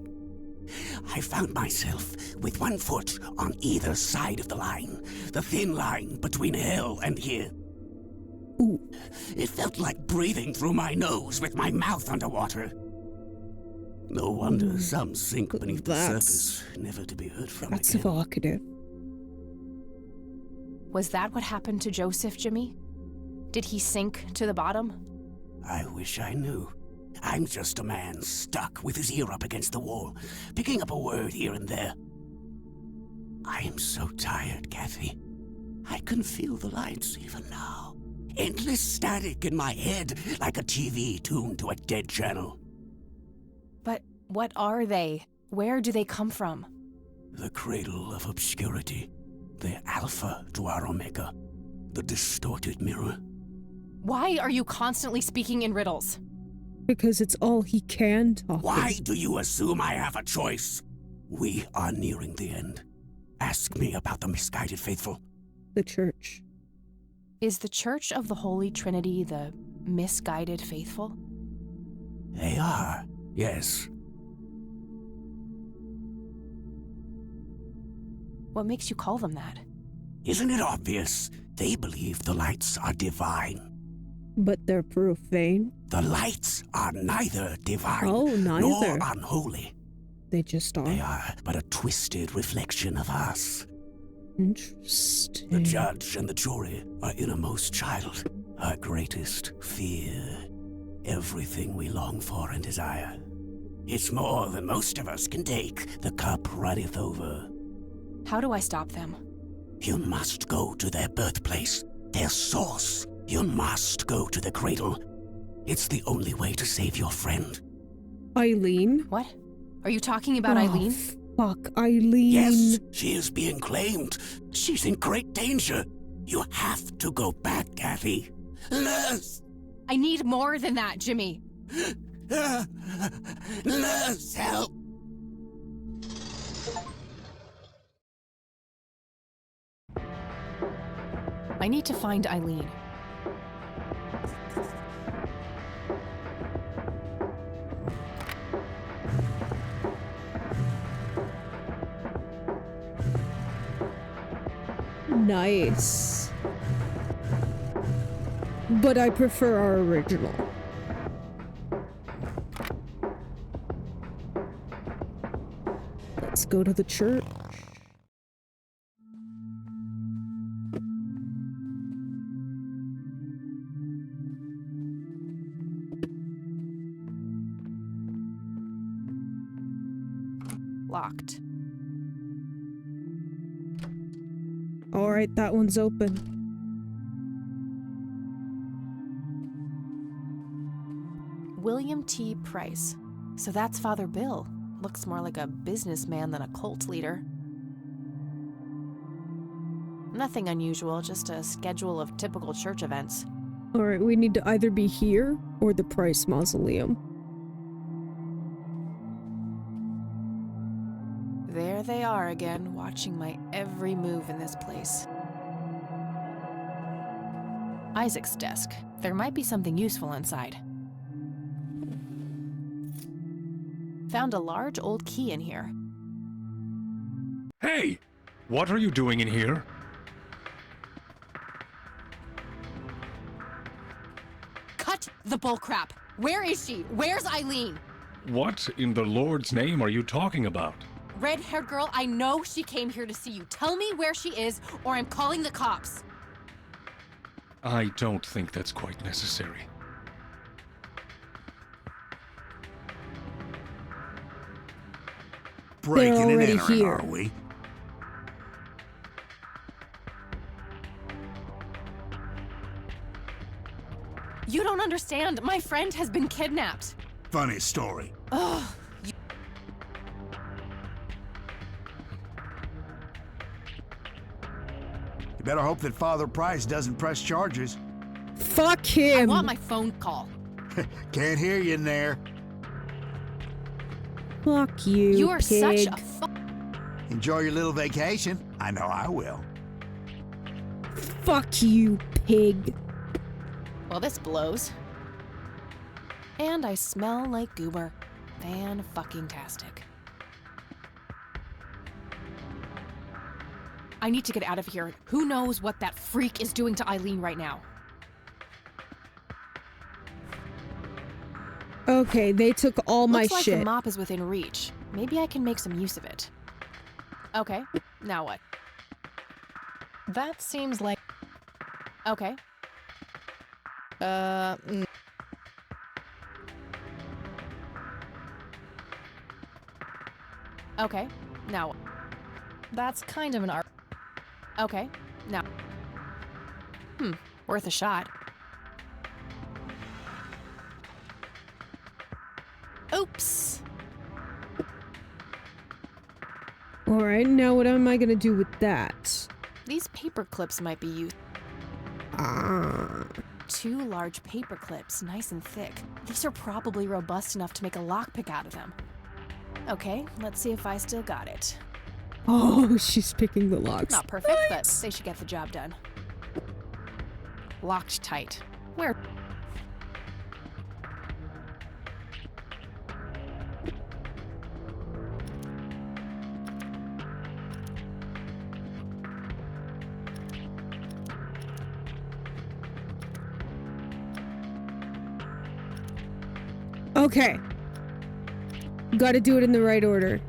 I found myself with one foot on either side of the line, the thin line between hell and here. Ooh. It felt like breathing through my nose with my mouth underwater. No wonder some sink beneath the surface, never to be heard from That's again. evocative. Was that what happened to Joseph, Jimmy? Did he sink to the bottom? I wish I knew. I'm just a man stuck with his ear up against the wall, picking up a word here and there. I am so tired, Kathy. I can feel the lights even now. Endless static in my head, like a TV tuned to a dead channel. But what are they? Where do they come from? The cradle of obscurity. The alpha to our omega. The distorted mirror. Why are you constantly speaking in riddles? Because it's all he can talk. Why do you assume I have a choice? We are nearing the end. Ask me about the misguided faithful. The church. Is the Church of the Holy Trinity the misguided faithful? They are, yes. What makes you call them that? Isn't it obvious? They believe the lights are divine. But they're profane. The lights are neither divine neither. nor unholy. They just are. They are but a twisted reflection of us. Interesting. The judge and the jury are innermost child, our greatest fear. Everything we long for and desire. It's more than most of us can take. The cup runneth over. How do I stop them? You must go to their birthplace, their source. You must go to the cradle. It's the only way to save your friend. Eileen? What? Are you talking about Eileen? Fuck, Eileen. Yes, she is being claimed. She's in great danger. You have to go back, Kathy. Nurse! I need more than that, Jimmy. Nurse, help! I need to find Eileen. nice. But I prefer our original. Let's go to the church. Locked. All right, that one's open. William T. Price. So that's Father Bill. Looks more like a businessman than a cult leader. Nothing unusual, just a schedule of typical church events. All right, we need to either be here or the Price Mausoleum. There they are again, watching my every move in this place. Isaac's desk. There might be something useful inside. Found a large old key in here. Hey! What are you doing in here? Cut the bullcrap! Where is she? Where's Eileen? What in the Lord's name are you talking about? Red-haired girl, I know she came here to see you. Tell me where she is, or I'm calling the cops. I don't think that's quite necessary. Breaking and entering, are we? You don't understand. My friend has been kidnapped. Funny story. Ugh. You better hope that Father Price doesn't press charges. Fuck him! I want my phone call. Can't hear you in there. Fuck you, You are pig. such a Enjoy your little vacation. I know I will. Fuck you, pig. Well, this blows. And I smell like goober. Fan-fucking-tastic. I need to get out of here. Who knows what that freak is doing to Eileen right now? Okay, they took all my Looks like shit. the mop is within reach. Maybe I can make some use of it. Okay, now what? That seems like... Okay. Okay, now... That's kind of an art... Okay, now... Worth a shot. Oops! Alright, now what am I gonna do with that? These paper clips might be used. Two large paper clips, nice and thick. These are probably robust enough to make a lockpick out of them. Okay, let's see if I still got it. Oh, she's picking the locks. Not perfect, but they should get the job done. Locked tight. Where? Okay. Gotta do it in the right order.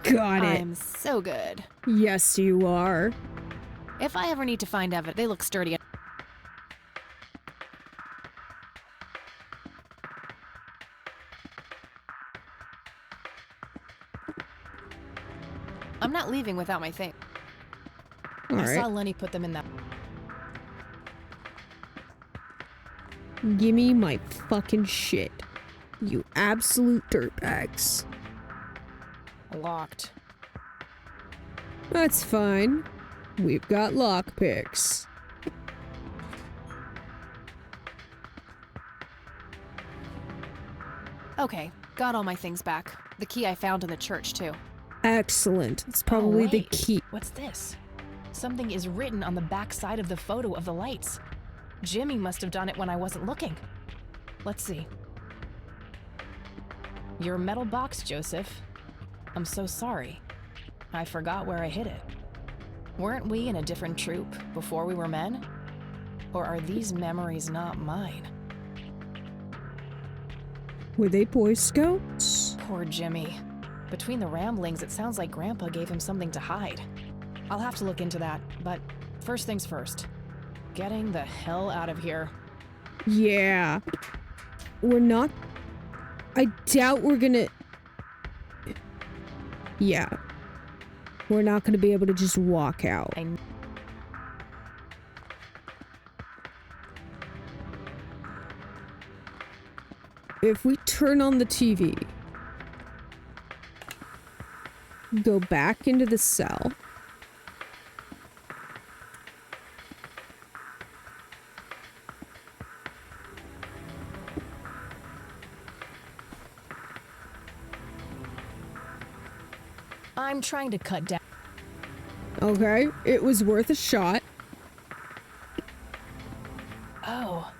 Got it. I'm so good. Yes, you are. If I ever need to find evidence, they look sturdy. I'm not leaving without my thing. I saw Lenny put them in that. Gimme my fucking shit. You absolute dirtbags. Locked. That's fine. We've got lockpicks. Okay, got all my things back. The key I found in the church, too. Excellent. It's probably the wait. key. What's this? Something is written on the back side of the photo of the lights. Jimmy must have done it when I wasn't looking. Let's see. Your metal box, Joseph. I'm so sorry. I forgot where I hid it. Weren't we in a different troop before we were men? Or are these memories not mine? Were they Boy Scouts? Poor Jimmy. Between the ramblings, it sounds like Grandpa gave him something to hide. I'll have to look into that, but first things first. Getting the hell out of here. Yeah. We're not... I doubt we're gonna... Yeah. We're not gonna be able to just walk out. If we turn on the TV, go back into the cell, I'm trying to cut down. okay, it was worth a shot. Oh,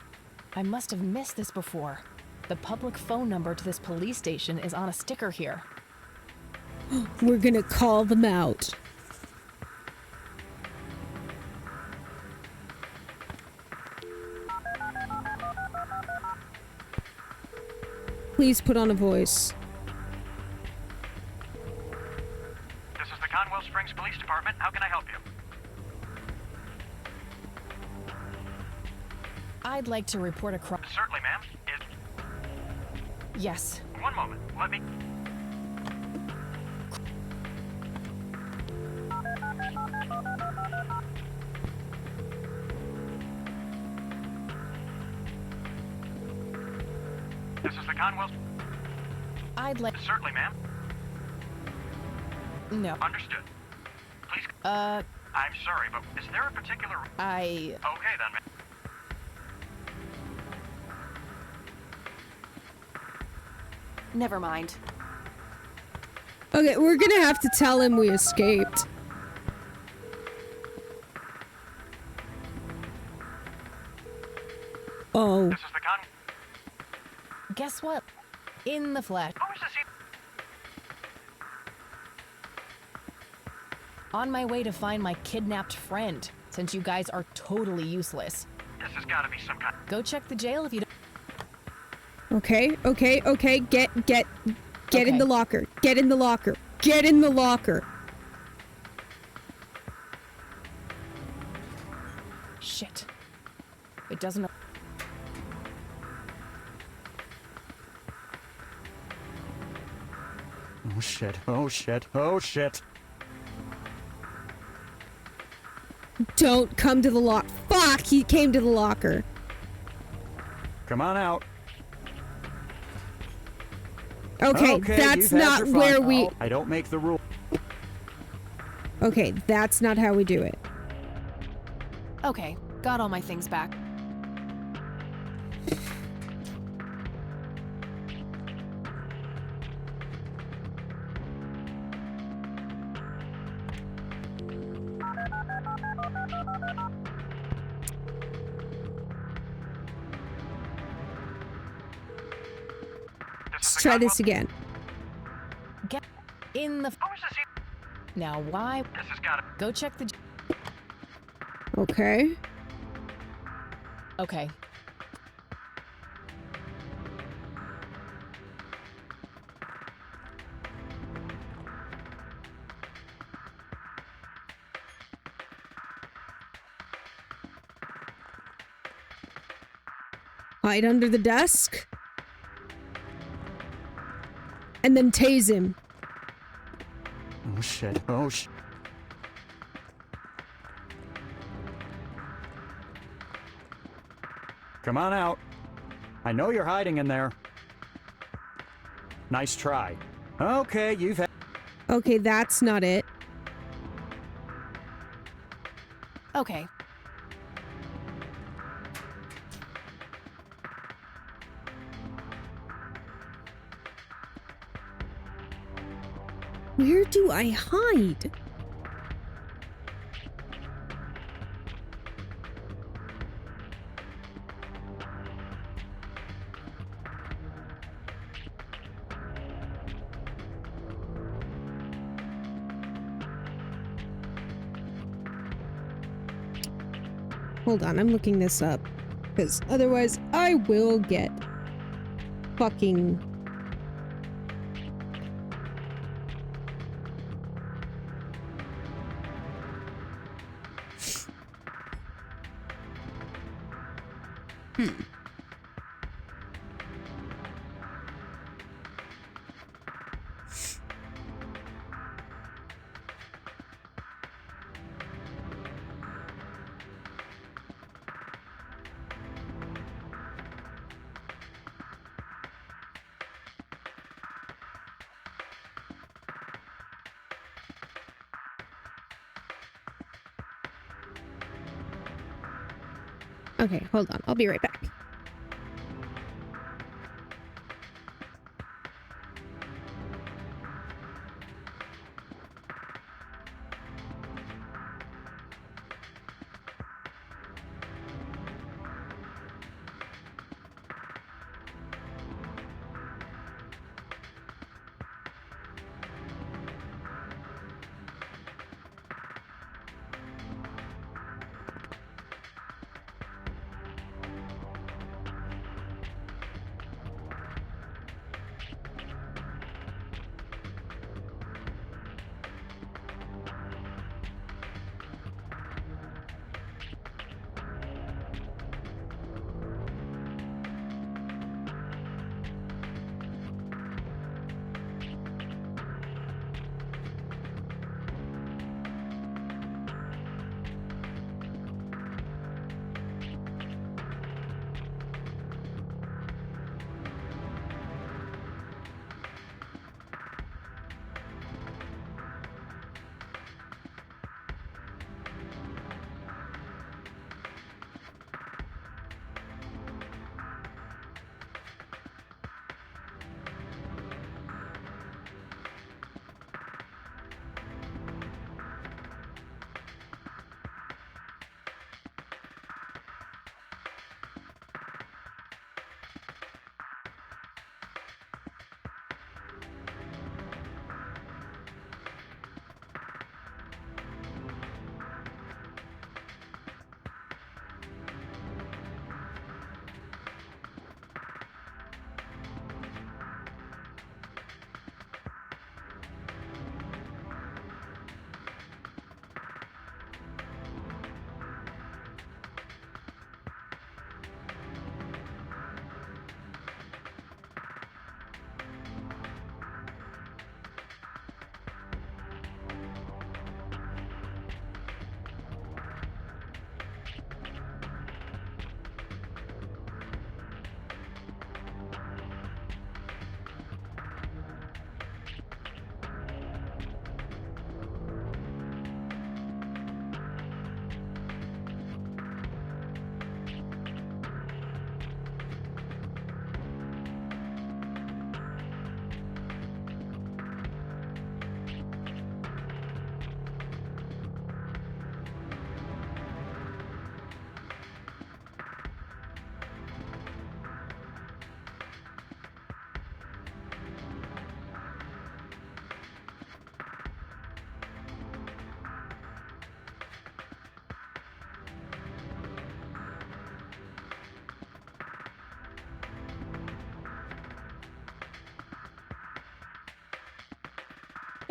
I must have missed this before. The public phone number to this police station is on a sticker here. We're gonna call them out. Please put on a voice. This is the Conwell Springs Police Department. How can I help you? I'd like to report a crime. Certainly, ma'am. Yes. One moment. Let me... This is the Conwell... I'd like... Certainly, ma'am. No. Understood. Please... I'm sorry, but is there a particular... I... Okay, then, ma'am. Never mind. Okay, we're gonna have to tell him we escaped. Oh. This is the Con... Guess what? In the flesh. Oh, is this you? On my way to find my kidnapped friend, since you guys are totally useless. This has got to be some kind... Go check the jail if you don't... Okay, okay, okay, get Okay. in the locker. Get in the locker. Get in the locker. Shit. It doesn't... Oh shit, oh shit, oh shit. Don't come to the lock. Fuck, he came to the locker. Come on out. Okay, that's you've had not your fun. where we... I don't make the rule. Okay, that's not how we do it. Okay, got all my things back. Let's try this again. Get in the... Now why... This has got to... Go check the... Okay. Okay. Hide under the desk. And then tase him. Oh shit, oh shit. Come on out. I know you're hiding in there. Nice try. Okay, you've had... Okay, that's not it. Okay. Where do I hide? Hold on, I'm looking this up. Because otherwise I will get fucking... Okay, hold on. I'll be right back.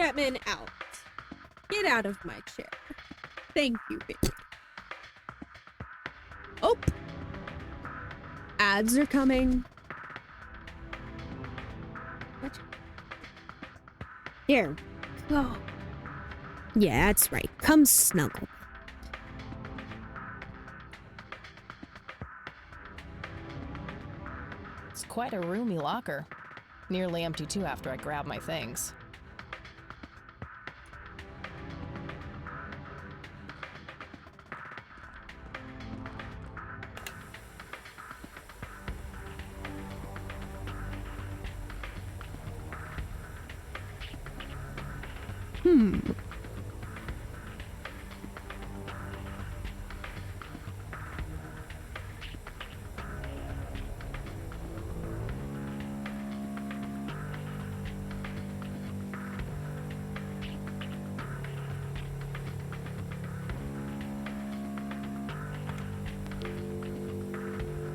Batman out. Get out of my chair. Thank you, baby. Oh! Ads are coming. What? There we go. Yeah, that's right. Come snuggle. It's quite a roomy locker. Nearly empty too after I grab my things.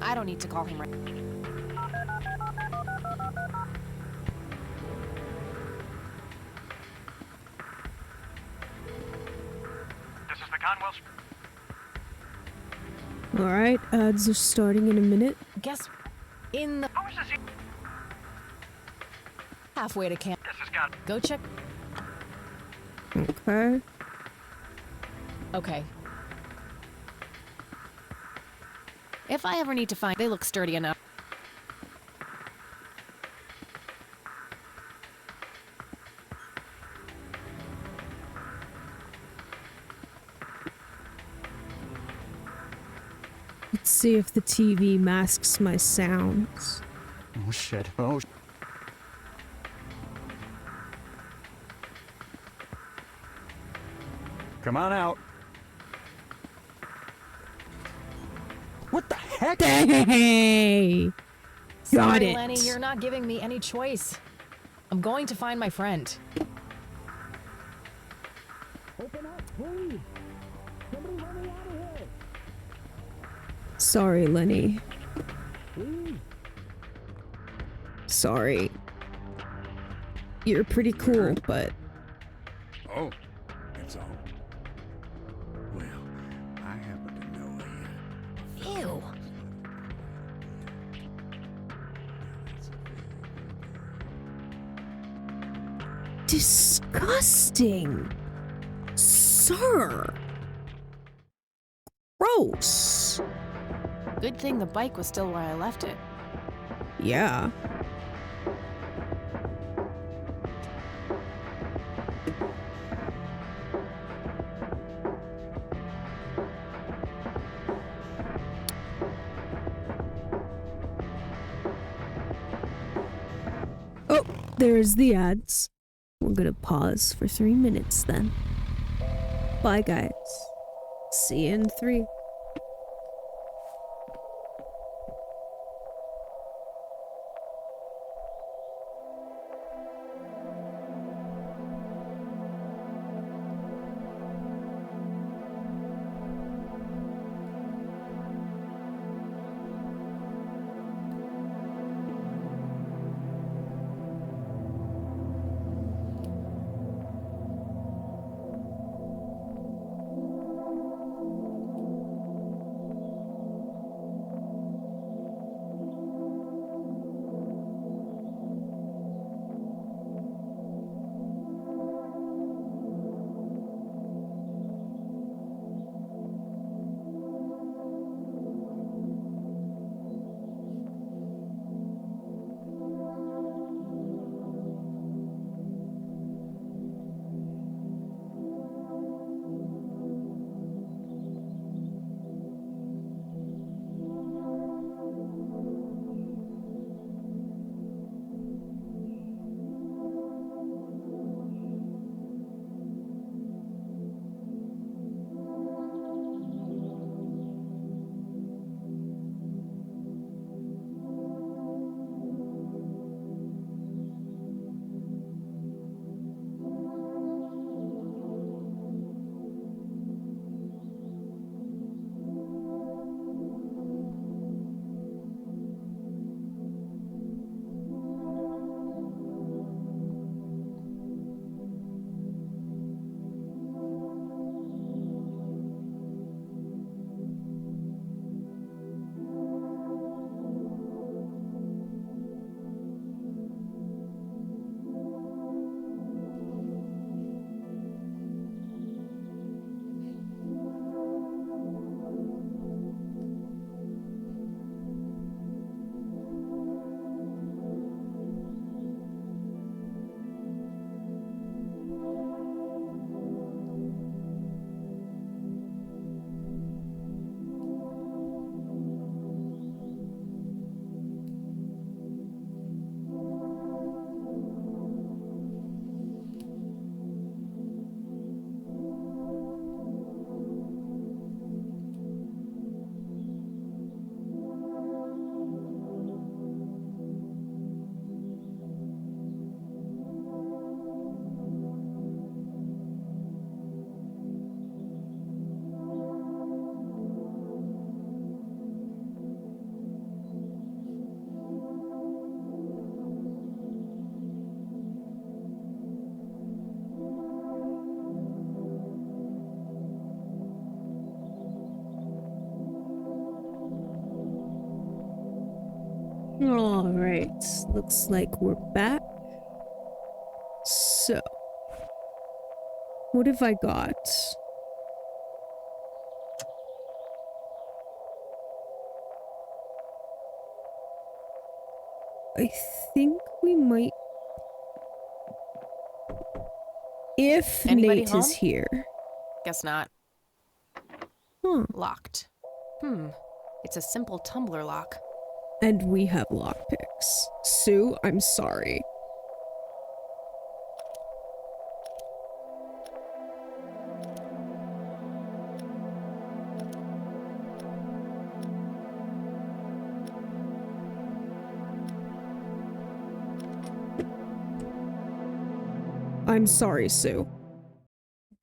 I don't need to call him right. This is the Conwell. Alright, ads are starting in a minute. Guess in the halfway to camp. This is God. Go check. Okay. Okay. If I ever need to find, they look sturdy enough. Let's see if the TV masks my sounds. Oh shit. Oh. Come on out. What the heck? Hey! Got Sorry, it. Lenny, you're not giving me any choice. I'm going to find my friend. Open up, please. Somebody let me out of here. Sorry, Lenny. Please. Sorry. You're pretty cool, but... Oh, that's all. Well, I happen to know Ew. Disgusting. Sir. Gross. Good thing the bike was still where I left it. Yeah. Oh, there's the ads. We're gonna pause for 3 minutes then. Bye, guys. See you in 3. Alright, looks like we're back. So, what have I got? I think we might... If Anybody Nate home? is here. Guess not. Locked. It's a simple tumbler lock. And we have lockpicks. Sue, I'm sorry. I'm sorry, Sue.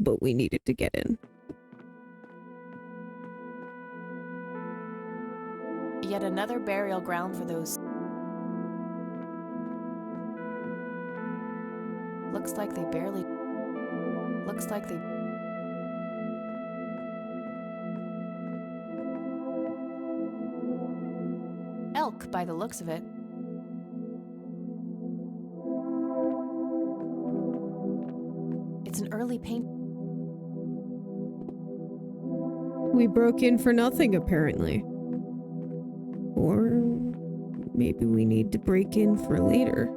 But we needed to get in. Yet another burial ground for those. Looks like they barely. Looks like they. Elk, by the looks of it. It's an early paint. We broke in for nothing, apparently. Or maybe we need to break in for later.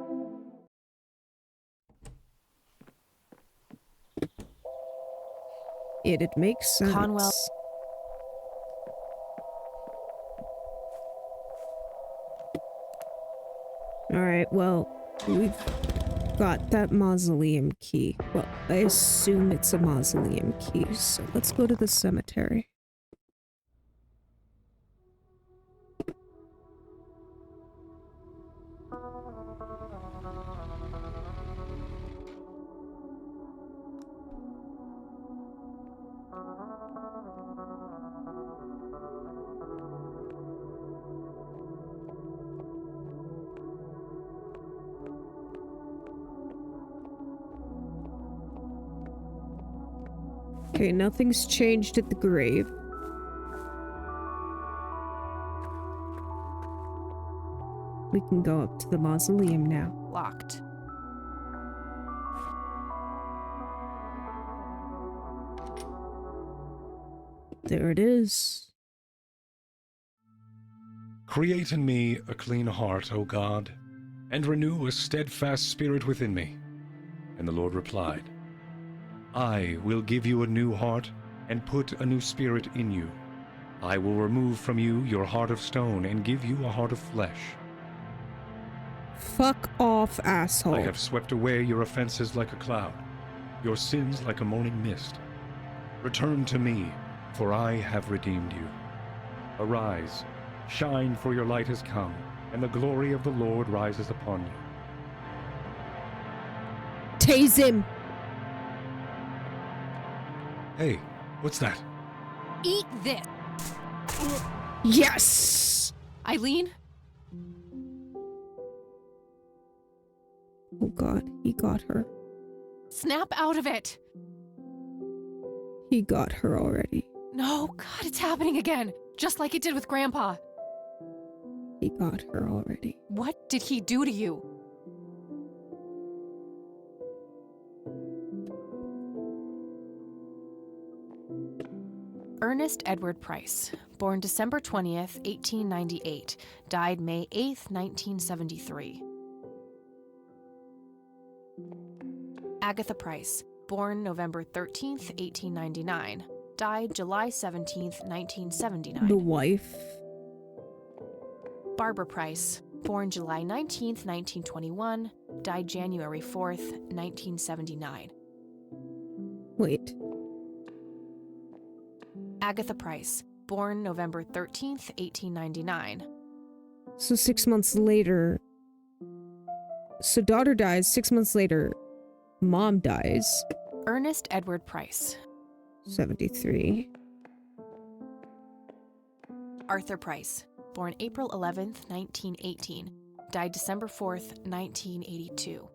It'd make sense. Conwell. Alright, well, we've got that mausoleum key. Well, I assume it's a mausoleum key, so let's go to the cemetery. Okay, nothing's changed at the grave. We can go up to the mausoleum now. Locked. There it is. Create in me a clean heart, O God, and renew a steadfast spirit within me. And the Lord replied, I will give you a new heart and put a new spirit in you. I will remove from you your heart of stone and give you a heart of flesh. Fuck off, asshole. I have swept away your offenses like a cloud, your sins like a morning mist. Return to me, for I have redeemed you. Arise, shine, for your light has come, and the glory of the Lord rises upon you. Tase him! Hey, what's that? Eat this! Yes! Eileen? Oh god, he got her. Snap out of it! He got her already. No, God, it's happening again! Just like it did with Grandpa. He got her already. What did he do to you? Ernest Edward Price, born December 20th, 1898, died May 8th, 1973. Agatha Price, born November 13th, 1899, died July 17th, 1979. The wife. Barbara Price, born July 19th, 1921, died January 4th, 1979. Wait. Agatha Price, born November 13th, 1899. So 6 months later... So daughter dies, 6 months later, mom dies. Ernest Edward Price. 73. Arthur Price, born April 11th, 1918, died December 4th, 1982.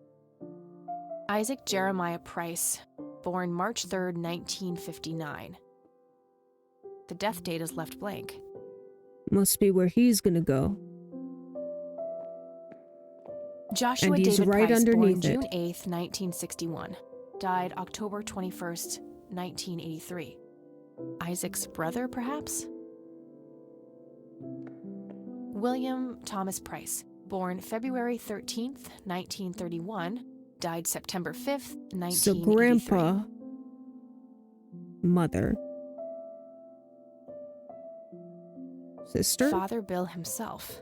Isaac Jeremiah Price, born March 3rd, 1959. The death date is left blank. Must be where he's gonna go. Joshua And he's David right Price, born underneath it. June 8th, 1961. Died October 21st, 1983. Isaac's brother, perhaps? William Thomas Price, born February 13th, 1931. Died September 5th, 1983. So grandpa, mother, sister? Father Bill himself.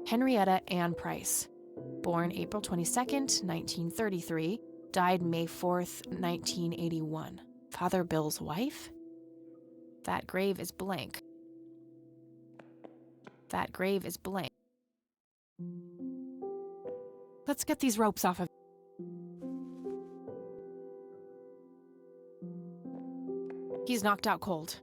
Henrietta Ann Price, born April 22nd, 1933, died May 4th, 1981. Father Bill's wife? That grave is blank. That grave is blank. Let's get these ropes off of. He's knocked out cold.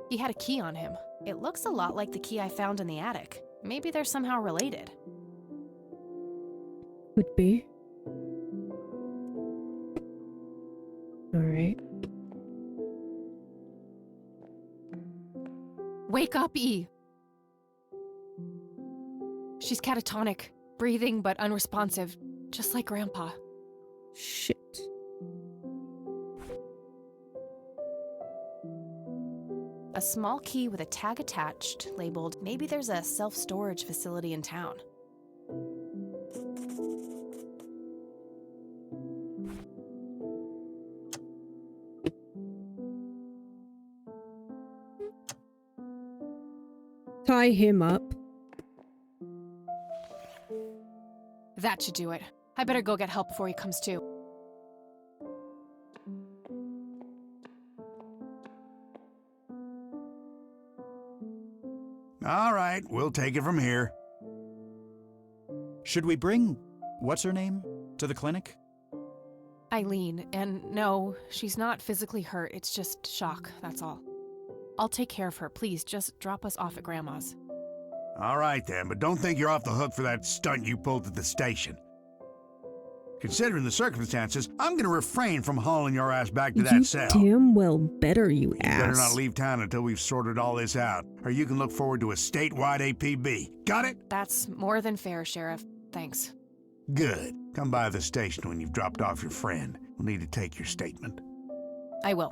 He had a key on him. It looks a lot like the key I found in the attic. Maybe they're somehow related. Could be. Alright. Wake up, E! She's catatonic, breathing but unresponsive, just like Grandpa. Shit. A small key with a tag attached, labeled, maybe there's a self-storage facility in town. Tie him up. That should do it. I better go get help before he comes to. All right, we'll take it from here. Should we bring what's-her-name to the clinic? Eileen, and no, she's not physically hurt, it's just shock, that's all. I'll take care of her, please, just drop us off at Grandma's. All right then, but don't think you're off the hook for that stunt you pulled at the station. Considering the circumstances, I'm gonna refrain from hauling your ass back to that cell. Damn well better, you ass. Better not leave town until we've sorted all this out, or you can look forward to a statewide APB. Got it? That's more than fair, Sheriff. Thanks. Good. Come by the station when you've dropped off your friend. We'll need to take your statement. I will.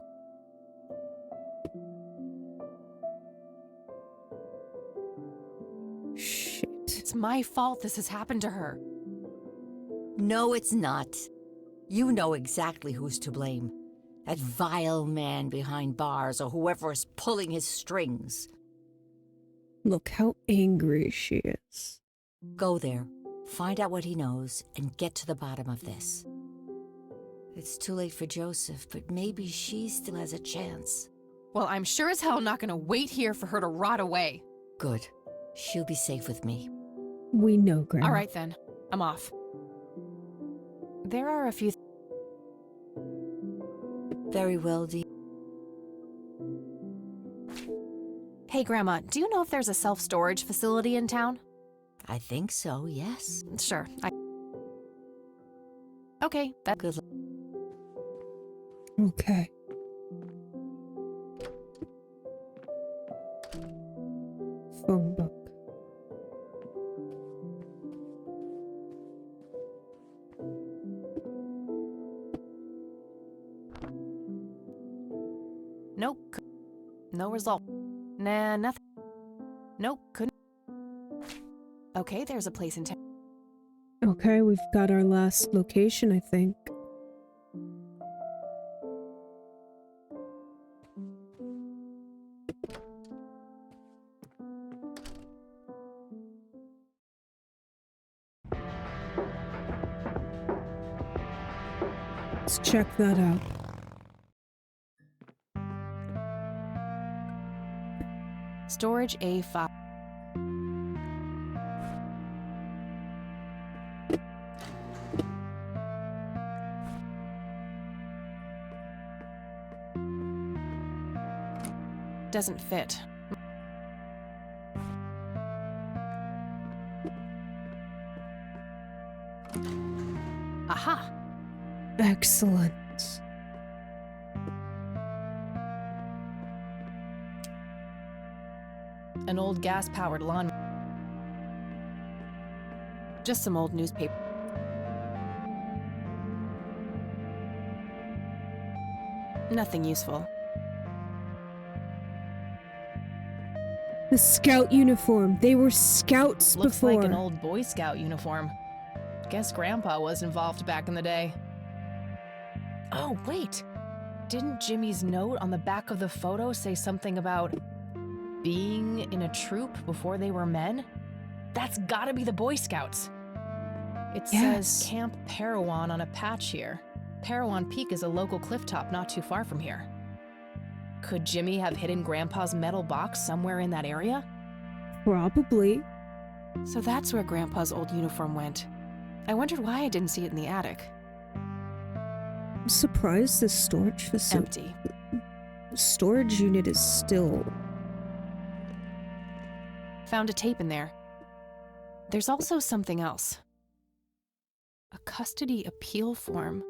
Shit. It's my fault this has happened to her. No, it's not. You know exactly who's to blame. That vile man behind bars or whoever is pulling his strings. Look how angry she is. Go there, find out what he knows, and get to the bottom of this. It's too late for Joseph, but maybe she still has a chance. Well, I'm sure as hell not gonna wait here for her to rot away. Good. She'll be safe with me. We know, Grandma. All right then, I'm off. There are a few. Very well, Dee. Hey, Grandma, do you know if there's a self-storage facility in town? I think so, yes. Sure. Okay, that's good. Okay. Phone book. Nope. No result. Nah, nothing. Nope, couldn't. Okay, there's a place in town. Okay, we've got our last location, I think. Let's check that out. Storage A5. Doesn't fit. Aha! Excellent. An old gas-powered lawn. Just some old newspaper. Nothing useful. The scout uniform. They were scouts Looks before. like an old Boy Scout uniform. Guess Grandpa was involved back in the day. Oh, wait. Didn't Jimmy's note on the back of the photo say something about being in a troop before they were men? That's gotta be the Boy Scouts. It says Camp Parowan on a patch here. Parowan Peak is a local clifftop not too far from here. Could Jimmy have hidden Grandpa's metal box somewhere in that area? Probably. So that's where Grandpa's old uniform went. I wondered why I didn't see it in the attic. I'm surprised the storage facility. Empty. Storage unit is still. Found a tape in there. There's also something else. A custody appeal form.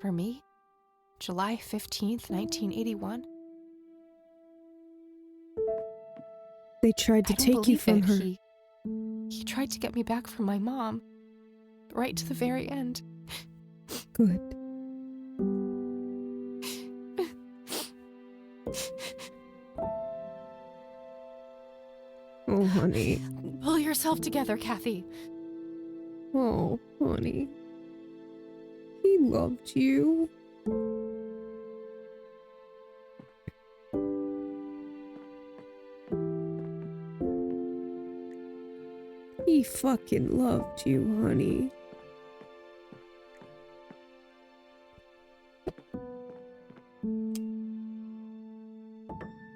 For me? July 15th, 1981? They tried to take you from her. He tried to get me back from my mom. Right to the very end. Good. Oh, honey. Pull yourself together, Kathy. Oh, honey. He loved you. He fucking loved you, honey.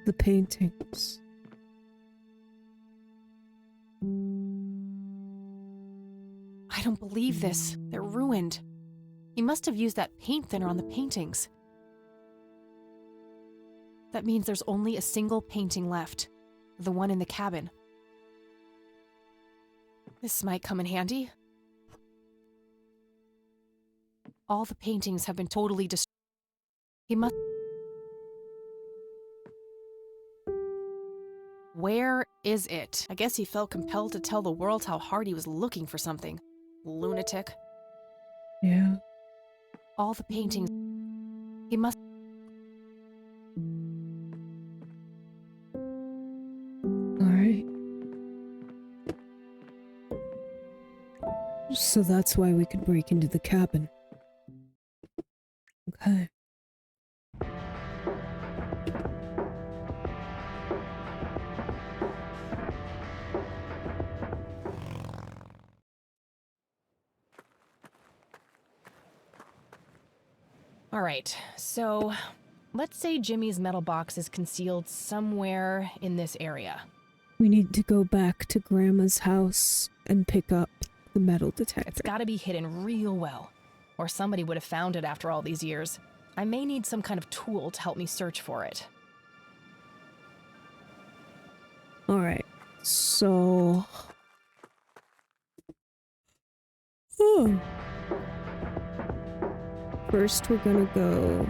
The paintings. I don't believe this. They're ruined. He must have used that paint thinner on the paintings. That means there's only a single painting left. The one in the cabin. This might come in handy. All the paintings have been totally destroyed. He must... Where is it? I guess he felt compelled to tell the world how hard he was looking for something. Lunatic. Yeah. All the paintings. He must... Alright. So that's why we could break into the cabin. Okay. All right, so let's say Jimmy's metal box is concealed somewhere in this area. We need to go back to Grandma's house and pick up the metal detector. It's gotta be hidden real well, or somebody would have found it after all these years. I may need some kind of tool to help me search for it. Alright, so... Oh. First, we're gonna go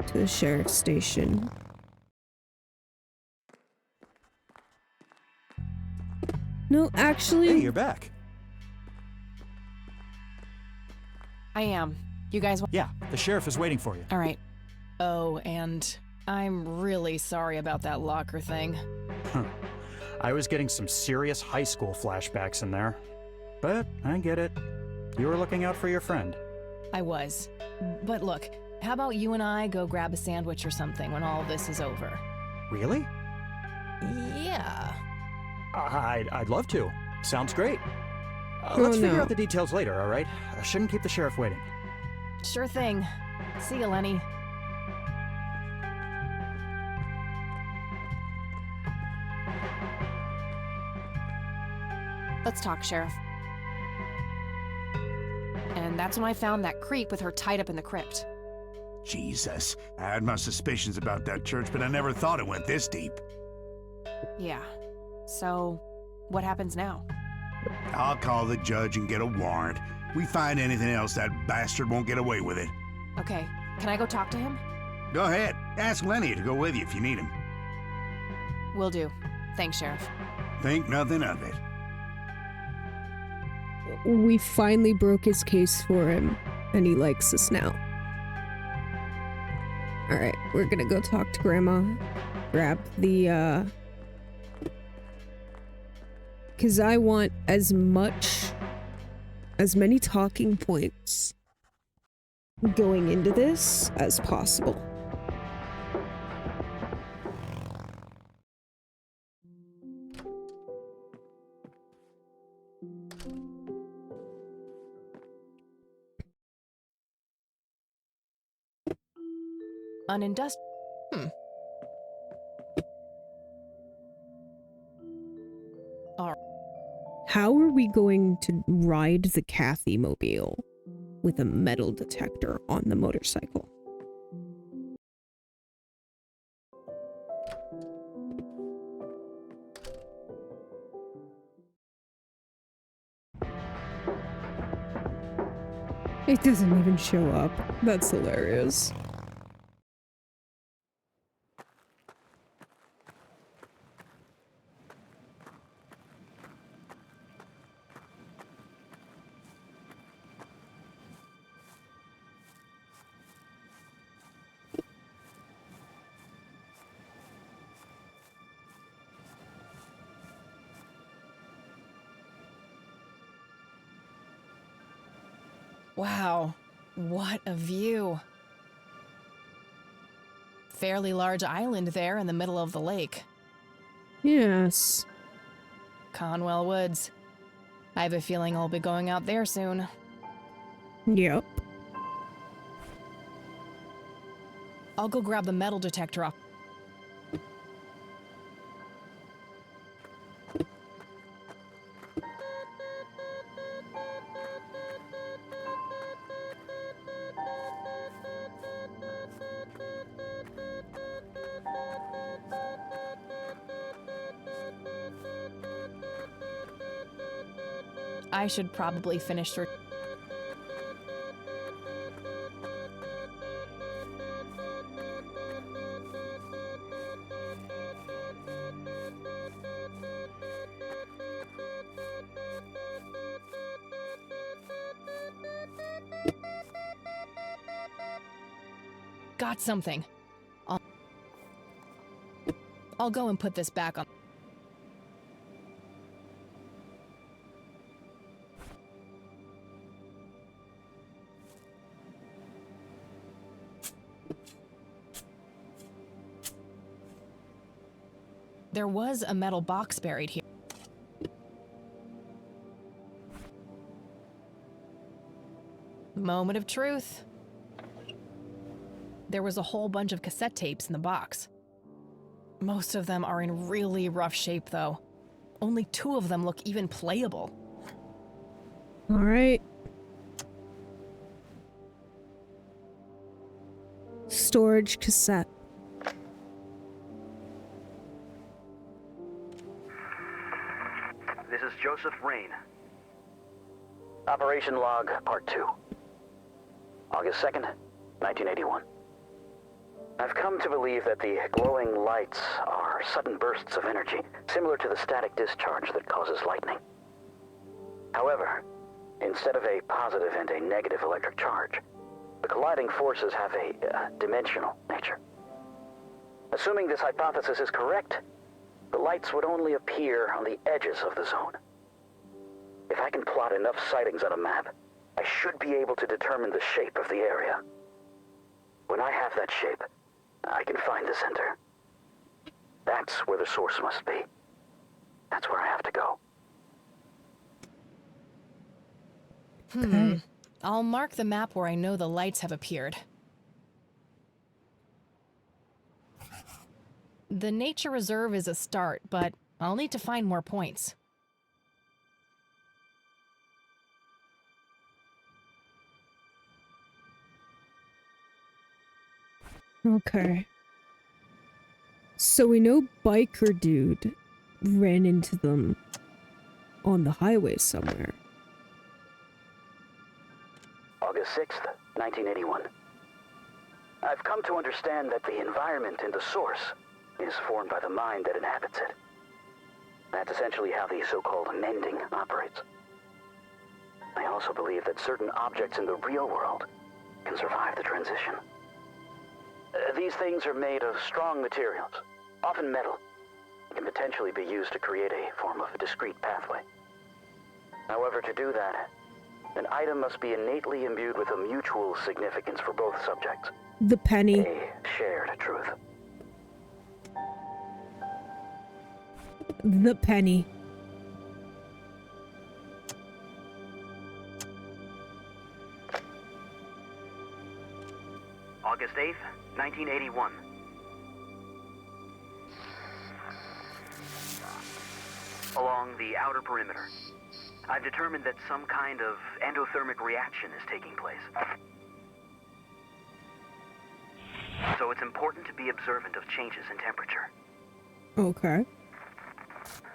to the sheriff's station. No, actually... Hey, you're back. I am. You guys... Yeah, the sheriff is waiting for you. All right. Oh, and I'm really sorry about that locker thing. I was getting some serious high school flashbacks in there. But I get it. You were looking out for your friend. I was. But look, how about you and I go grab a sandwich or something when all of this is over? Really? Yeah. I'd love to. Sounds great. Let's figure out the details later, all right? I shouldn't keep the sheriff waiting. Sure thing. See you, Lenny. Let's talk, Sheriff. And that's when I found that creep with her tied up in the crypt. Jesus. I had my suspicions about that church, but I never thought it went this deep. Yeah. So, what happens now? I'll call the judge and get a warrant. We find anything else, that bastard won't get away with it. Okay. Can I go talk to him? Go ahead. Ask Lenny to go with you if you need him. Will do. Thanks, Sheriff. Think nothing of it. We finally broke his case for him, and he likes us now. Alright, we're gonna go talk to Grandma. Grab the, because I want as many talking points going into this as possible. How are we going to ride the Kathy mobile with a metal detector on the motorcycle? It doesn't even show up. That's hilarious. Wow, what a view. Fairly large island there in the middle of the lake. Yes. Conwell Woods. I have a feeling I'll be going out there soon. Yep. I'll go grab the metal detector off. I should probably finish through. Got something. I'll go and put this back on. There was a metal box buried here. Moment of truth. There was a whole bunch of cassette tapes in the box. Most of them are in really rough shape, though. Only 2 of them look even playable. All right. Storage cassette. This is Joseph Rain. Operation Log, Part 2. August 2nd, 1981. I've come to believe that the glowing lights are sudden bursts of energy, similar to the static discharge that causes lightning. However, instead of a positive and a negative electric charge, the colliding forces have a dimensional nature. Assuming this hypothesis is correct, the lights would only appear on the edges of the zone. If I can plot enough sightings on a map, I should be able to determine the shape of the area. When I have that shape, I can find the center. That's where the source must be. That's where I have to go. I'll mark the map where I know the lights have appeared. The nature reserve is a start, but I'll need to find more points. Okay. So we know Biker Dude ran into them on the highway somewhere. August 6th, 1981. I've come to understand that the environment in the source is formed by the mind that inhabits it. That's essentially how the so-called mending operates. I also believe that certain objects in the real world can survive the transition. These things are made of strong materials, often metal, and can potentially be used to create a form of a discrete pathway. However, to do that, an item must be innately imbued with a mutual significance for both subjects. The penny. A shared truth. The penny. August 8th, 1981. Along the outer perimeter, I've determined that some kind of endothermic reaction is taking place. So it's important to be observant of changes in temperature. Okay.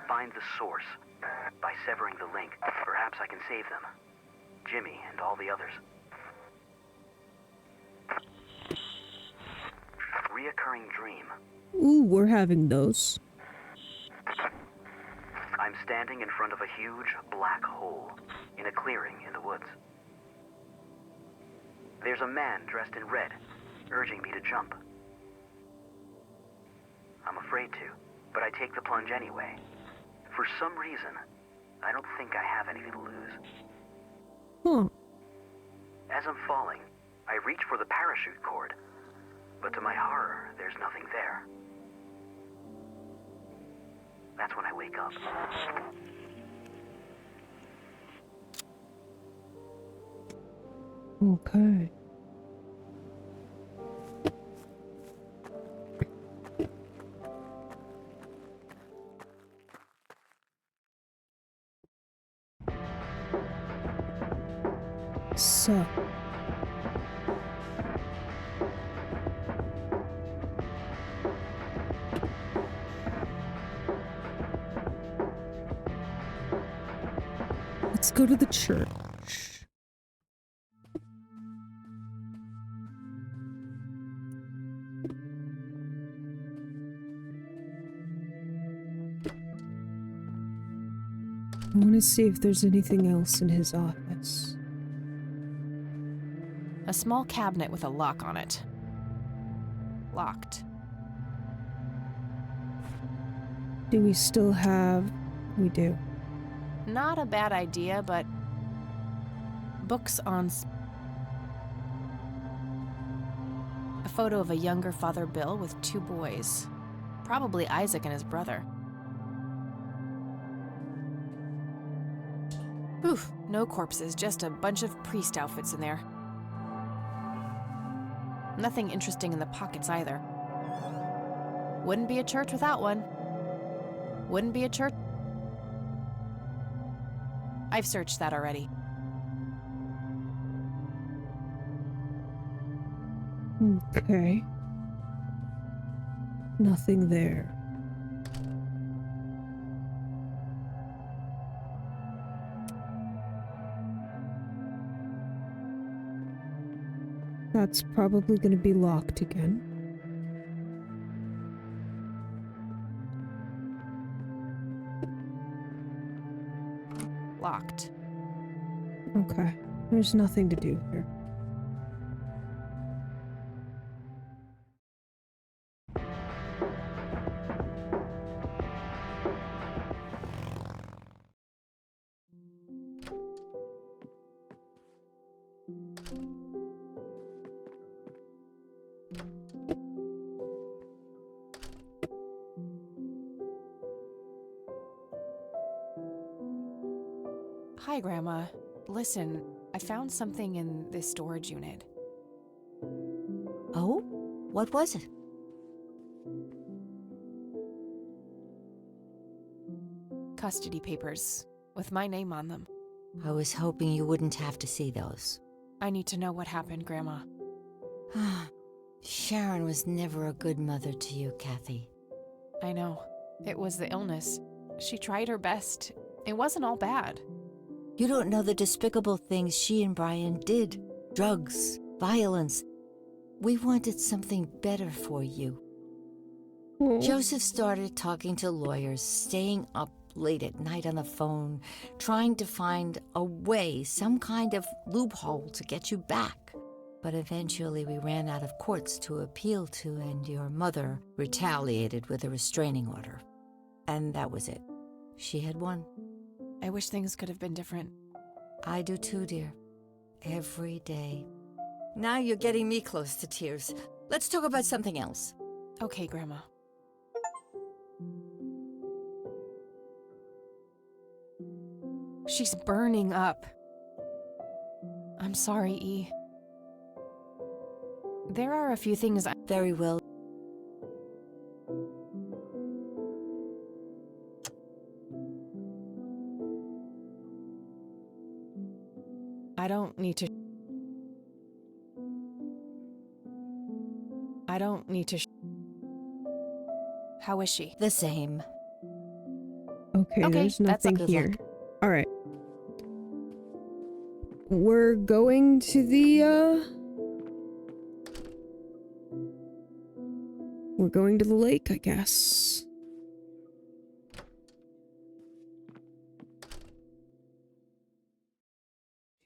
Find the source. By severing the link, perhaps I can save them. Jimmy and all the others. Reoccurring dream. Ooh, we're having those. I'm standing in front of a huge black hole in a clearing in the woods. There's a man dressed in red, urging me to jump. I'm afraid to, but I take the plunge anyway. For some reason, I don't think I have anything to lose. Huh. As I'm falling, I reach for the parachute cord, but to my horror, there's nothing there. That's when I wake up. Okay. So. Let's go to the church. I want to see if there's anything else in his office. A small cabinet with a lock on it. Locked. Do we still have... We do. Not a bad idea, but books on... A photo of a younger Father Bill with 2 boys. Probably Isaac and his brother. Oof, no corpses, just a bunch of priest outfits in there. Nothing interesting in the pockets either. Wouldn't be a church without one. Wouldn't be a church... I've searched that already. Okay. Nothing there. That's probably going to be locked again. Locked. Okay. There's nothing to do here. Hi, Grandma. Listen, I found something in this storage unit. Oh? What was it? Custody papers, with my name on them. I was hoping you wouldn't have to see those. I need to know what happened, Grandma. Sharon was never a good mother to you, Kathy. I know. It was the illness. She tried her best. It wasn't all bad. You don't know the despicable things she and Brian did. Drugs, violence. We wanted something better for you. Joseph started talking to lawyers, staying up late at night on the phone, trying to find a way, some kind of loophole to get you back. But eventually we ran out of courts to appeal to, and your mother retaliated with a restraining order. And that was it. She had won. I wish things could have been different. I do too, dear. Every day. Now you're getting me close to tears. Let's talk about something else. Okay, Grandma. She's burning up. I'm sorry, E. There are a few things Very well. I don't need to. How is she? The same. Okay, there's that's a nothing good here. look. All right. We're going to the, We're going to the lake, I guess.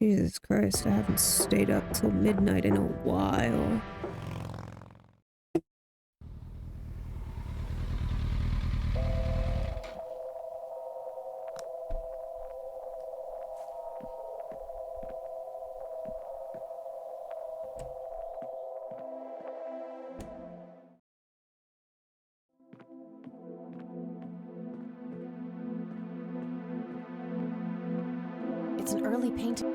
Jesus Christ, I haven't stayed up till midnight in a while. It's an early painting.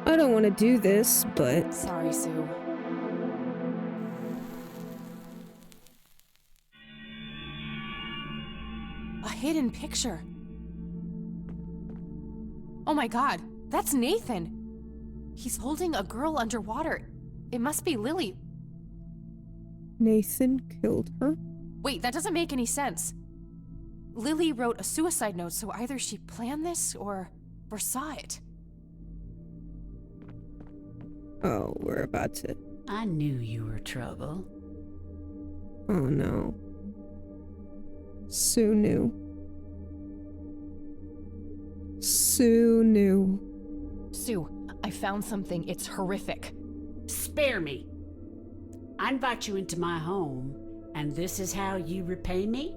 I don't want to do this, but... Sorry, Sue. A hidden picture. Oh my god, that's Nathan! He's holding a girl underwater. It must be Lily. Nathan killed her? Wait, that doesn't make any sense. Lily wrote a suicide note, so either she planned this or foresaw it. Oh, we're about to... I knew you were trouble. Oh no. Sue knew. Sue knew. Sue, I found something. It's horrific. Spare me. I invite you into my home, and this is how you repay me?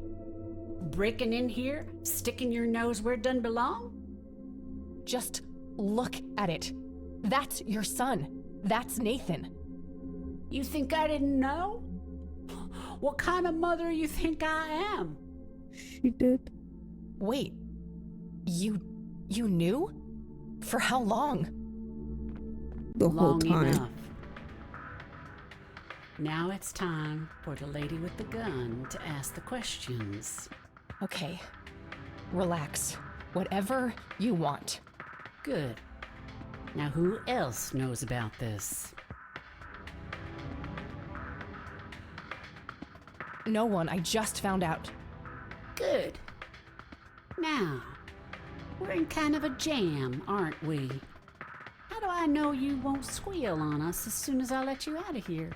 Breaking in here, sticking your nose where it doesn't belong? Just look at it. That's your son. That's Nathan. You think I didn't know? What kind of mother you think I am? She did. Wait. You knew? For how long? The whole time. Enough. Now it's time for the lady with the gun to ask the questions. Okay. Relax. Whatever you want. Good. Now who else knows about this? No one. I just found out. Good. Now, we're in kind of a jam, aren't we? How do I know you won't squeal on us as soon as I let you out of here?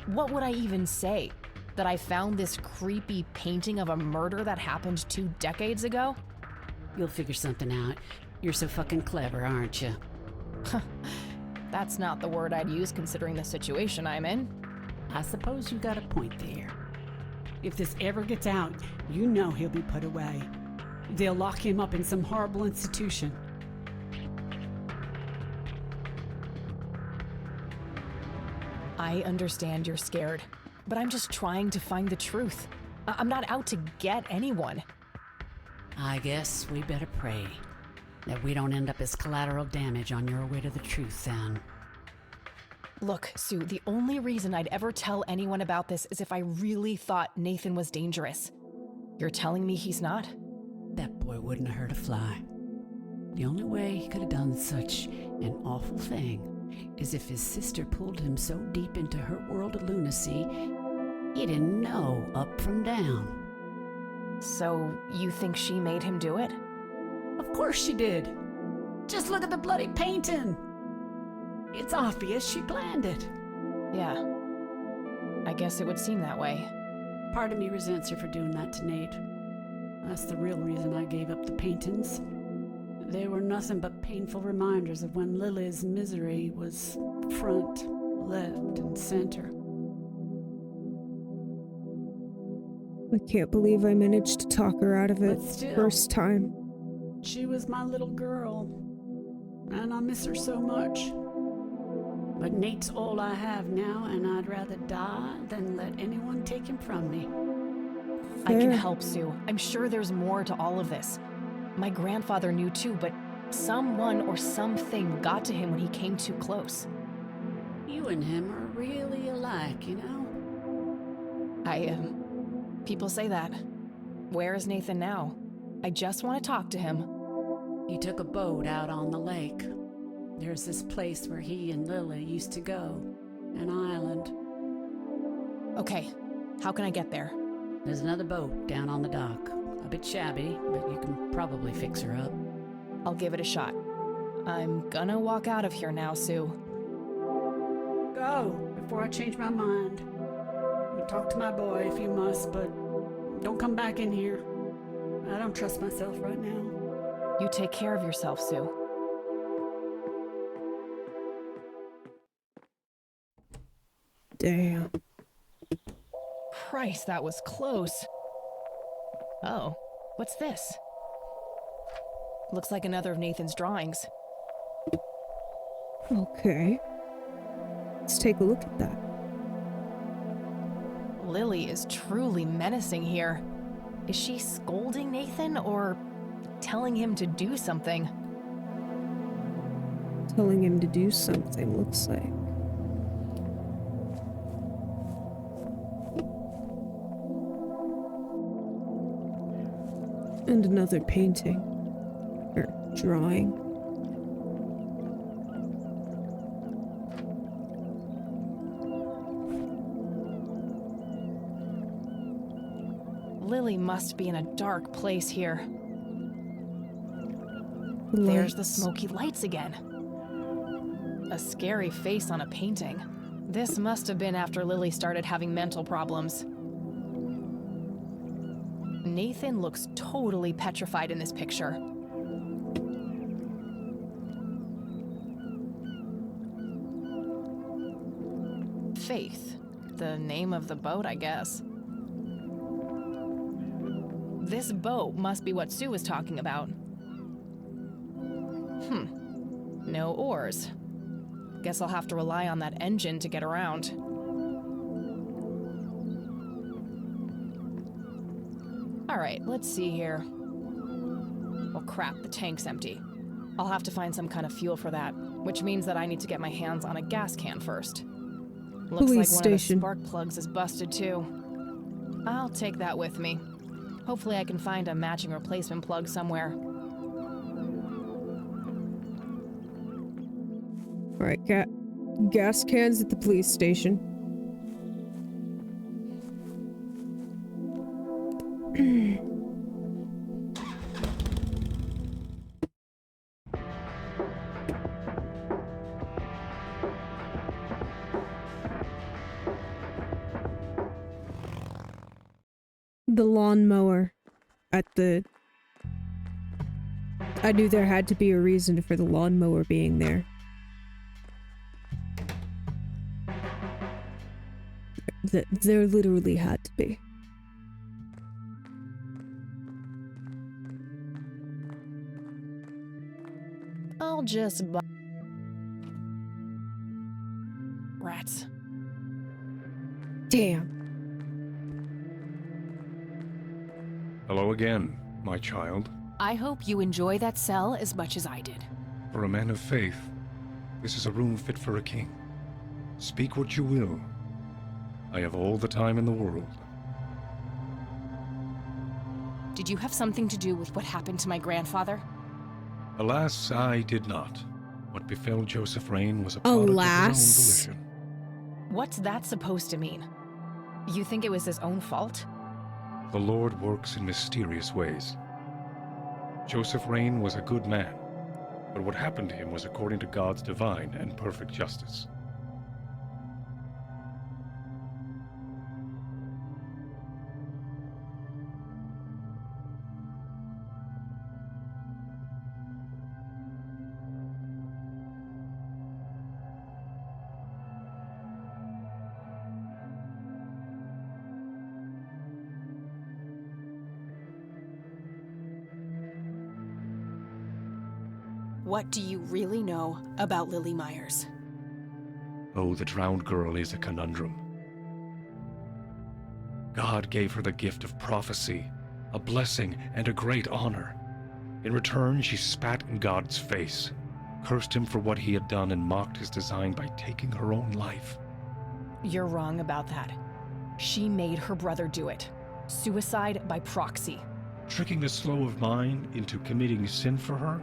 What would I even say? That I found this creepy painting of a murder that happened 2 decades ago? You'll figure something out. You're so fucking clever, aren't you? That's not the word I'd use considering the situation I'm in. I suppose you got a point there. If this ever gets out, you know he'll be put away. They'll lock him up in some horrible institution. I understand you're scared, but I'm just trying to find the truth. I'm not out to get anyone. I guess we better pray that we don't end up as collateral damage on your way to the truth, then. Look, Sue, the only reason I'd ever tell anyone about this is if I really thought Nathan was dangerous. You're telling me he's not? That boy wouldn't have hurt a fly. The only way he could have done such an awful thing is if his sister pulled him so deep into her world of lunacy, he didn't know up from down. So, you think she made him do it? Of course she did. Just look at the bloody painting. It's obvious she planned it. Yeah. I guess it would seem that way. Part of me resents her for doing that to Nate. That's the real reason I gave up the paintings. They were nothing but painful reminders of when Lily's misery was front, left, and center. I can't believe I managed to talk her out of it But still, first time. She was my little girl, and I miss her so much. But Nate's all I have now, and I'd rather die than let anyone take him from me. I can help, Sue. I'm sure there's more to all of this. My grandfather knew too, but someone or something got to him when he came too close. You and him are really alike, you know? People say that. Where is Nathan now? I just want to talk to him. He took a boat out on the lake. There's this place where he and Lily used to go. An island. Okay, how can I get there? There's another boat down on the dock. A bit shabby, but you can probably fix her up. I'll give it a shot. I'm gonna walk out of here now, Sue. Go, before I change my mind. Talk to my boy if you must, but don't come back in here. I don't trust myself right now. You take care of yourself, Sue. Damn. Christ, that was close. Oh, what's this? Looks like another of Nathan's drawings. Okay. Let's take a look at that. Lily is truly menacing here. Is she scolding Nathan or telling him to do something? Telling him to do something, looks like. And another painting. Or drawing. Lily must be in a dark place here. There's the smoky lights again. A scary face on a painting. This must have been after Lily started having mental problems. Nathan looks totally petrified in this picture. Faith. The name of the boat, I guess. This boat must be what Sue was talking about. No oars. Guess I'll have to rely on that engine to get around. Alright, let's see here. Oh crap, the tank's empty. I'll have to find some kind of fuel for that, which means that I need to get my hands on a gas can first. Looks like one of the spark plugs is busted too. I'll take that with me. Hopefully I can find a matching replacement plug somewhere. Alright, gas cans at the police station. The lawnmower at the... I knew there had to be a reason for the lawnmower being there. There literally had to be. I'll just buy... Rats. Damn. Hello again, my child. I hope you enjoy that cell as much as I did. For a man of faith, this is a room fit for a king. Speak what you will. I have all the time in the world. Did you have something to do with what happened to my grandfather? Alas, I did not. What befell Joseph Rain was a product of his own volition. What's that supposed to mean? You think it was his own fault? The Lord works in mysterious ways. Joseph Rain was a good man. But what happened to him was according to God's divine and perfect justice. What do you really know about Lily Myers? Oh, the drowned girl is a conundrum. God gave her the gift of prophecy, a blessing and a great honor. In return, she spat in God's face, cursed him for what he had done, and mocked his design by taking her own life. You're wrong about that. She made her brother do it. Suicide by proxy. Tricking the slow of mind into committing sin for her?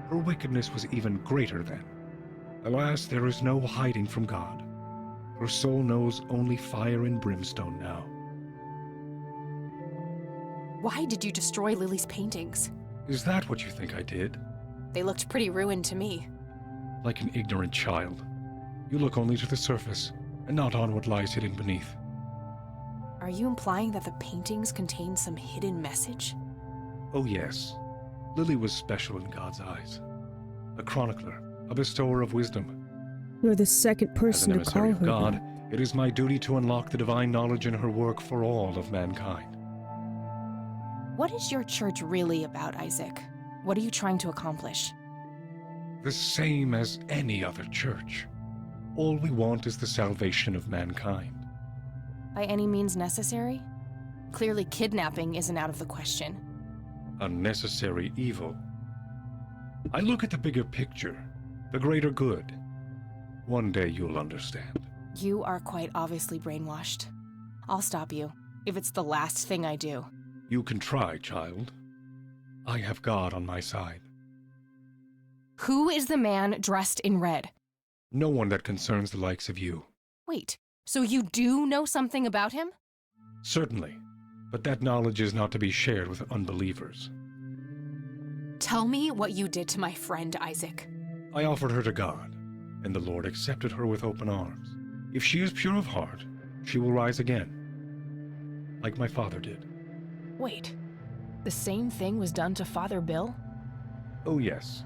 Her wickedness was even greater then. Alas, there is no hiding from God. Her soul knows only fire and brimstone now. Why did you destroy Lily's paintings? Is that what you think I did? They looked pretty ruined to me. Like an ignorant child. You look only to the surface, and not on what lies hidden beneath. Are you implying that the paintings contain some hidden message? Oh yes. Lily was special in God's eyes. A chronicler, a bestower of wisdom. You're the second person to call As an emissary her of God, that. it is my duty to unlock the divine knowledge in her work for all of mankind. What is your church really about, Isaac? What are you trying to accomplish? The same as any other church. All we want is the salvation of mankind. By any means necessary? Clearly kidnapping isn't out of the question. Unnecessary evil. I look at the bigger picture, the greater good. One day you'll understand. You are quite obviously brainwashed. I'll stop you, if it's the last thing I do. You can try, child. I have God on my side. Who is the man dressed in red? No one that concerns the likes of you. Wait, so you do know something about him? Certainly, but that knowledge is not to be shared with unbelievers. Tell me what you did to my friend, Isaac. I offered her to God, and the Lord accepted her with open arms. If she is pure of heart, she will rise again, like my father did. Wait, the same thing was done to Father Bill? Oh yes,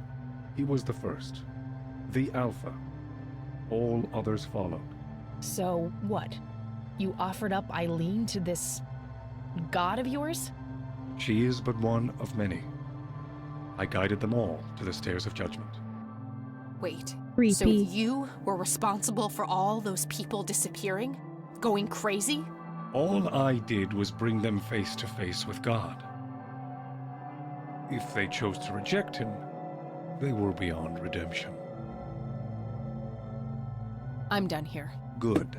he was the first, the Alpha. All others followed. So what? You offered up Eileen to this god of yours? She is but one of many. I guided them all to the stairs of judgment. Wait, Creepy. so you were responsible for all those people disappearing? Going crazy? All I did was bring them face to face with God. If they chose to reject him, they were beyond redemption. I'm done here. Good.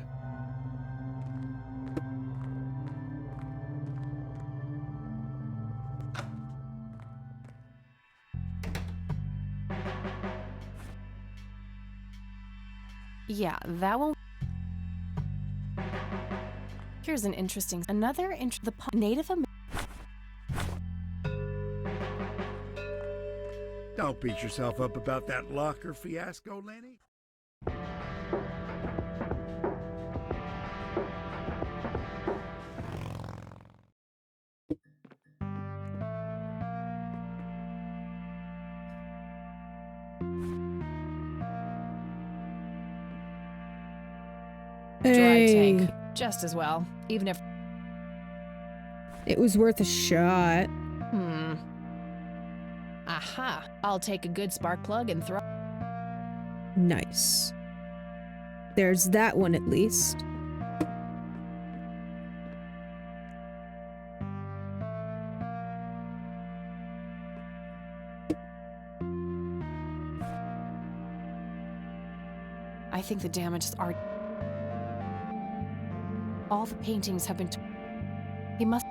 Yeah, that won't. Here's an interesting. The Native American. Don't beat yourself up about that locker fiasco, Lenny. Dry Hey, tank. Just as well. Even if. it was worth a shot. Aha. I'll take a good spark plug and throw. Nice. There's that one at least. I think the damage is art. All the paintings have been. He must.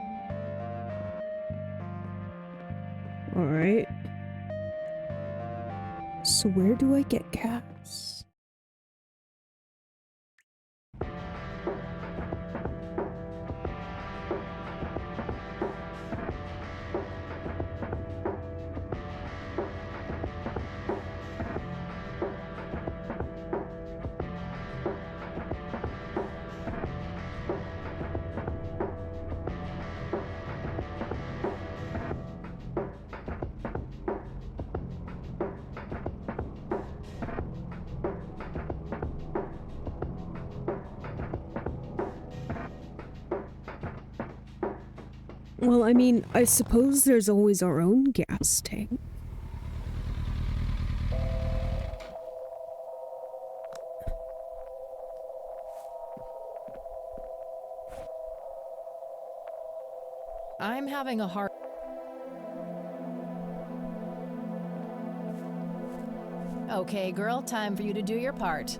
All right. So where do I get gas? Well, I mean, I suppose there's always our own gas tank. I'm having a hard... Okay, girl, time for you to do your part.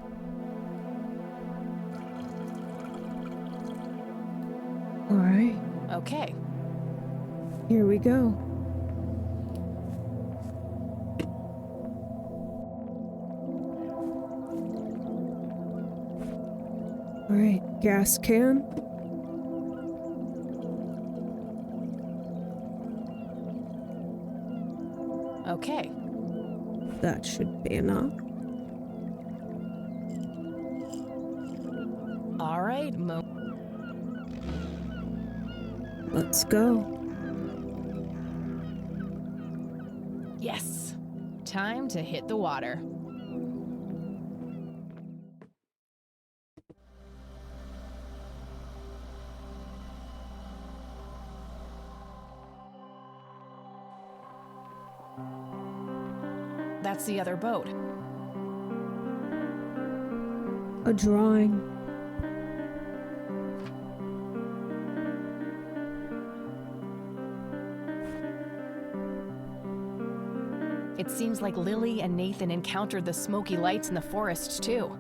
All right. Okay. Here we go. All right, gas can. Okay. That should be enough. All right, Let's go. Yes. Time to hit the water. That's the other boat. A drawing. It seems like Lily and Nathan encountered the smoky lights in the forest, too.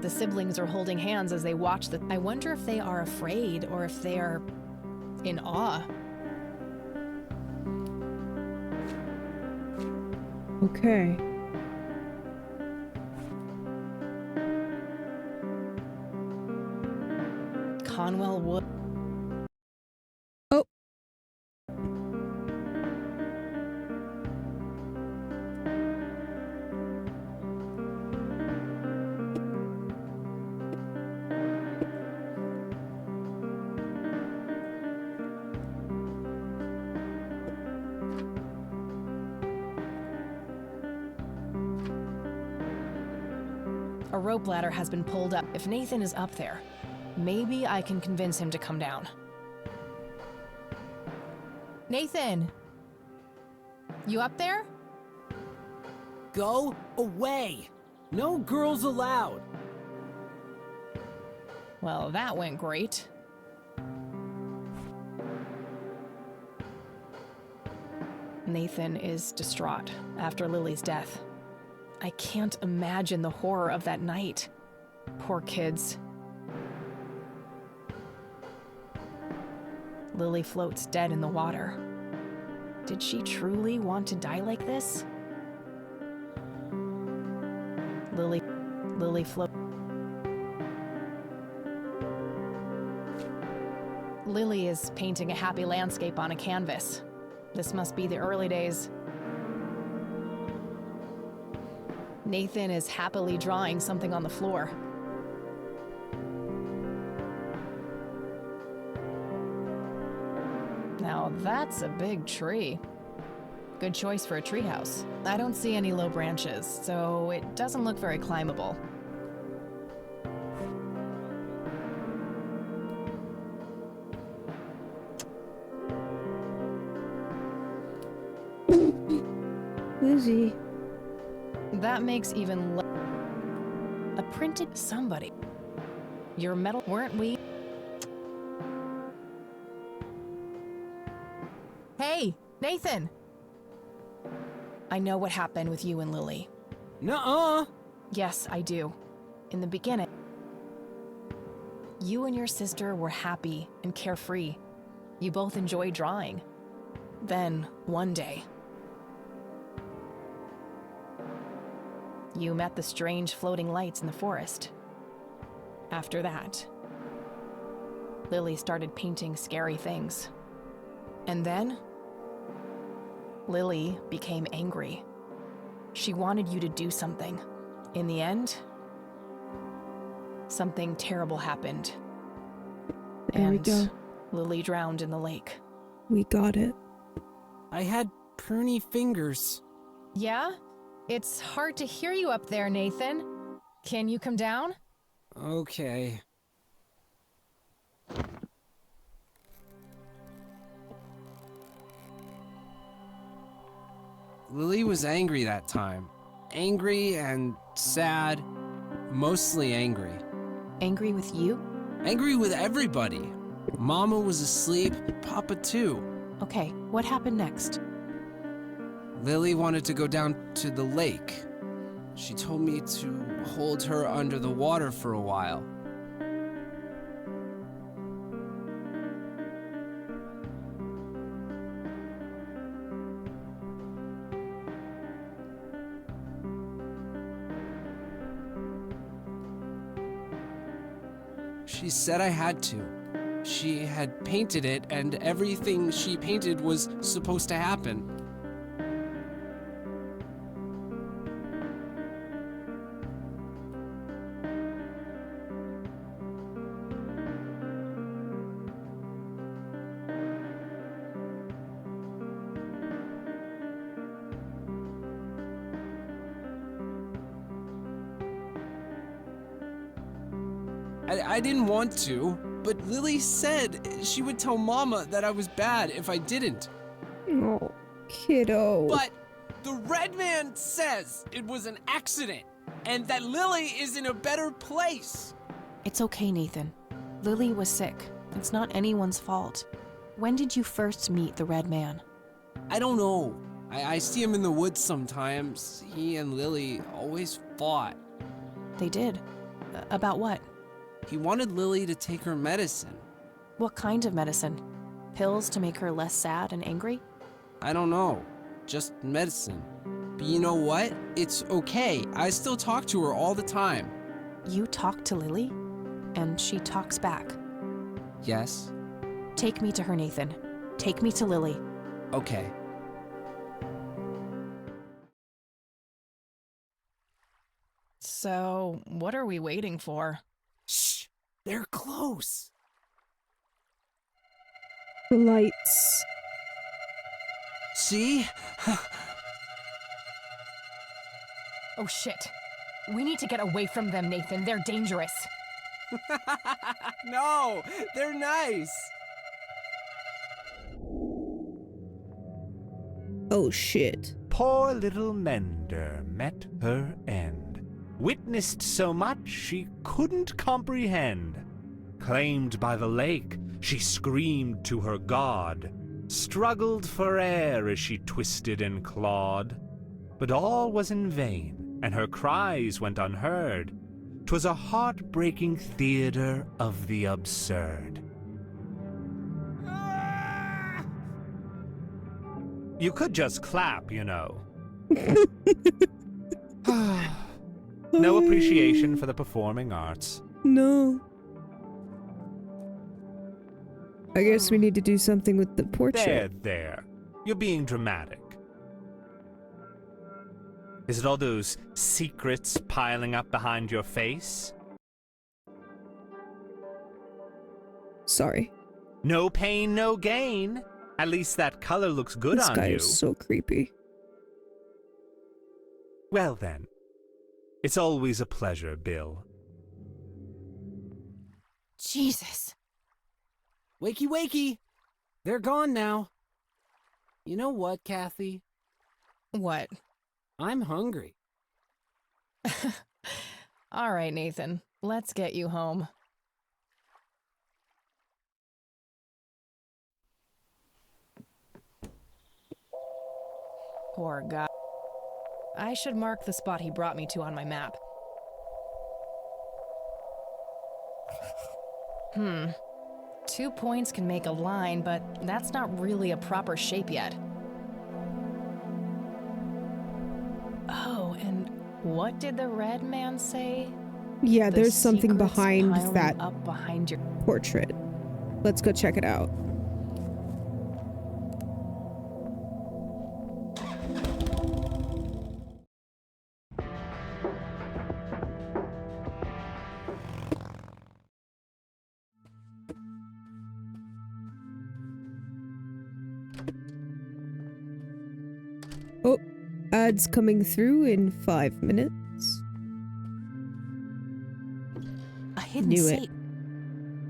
The siblings are holding hands as they watch the... I wonder if they are afraid or if they are in awe. Okay. Conwell Wood. Oh. A rope ladder has been pulled up. If Nathan is up there, maybe I can convince him to come down. Nathan! You up there? Go away! No girls allowed! Well, that went great. Nathan is distraught after Lily's death. I can't imagine the horror of that night. Poor kids. Lily floats dead in the water. Did she truly want to die like this? Lily float. Lily is painting a happy landscape on a canvas. This must be the early days. Nathan is happily drawing something on the floor. Now that's a big tree. Good choice for a treehouse. I don't see any low branches, so it doesn't look very climbable. Lizzie. That makes even a printed somebody. Your metal, weren't we? Hey, Nathan! I know what happened with you and Lily. Nuh-uh! Yes, I do. In the beginning, you and your sister were happy and carefree. You both enjoyed drawing. Then, one day, you met the strange floating lights in the forest. After that, Lily started painting scary things. And then, Lily became angry. She wanted you to do something. In the end, something terrible happened. There we go. Lily drowned in the lake. We got it. I had pruny fingers. Yeah? It's hard to hear you up there, Nathan. Can you come down? Okay. Lily was angry that time. Angry and sad. Mostly angry. Angry with you? Angry with everybody. Mama was asleep, Papa too. Okay, what happened next? Lily wanted to go down to the lake. She told me to hold her under the water for a while. She said I had to. She had painted it, and everything she painted was supposed to happen. I didn't want to, but Lily said she would tell Mama that I was bad if I didn't. Oh, kiddo. But the Red Man says it was an accident, and that Lily is in a better place. It's okay, Nathan. Lily was sick. It's not anyone's fault. When did you first meet the Red Man? I don't know. I see him in the woods sometimes. He and Lily always fought. They did? About what? He wanted Lily to take her medicine. What kind of medicine? Pills to make her less sad and angry? I don't know. Just medicine. But you know what? It's okay. I still talk to her all the time. You talk to Lily? And she talks back? Yes. Take me to her, Nathan. Take me to Lily. Okay. So, what are we waiting for? Shh! They're close! The lights. See? Oh shit. We need to get away from them, Nathan. They're dangerous. No! They're nice! Oh shit. Poor little Mender met her end. Witnessed so much she couldn't comprehend. Claimed by the lake, she screamed to her god. Struggled for air as she twisted and clawed. But all was in vain, and her cries went unheard. 'Twas a heartbreaking theater of the absurd. You could just clap, you know. No appreciation for the performing arts. No. I guess we need to do something with the portrait. There. You're being dramatic. Is it all those secrets piling up behind your face? Sorry. No pain, no gain. At least that color looks good on you. This guy is so creepy. Well then. It's always a pleasure, Bill. Jesus. Wakey, wakey! They're gone now. You know what, Kathy? What? I'm hungry. All right, Nathan. Let's get you home. Poor guy. I should mark the spot he brought me to on my map. 2 points can make a line, but that's not really a proper shape yet. Oh, and what did the Red Man say? Yeah, The there's something secrets behind piling that up behind your portrait. Let's go check it out. Oh, ads coming through in 5 minutes. A hidden Knew it. safe.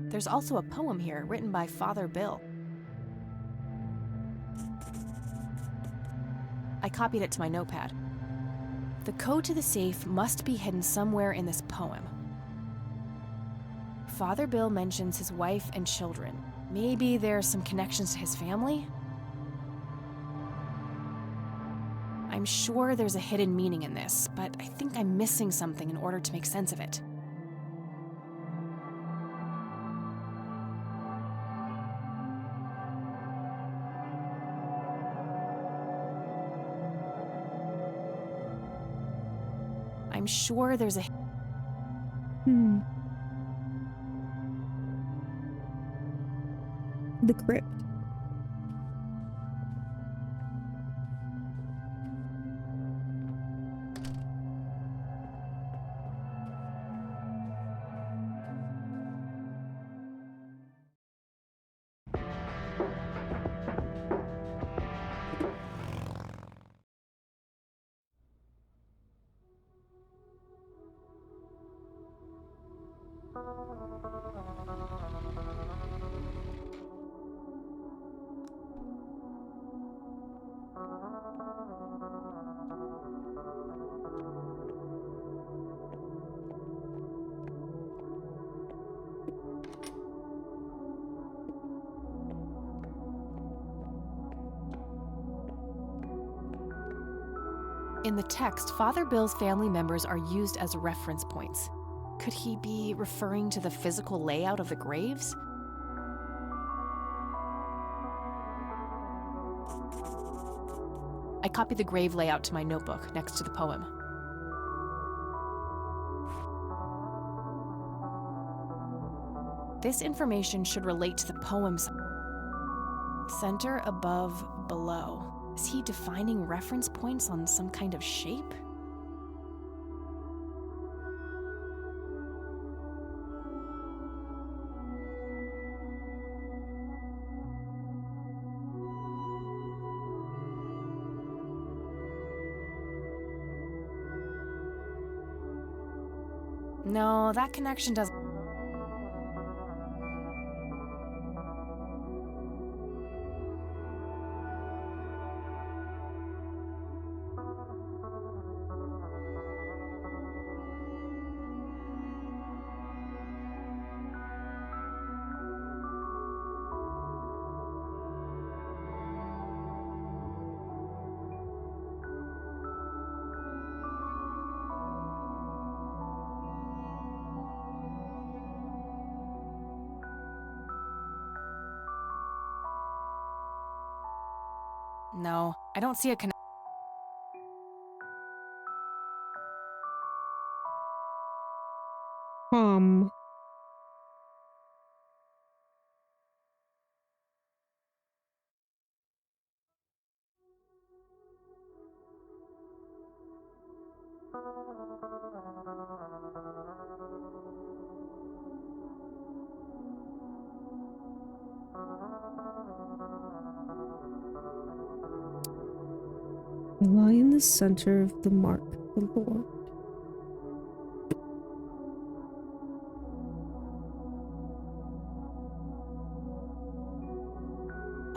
There's also a poem here written by Father Bill. I copied it to my notepad. The code to the safe must be hidden somewhere in this poem. Father Bill mentions his wife and children. Maybe there's some connections to his family? I'm sure there's a hidden meaning in this, but I think I'm missing something in order to make sense of it. I'm sure there's a... The crypt. In the text, Father Bill's family members are used as reference points. Could he be referring to the physical layout of the graves? I copied the grave layout to my notebook next to the poem. This information should relate to the poem's center, above, below. Is he defining reference points on some kind of shape? No, that connection doesn't... No, I don't see a connection. Lie in the center of the mark of the Lord.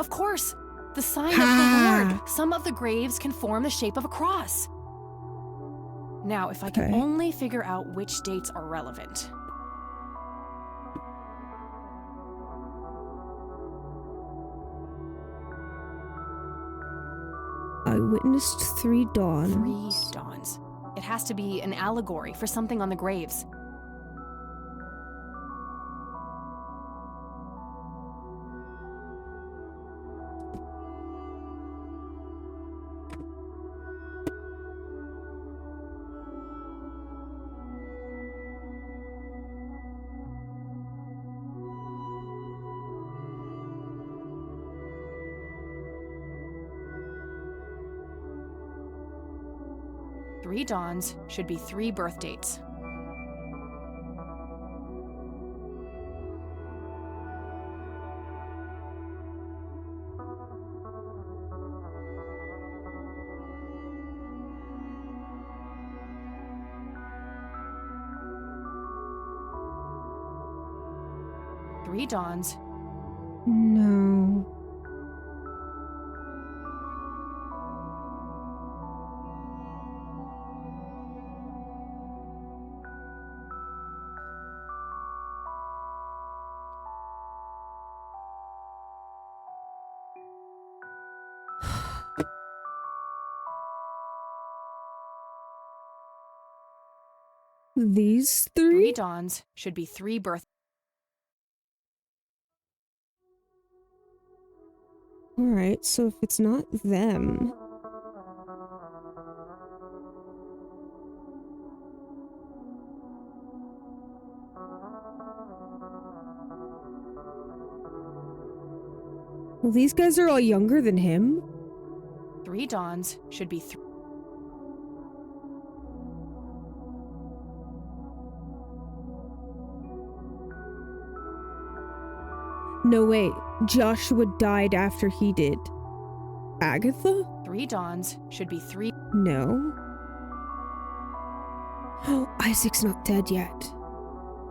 Of course! The sign of the Lord! Some of the graves can form the shape of a cross. Now, if I can only figure out which dates are relevant. I witnessed 3 dawns. 3 dawns. It has to be an allegory for something on the graves. Three dawns should be 3 birth dates. Three dawns. No. These 3? 3 dawns should be 3 birth. Alright, so if it's not them... Well, these guys are all younger than him. 3 dawns should be 3. No, wait. Joshua died after he did. Agatha? 3 dawns should be 3. No. Oh, Isaac's not dead yet.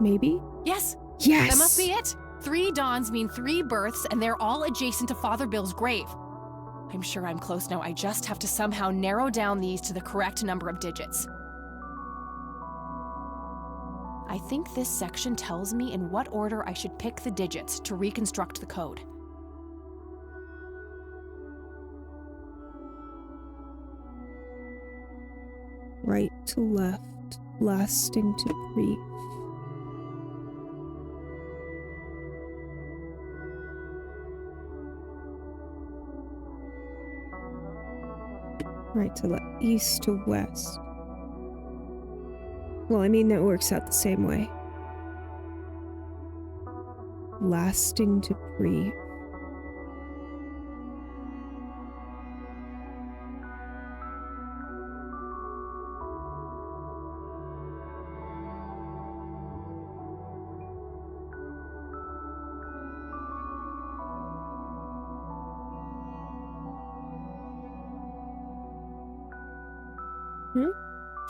Maybe? Yes! Yes! That must be it! 3 dawns mean 3 births, and they're all adjacent to Father Bill's grave. I'm sure I'm close now. I just have to somehow narrow down these to the correct number of digits. I think this section tells me in what order I should pick the digits to reconstruct the code. Right to left, lasting to brief. Right to left, east to west. Well, I mean, that works out the same way. Lasting to brief.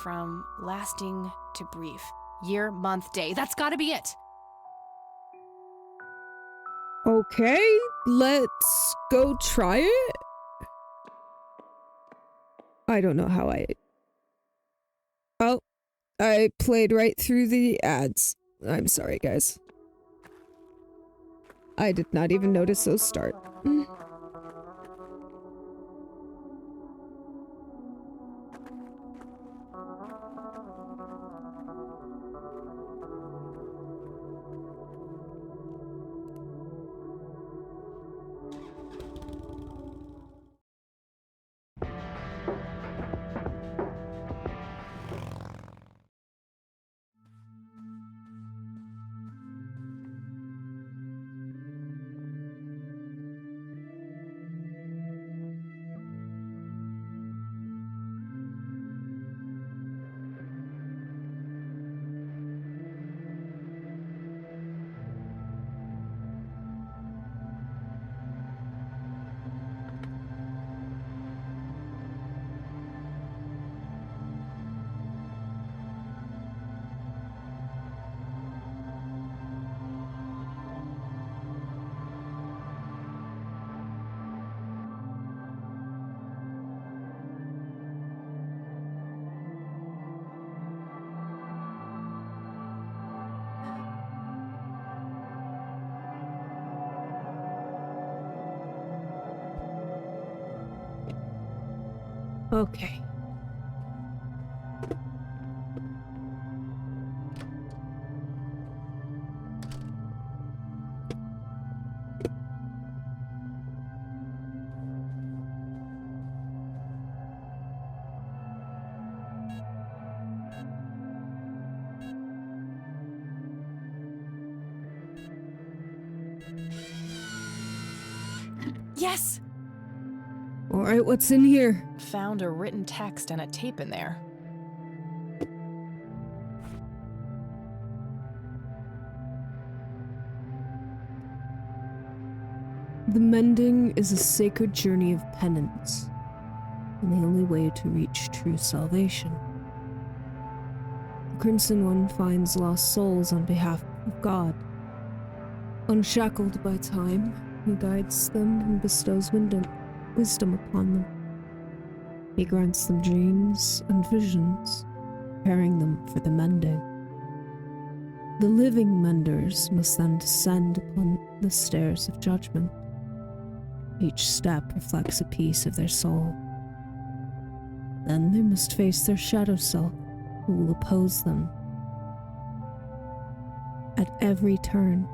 From lasting to brief. Year, month, day. That's gotta be it! Okay, let's go try it. I don't know how I... Oh, I played right through the ads. I'm sorry, guys. I did not even notice those start. Okay. Yes! Alright, what's in here? Found a written text and a tape in there. The mending is a sacred journey of penance, and the only way to reach true salvation. The Crimson One finds lost souls on behalf of God. Unshackled by time, he guides them and bestows wisdom upon them. He grants them dreams and visions, preparing them for the mending. The living menders must then descend upon the stairs of judgment. Each step reflects a piece of their soul. Then they must face their shadow self, who will oppose them at every turn.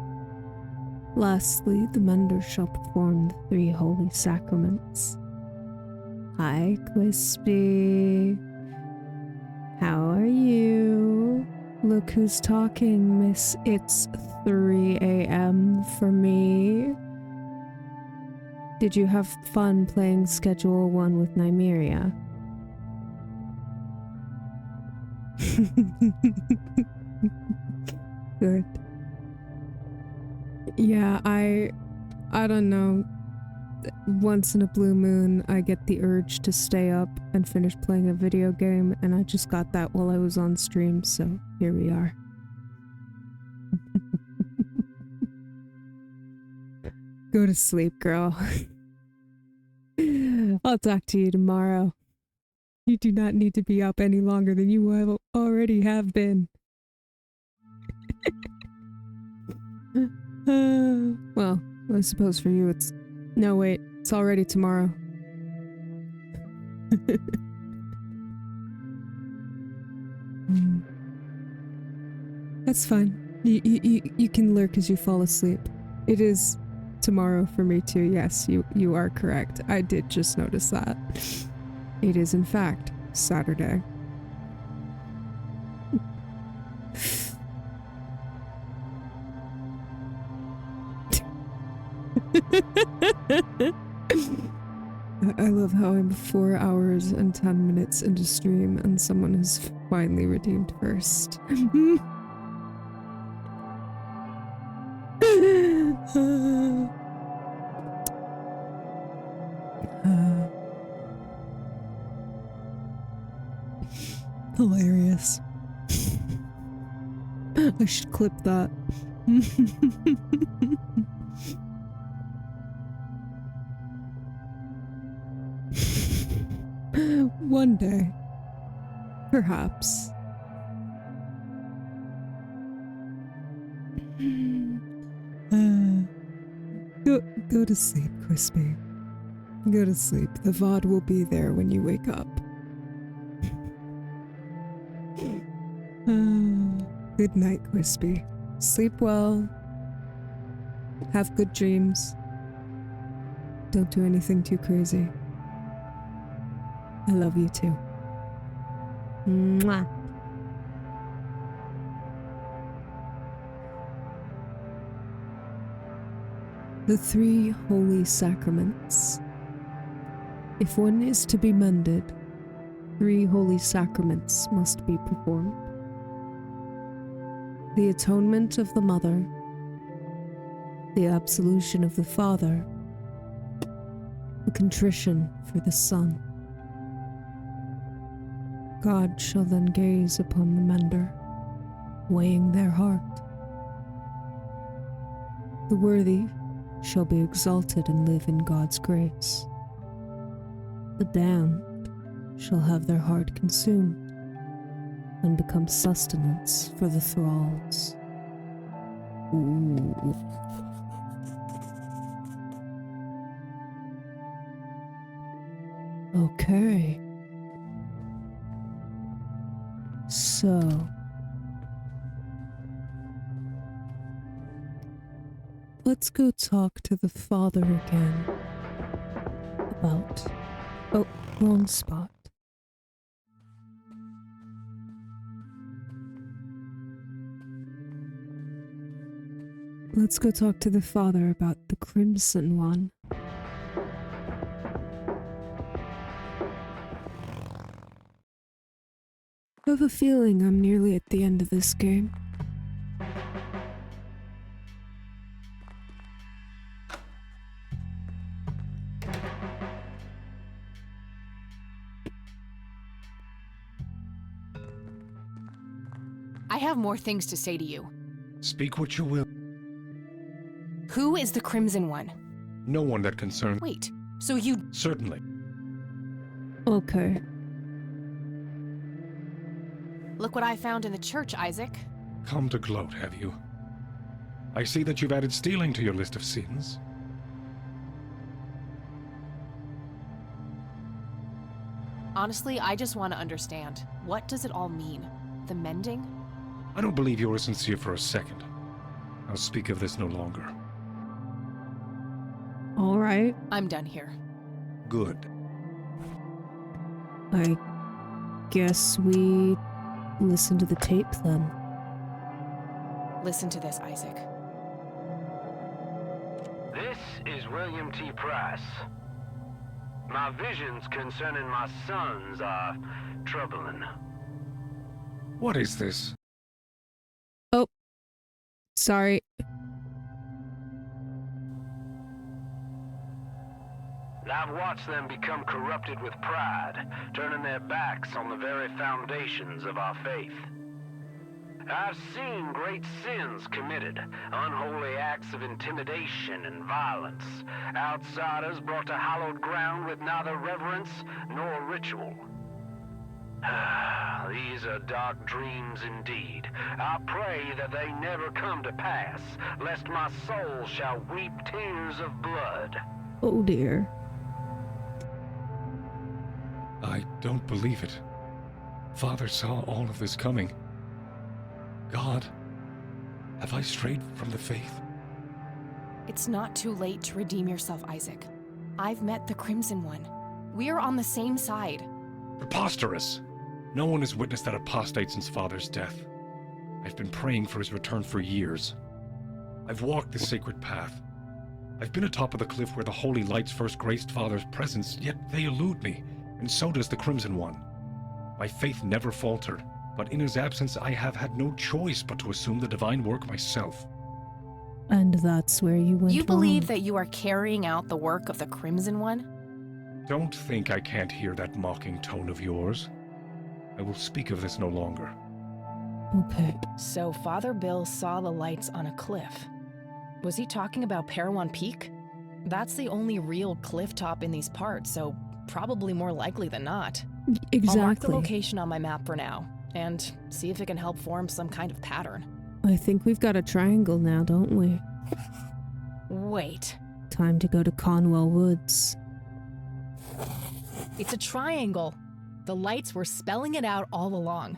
Lastly, the mender shall perform the 3 holy sacraments. Hi, Quispy. How are you? Look who's talking, miss. It's 3 a.m. for me. Did you have fun playing Schedule 1 with Nymeria? Good. Yeah, I don't know. Once in a blue moon, I get the urge to stay up and finish playing a video game, and I just got that while I was on stream, so here we are. Go to sleep, girl. I'll talk to you tomorrow. You do not need to be up any longer than you already have been. Well, I suppose for you it's... No, wait. It's already tomorrow. That's fine. You can lurk as you fall asleep. It is tomorrow for me too. Yes, you are correct. I did just notice that. It is in fact Saturday. I love how I'm 4 hours and 10 minutes into stream and someone has finally redeemed first. Hilarious. I should clip that. One day. Perhaps. Go to sleep, Crispy. Go to sleep. The VOD will be there when you wake up. Good night, Crispy. Sleep well. Have good dreams. Don't do anything too crazy. I love you too. Mwah. The 3 holy sacraments. If one is to be mended, 3 holy sacraments must be performed. The atonement of the mother, the absolution of the father, the contrition for the son. God shall then gaze upon the mender, weighing their heart. The worthy shall be exalted and live in God's grace. The damned shall have their heart consumed and become sustenance for the thralls. Ooh. Okay. So, let's go talk to the father again about... Oh, wrong spot. Let's go talk to the father about the Crimson One. I have a feeling I'm nearly at the end of this game. I have more things to say to you. Speak what you will. Who is the Crimson One? No one that concerns... Wait, so you... Certainly. Okay. Look what I found in the church, Isaac. Come to gloat, have you? I see that you've added stealing to your list of sins. Honestly, I just want to understand. What does it all mean? The mending? I don't believe you're sincere for a second. I'll speak of this no longer. All right. I'm done here. Good. I guess we listen to the tape then. Listen to this, Isaac. This is William T. Price. My visions concerning my sons are troubling. What is this? Oh. Sorry. I've watched them become corrupted with pride, turning their backs on the very foundations of our faith. I've seen great sins committed, unholy acts of intimidation and violence, outsiders brought to hallowed ground with neither reverence nor ritual. These are dark dreams indeed. I pray that they never come to pass, lest my soul shall weep tears of blood. Oh dear. I don't believe it. Father saw all of this coming. God, have I strayed from the faith? It's not too late to redeem yourself, Isaac. I've met the Crimson One. We're on the same side. Preposterous! No one has witnessed that apostate since Father's death. I've been praying for his return for years. I've walked the sacred path. I've been atop of the cliff where the holy lights first graced Father's presence, yet they elude me, and so does the Crimson One. My faith never faltered, but in his absence I have had no choice but to assume the divine work myself. And that's where you went You believe wrong. that you are carrying out the work of the Crimson One? Don't think I can't hear that mocking tone of yours. I will speak of this no longer. Okay. So Father Bill saw the lights on a cliff. Was he talking about Parowan Peak? That's the only real cliff top in these parts, so probably more likely than not. Exactly. I'll mark the location on my map for now, and see if it can help form some kind of pattern. I think we've got a triangle now, don't we? Wait. Time to go to Conwell Woods. It's a triangle. The lights were spelling it out all along.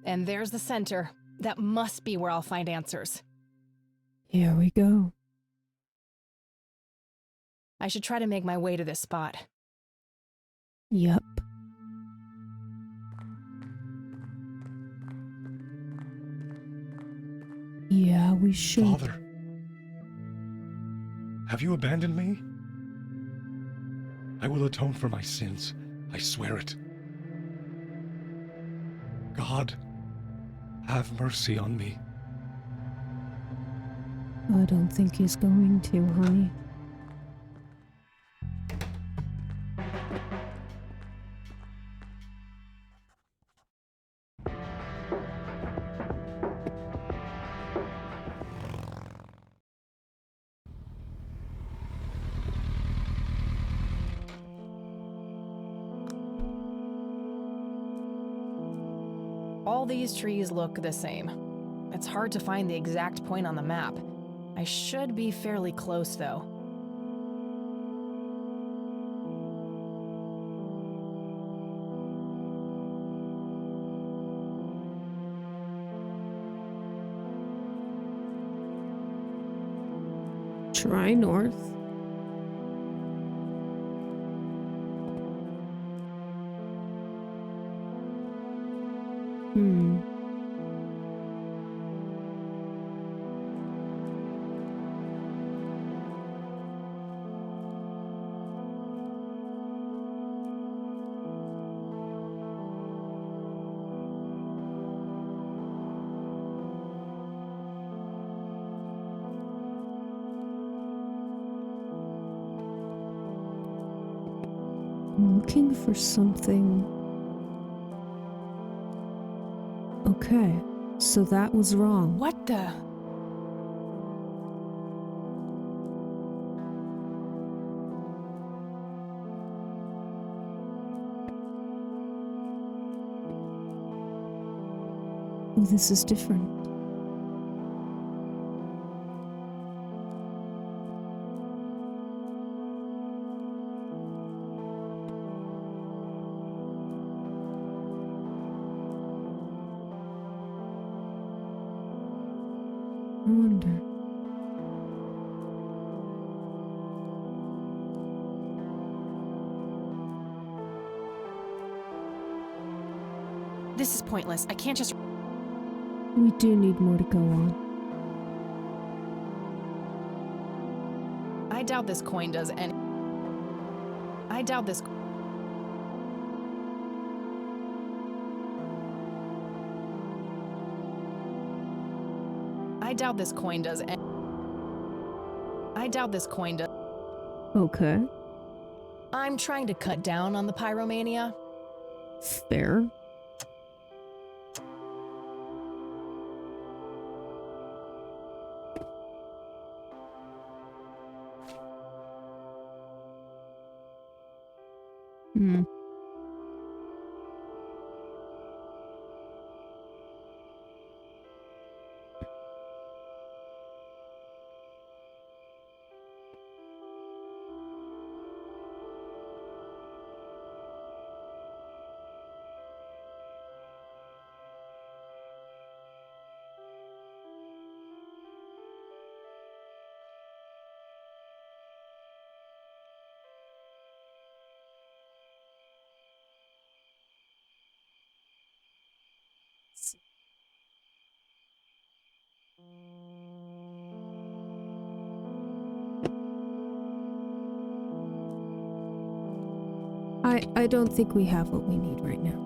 And there's the center. That must be where I'll find answers. Here we go. I should try to make my way to this spot. Yep. Yeah, we should. Father, have you abandoned me? I will atone for my sins. I swear it. God, have mercy on me. I don't think he's going to, honey. All these trees look the same. It's hard to find the exact point on the map. I should be fairly close, though. Try north. I'm looking for something. Okay, so that was wrong. What the? Oh, this is different. I wonder. This is pointless. I can't just... We do need more to go on. I doubt this coin does any... I doubt this... I doubt this coin does any... I doubt this coin does... Okay. I'm trying to cut down on the pyromania. Fair. Hmm. I don't think we have what we need right now.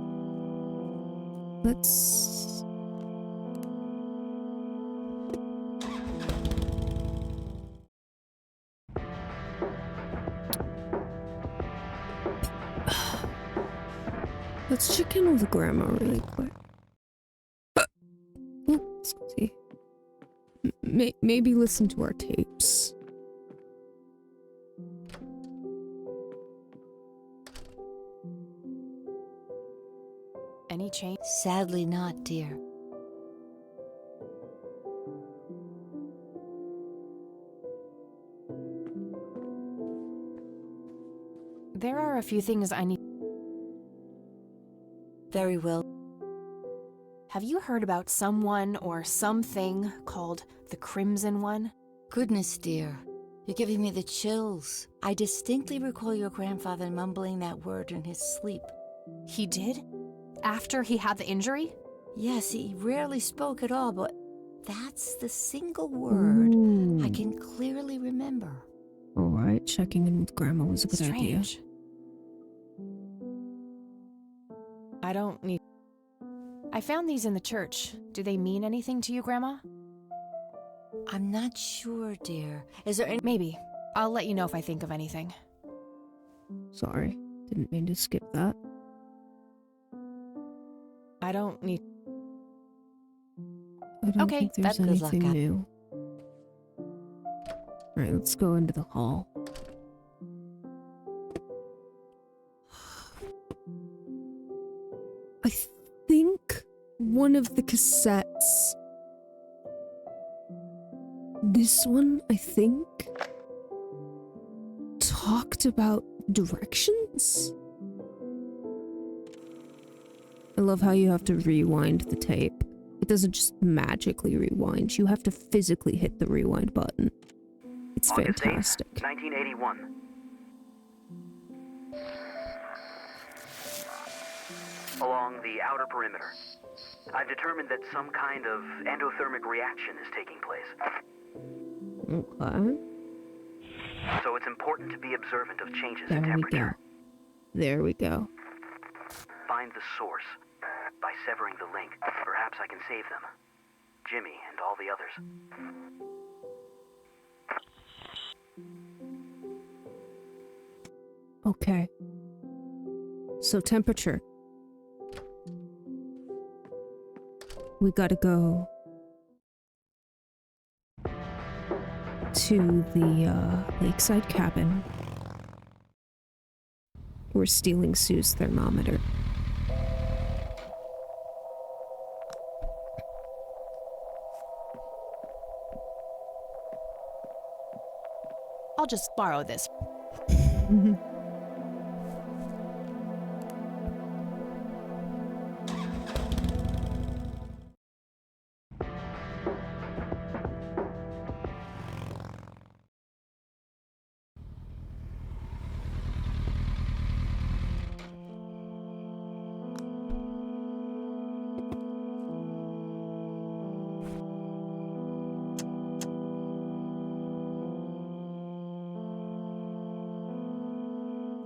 Let's... Let's check in with Grandma really quick. Let's see. Maybe listen to our tapes. Any change? Sadly not, dear. There are a few things I need... Very well. Have you heard about someone or something called the Crimson One? Goodness, dear. You're giving me the chills. I distinctly recall your grandfather mumbling that word in his sleep. He did? After he had the injury? Yes, he rarely spoke at all, but that's the single word I can clearly remember. Alright, checking in with Grandma was a good idea. I don't need... I found these in the church. Do they mean anything to you, Grandma? I'm not sure, dear. Is there any... Maybe. I'll let you know if I think of anything. Sorry, didn't mean to skip that. I don't need... I don't Okay, think there's that's good luck. anything new. Alright, let's go into the hall. I think one of the cassettes... This one, I think... talked about directions? I love how you have to rewind the tape. It doesn't just magically rewind. You have to physically hit the rewind button. It's August 8th, fantastic. 1981. Along the outer perimeter, I've determined that some kind of endothermic reaction is taking place. Okay. So it's important to be observant of changes There in we temperature. go. There we go. Find the source. By severing the link, perhaps I can save them. Jimmy and all the others. Okay. So temperature. We gotta go to the lakeside cabin. We're stealing Sue's thermometer. I'll just borrow this.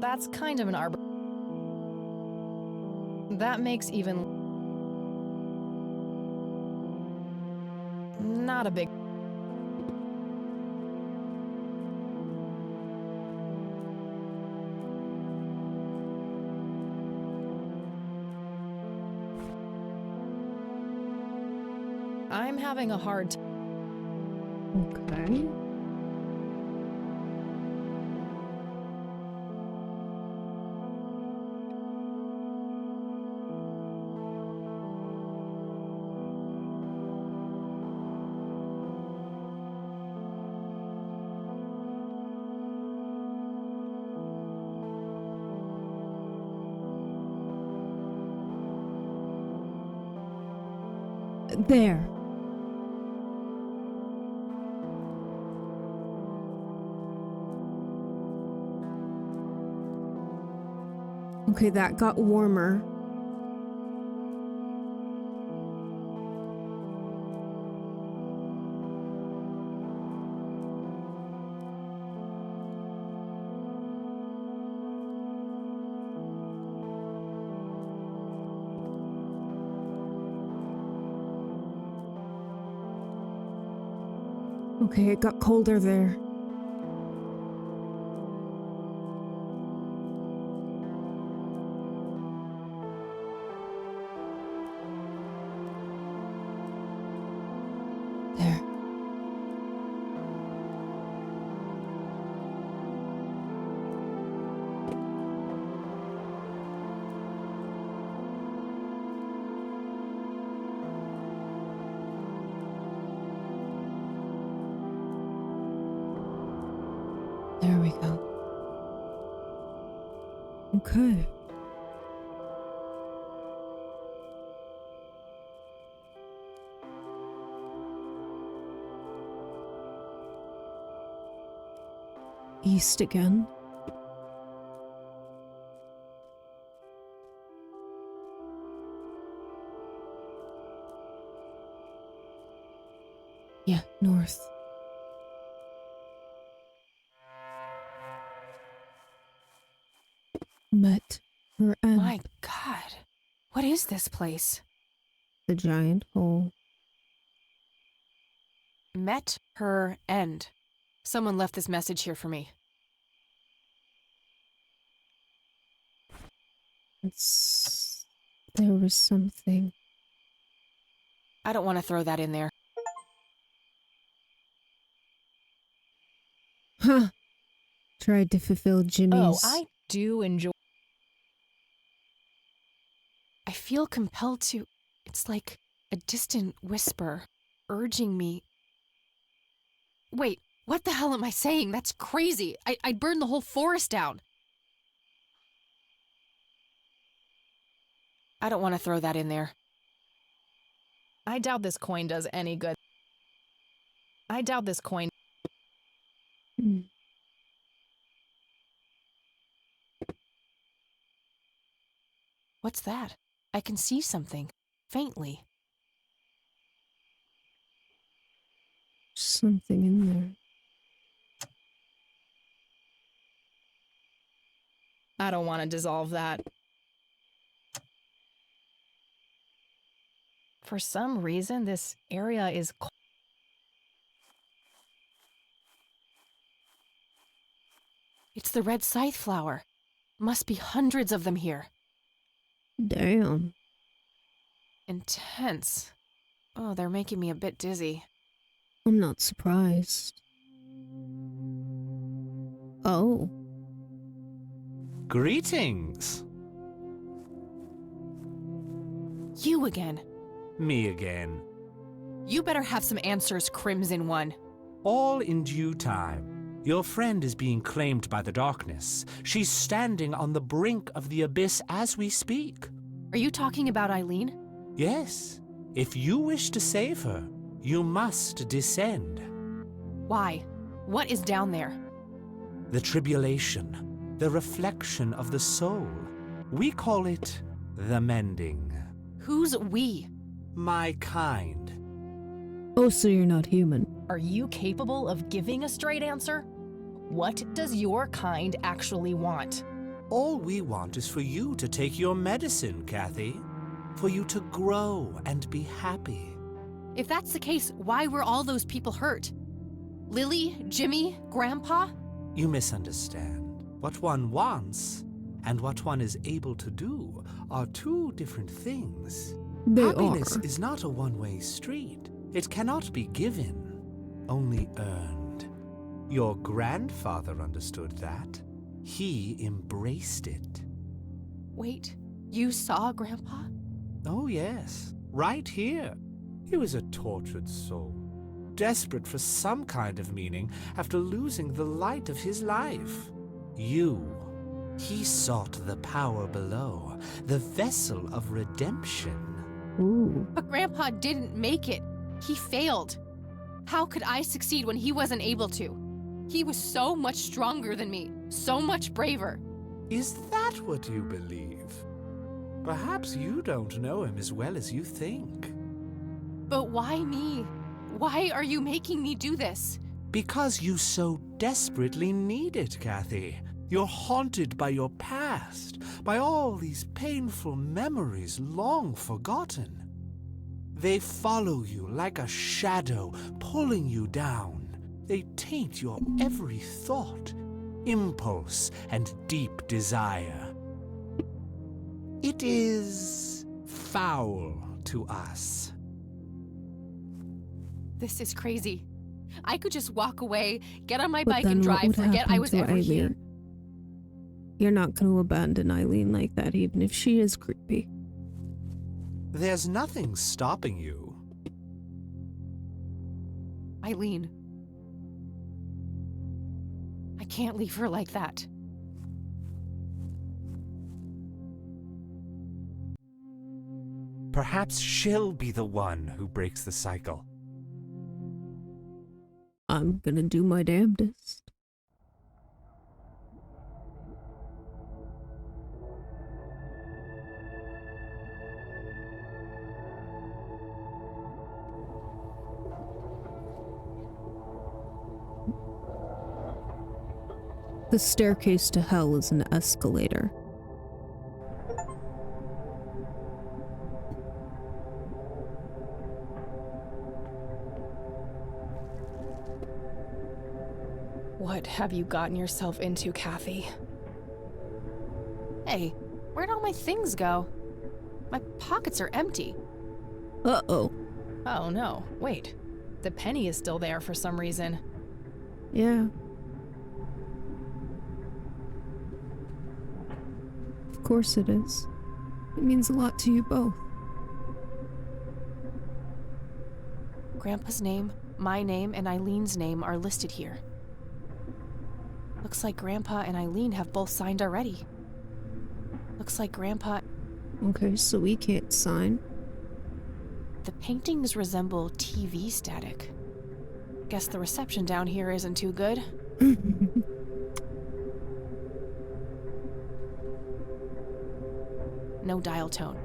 That's kind of an That makes even... not a big... I'm having a hard time. Okay. There. Okay, that got warmer. Okay, it got colder there. There. There we go. Okay. East again. Yeah, north. Met her end. My God. What is this place? The giant hole. Met her end. Someone left this message here for me. There was something. I don't want to throw that in there. Huh. Tried to fulfill Jimmy's. Oh, I do enjoy... I feel compelled to... It's like a distant whisper, urging me... Wait, what the hell am I saying? That's crazy. I'd burn the whole forest down. I don't want to throw that in there. I doubt this coin does any good. I doubt this coin... What's that? I can see something, faintly. Something in there. I don't want to dissolve that. For some reason, this area is cold. It's the red scythe flower. Must be hundreds of them here. Damn. Intense. Oh, they're making me a bit dizzy. I'm not surprised. Oh. Greetings. You again. Me again. You better have some answers, Crimson One. All in due time. Your friend is being claimed by the darkness. She's standing on the brink of the abyss as we speak. Are you talking about Eileen? Yes. If you wish to save her, you must descend. Why? What is down there? The tribulation, the reflection of the soul. We call it the mending. Who's we? My kind. Oh, so you're not human. Are you capable of giving a straight answer? What does your kind actually want? All we want is for you to take your medicine, Kathy. For you to grow and be happy. If that's the case, why were all those people hurt? Lily, Jimmy, Grandpa? You misunderstand. What one wants and what one is able to do are two different things. Happiness is not a one-way street. It cannot be given, only earned. Your grandfather understood that. He embraced it. Wait, you saw Grandpa? Oh, yes. Right here. He was a tortured soul, desperate for some kind of meaning after losing the light of his life. He sought the power below, the vessel of redemption. Ooh. But Grandpa didn't make it. He failed. How could I succeed when he wasn't able to? He was so much stronger than me, so much braver. Is that what you believe? Perhaps you don't know him as well as you think. But why me? Why are you making me do this? Because you so desperately need it, Kathy. You're haunted by your past, by all these painful memories long forgotten. They follow you like a shadow, pulling you down. They taint your every thought, impulse, and deep desire. It is foul to us. This is crazy. I could just walk away, get on my But bike then and what drive, would forget happen I was to ever here. Eileen? You're not going to abandon Eileen like that, even if she is creepy. There's nothing stopping you. Eileen. I can't leave her like that. Perhaps she'll be the one who breaks the cycle. I'm gonna do my damnedest. The staircase to hell is an escalator. What have you gotten yourself into, Kathy? Hey, where'd all my things go? My pockets are empty. Uh-oh. Oh no, wait. The penny is still there for some reason. Yeah. Of course it is. It means a lot to you both. Grandpa's name, my name, and Eileen's name are listed here. Looks like Grandpa and Eileen have both signed already. Looks like Grandpa... Okay, so we can't sign. The paintings resemble TV static. Guess the reception down here isn't too good. No dial tone.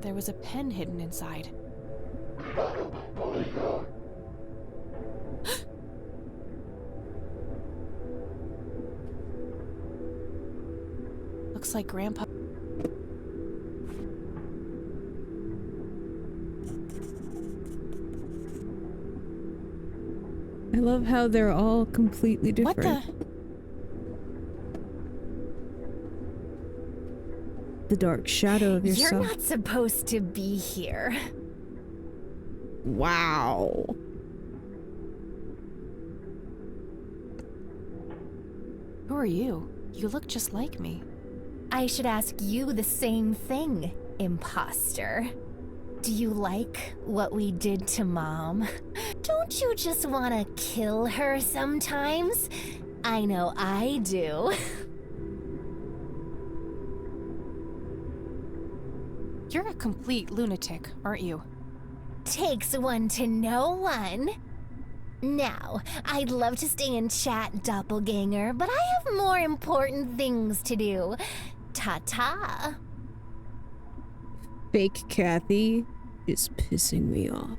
There was a pen hidden inside. Looks like Grandpa... I love how they're all completely different. What the? The dark shadow of yourself. You're not supposed to be here. Wow. Who are you? You look just like me. I should ask you the same thing, imposter. Do you like what we did to Mom? Don't you just want to kill her sometimes? I know I do. You're a complete lunatic, aren't you? Takes one to know one. Now, I'd love to stay and chat, doppelganger, but I have more important things to do. Ta-ta. Fake Kathy is pissing me off.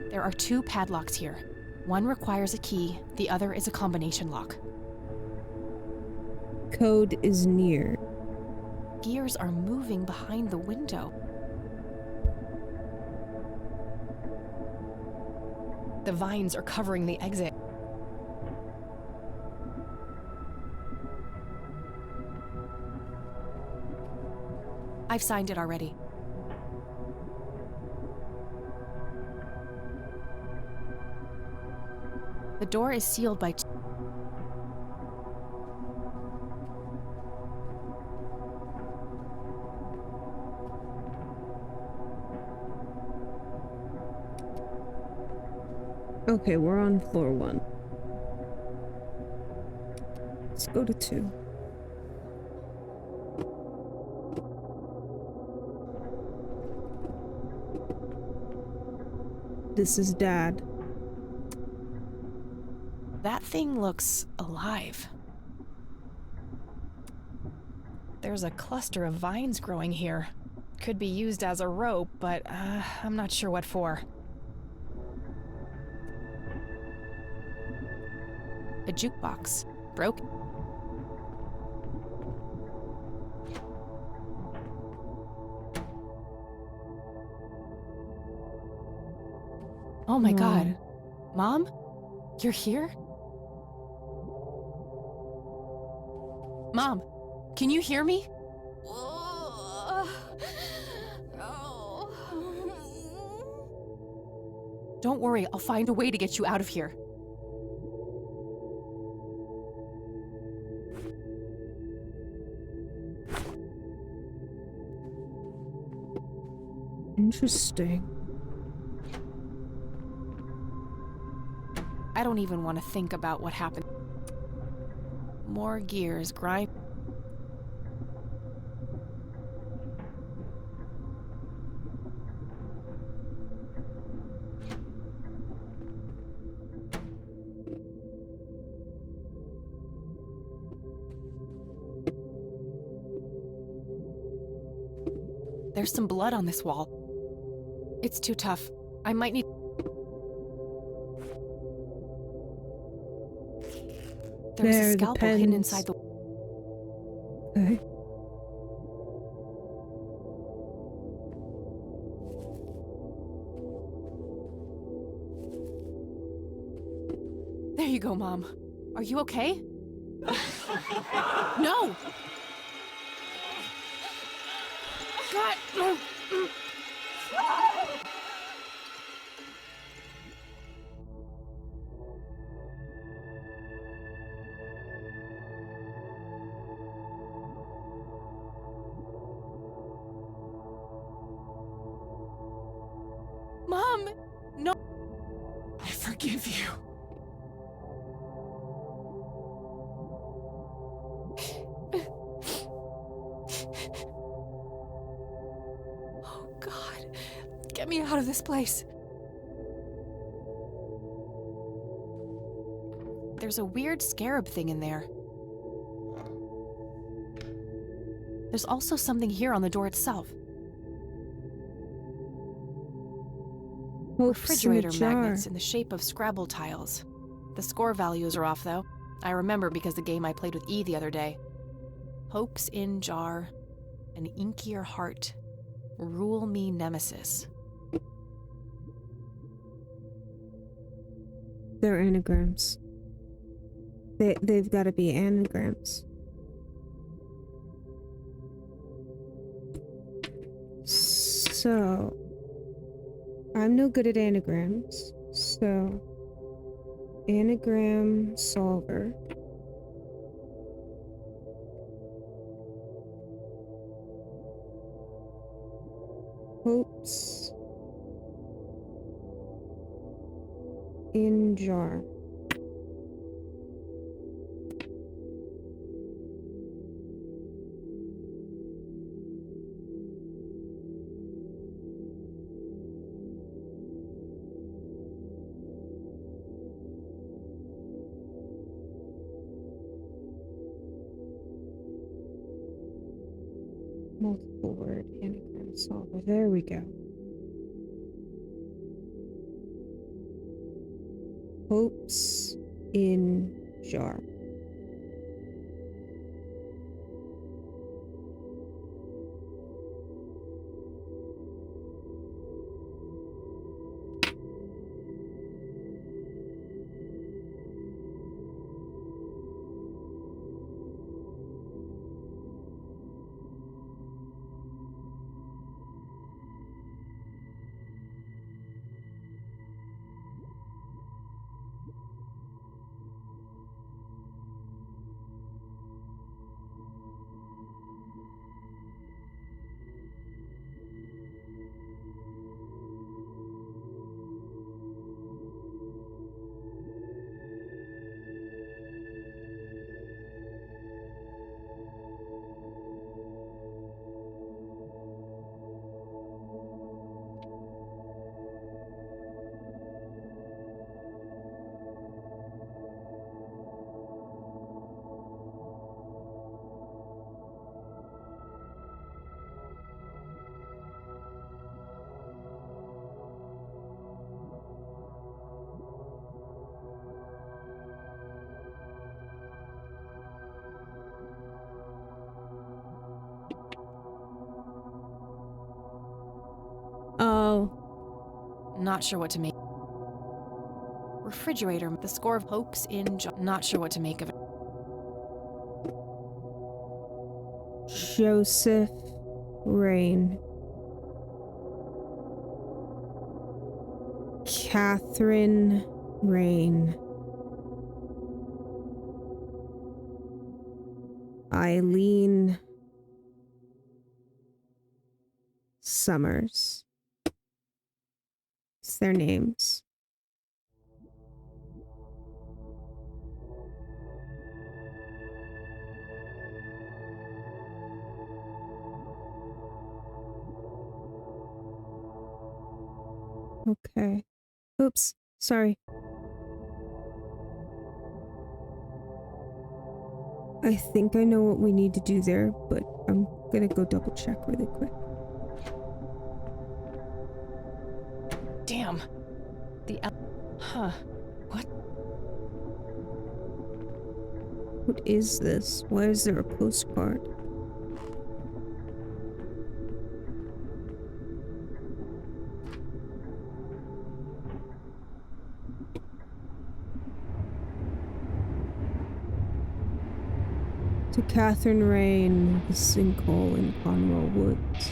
There are 2 padlocks here. One requires a key, the other is a combination lock. Code is near. Gears are moving behind the window. The vines are covering the exit. I've signed it already. The door is sealed by Okay, we're on floor 1. Let's go to 2. This is Dad. That thing looks alive. There's a cluster of vines growing here. Could be used as a rope, but I'm not sure what for. A jukebox. Broken. Oh my God. Mom? You're here? Mom, can you hear me? Don't worry, I'll find a way to get you out of here. Interesting. I don't even want to think about what happened. More gears grind. There's some blood on this wall. It's too tough. I might need... There's a scalpel hidden inside the... Okay. There you go, Mom. Are you okay? No! God! Mom! No! I forgive you. Oh, God. Get me out of this place. There's a weird scarab thing in there. There's also something here on the door itself. Refrigerator magnets in the shape of Scrabble tiles. The score values are off, though. I remember because the game I played with E the other day. Hopes in jar, an inkier heart, rule me nemesis. They're anagrams. They've got to be anagrams. So, I'm no good at anagrams, so anagram solver. Hopes in jar. Multiple word anagram solver. There we go. Hopes in jar. Oh. Not sure what to make. Refrigerator, the score of hopes in jar. Not sure what to make of it. Joseph Rain. Catherine Rain. Eileen Summers. It's their names. Okay. Oops. Sorry. I think I know what we need to do there, but I'm gonna go double check really quick. Damn. Huh. What? What is this? Why is there a postcard? To Catherine Rain, the sinkhole in Conwell Woods.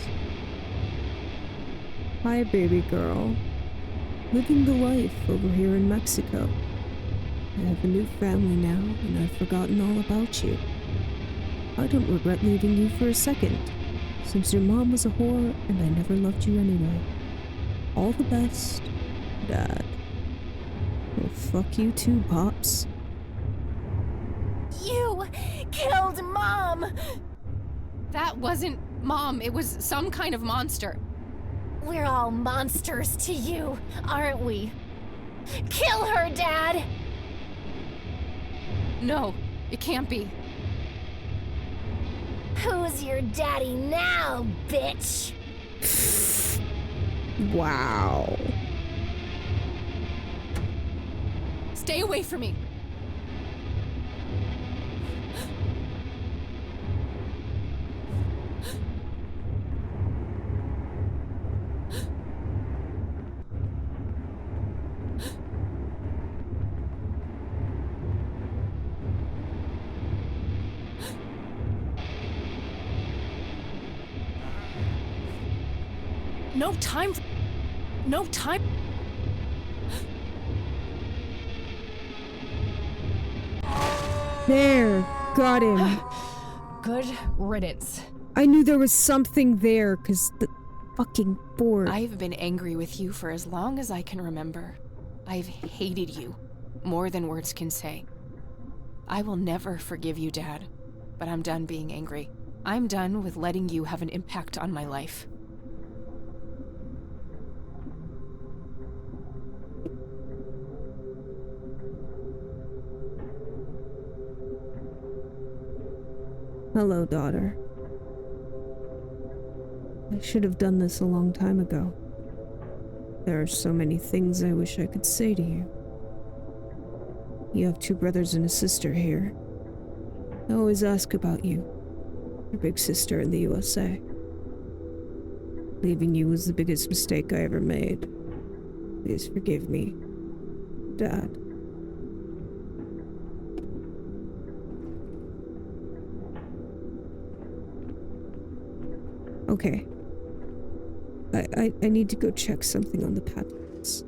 Hi, baby girl. Living the life over here in Mexico. I have a new family now, and I've forgotten all about you. I don't regret leaving you for a second, since your mom was a whore and I never loved you anyway. All the best, Dad. Well, fuck you too, Pops. You killed Mom! That wasn't Mom. It was some kind of monster. We're all monsters to you, aren't we? Kill her, Dad! No, it can't be. Who's your daddy now, bitch? Wow. Stay away from me. No time. No time. There, got him. Good riddance. I knew there was something there, because the fucking board. I've been angry with you for as long as I can remember. I've hated you more than words can say. I will never forgive you, Dad, but I'm done being angry. I'm done with letting you have an impact on my life. Hello, daughter. I should have done this a long time ago. There are so many things I wish I could say to you. You have 2 brothers and a sister here. I always ask about you. Your big sister in the USA. Leaving you was the biggest mistake I ever made. Please forgive me, Dad. Okay. I need to go check something on the padlocks.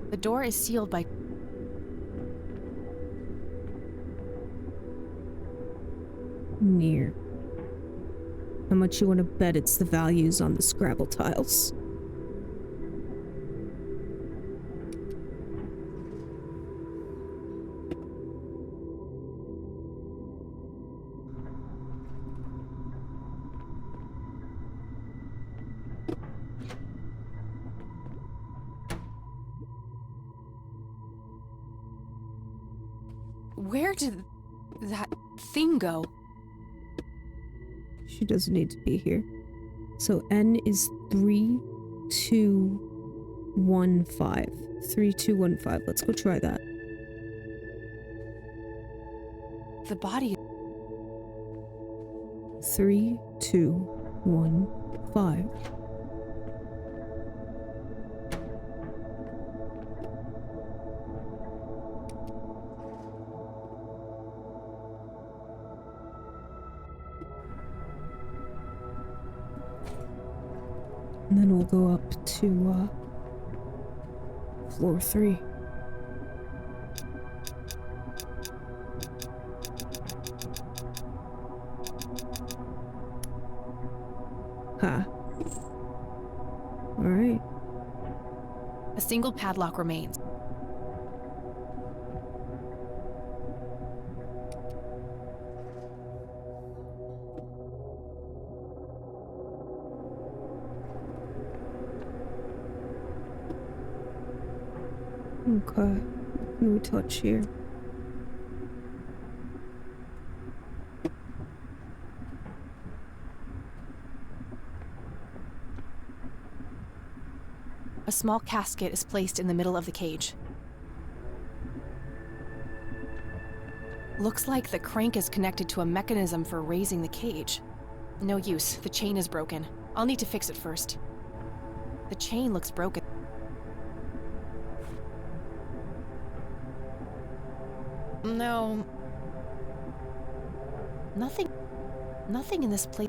The door is sealed by... Near. How much you want to bet it's the values on the Scrabble tiles? Where did that thing go? She doesn't need to be here. So N is 3215. 3215. Let's go try that. The body... 3215. And then we'll go up to floor 3. Ha. All right. A single padlock remains. Okay. What can we touch here? A small casket is placed in the middle of the cage. Looks like the crank is connected to a mechanism for raising the cage. No use, the chain is broken. I'll need to fix it first. The chain looks broken. No. Nothing in this place.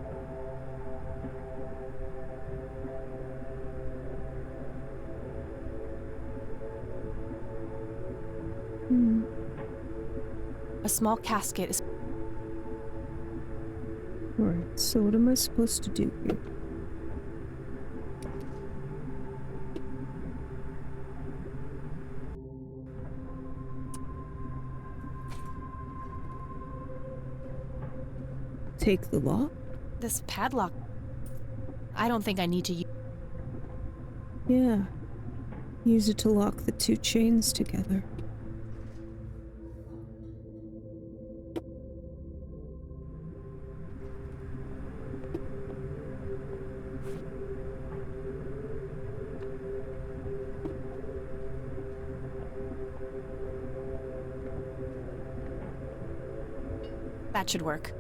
A small casket is... Alright, so what am I supposed to do here? Take the lock? This padlock... I don't think I need to use... Yeah. Use it to lock the 2 chains together. That should work.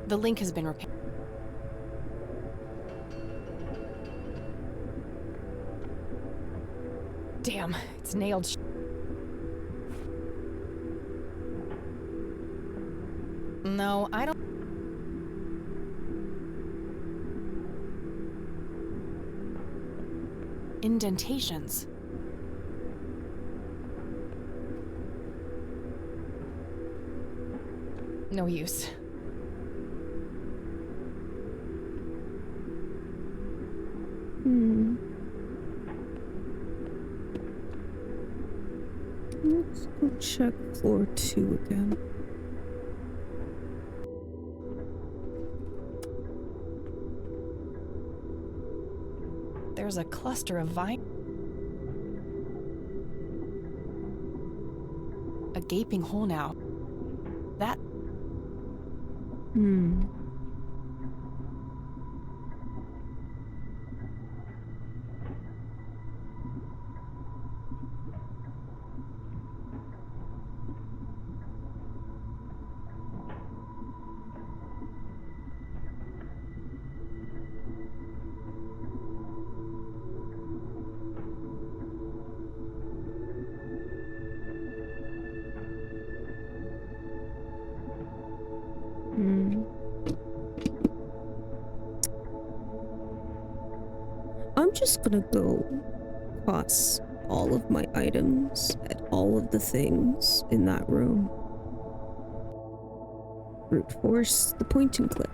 The link has been repaired. Damn, it's nailed. No, I don't... Indentations. No use. Let's go check floor 2 again. There's a cluster of vine. A gaping hole now. That... just gonna go toss all of my items at all of the things in that room. Brute force the point and click.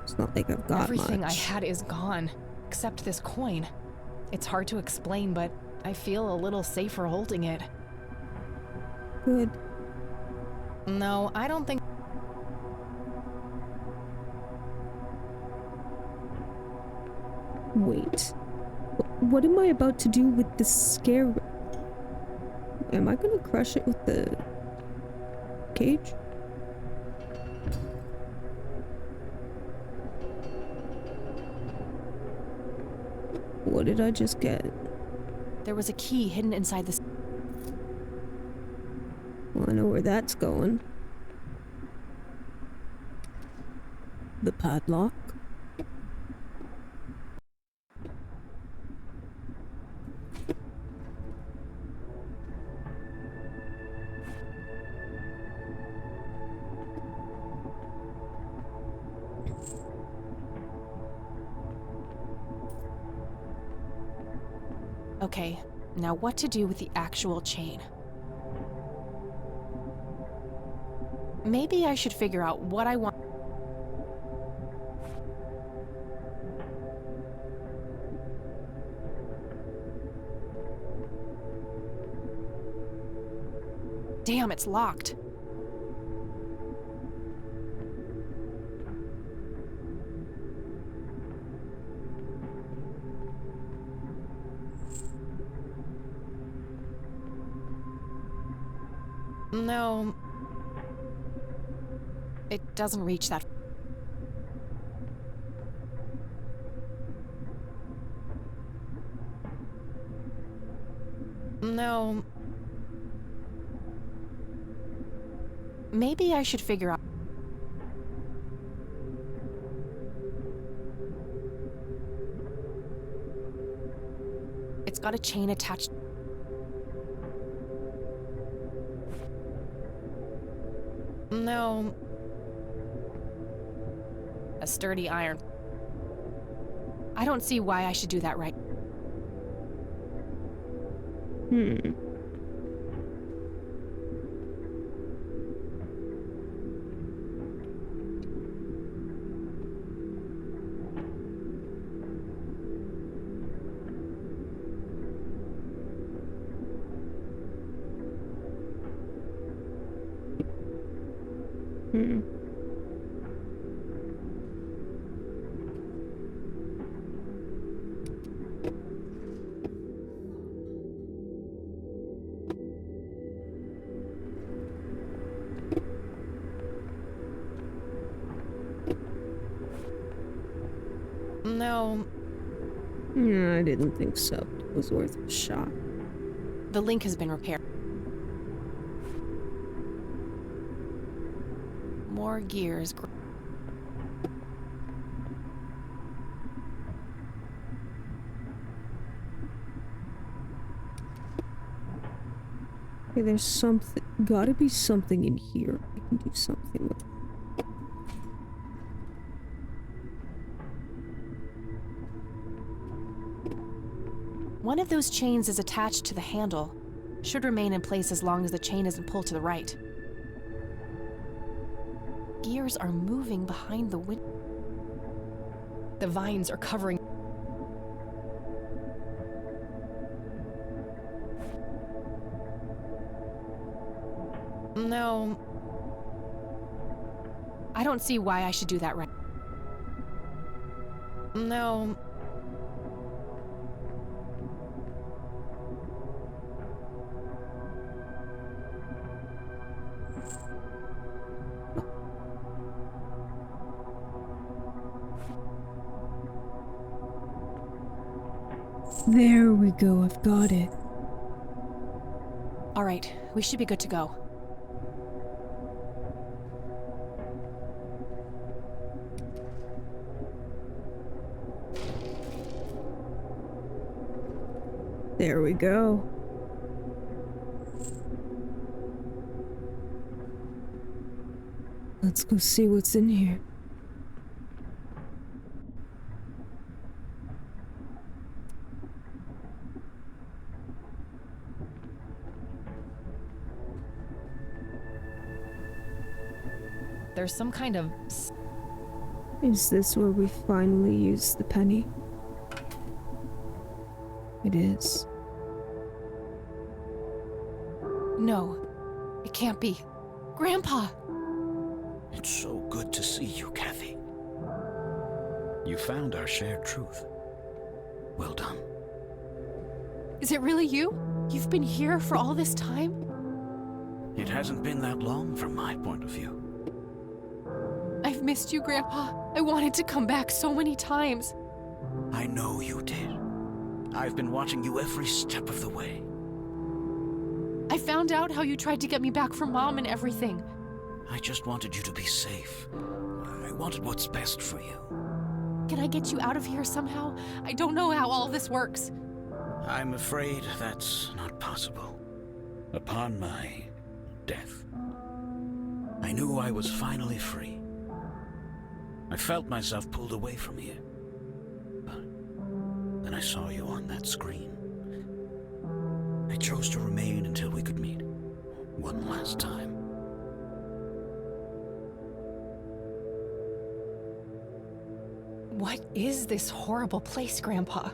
It's not like I've got Everything much. I had is gone, except this coin. It's hard to explain, but I feel a little safer holding it. Good. No, I don't think... Wait. What am I about to do with the scare? Am I gonna crush it with the cage? What did I just get? There was a key hidden inside this... Well, I know where that's going. The padlock. Okay, now what to do with the actual chain? Maybe I should figure out what I want. Damn, it's locked. No. It doesn't reach that. No. Maybe I should figure out. It's got a chain attached. No. A sturdy iron. I don't see why I should do that right. No. I didn't think so. It was worth a shot. The link has been repaired. More gears. Okay, there's something. Gotta be something in here. I can do something with. One of those chains is attached to the handle. Should remain in place as long as the chain isn't pulled to the right. Gears are moving behind the window. The vines are covering. No. I don't see why I should do that right. No. There we go, I've got it. All right, we should be good to go. There we go. Let's go see what's in here. There's some kind of... Is this where we finally use the penny? It is. No, it can't be. Grandpa! It's so good to see you, Kathy. You found our shared truth. Well done. Is it really you? You've been here for all this time? It hasn't been that long from my point of view. I've missed you, Grandpa. I wanted to come back so many times. I know you did. I've been watching you every step of the way. I found out how you tried to get me back from Mom and everything. I just wanted you to be safe. I wanted what's best for you. Can I get you out of here somehow? I don't know how all this works. I'm afraid that's not possible. Upon my death, I knew I was finally free. I felt myself pulled away from here. But then I saw you on that screen. I chose to remain until we could meet. One last time. What is this horrible place, Grandpa?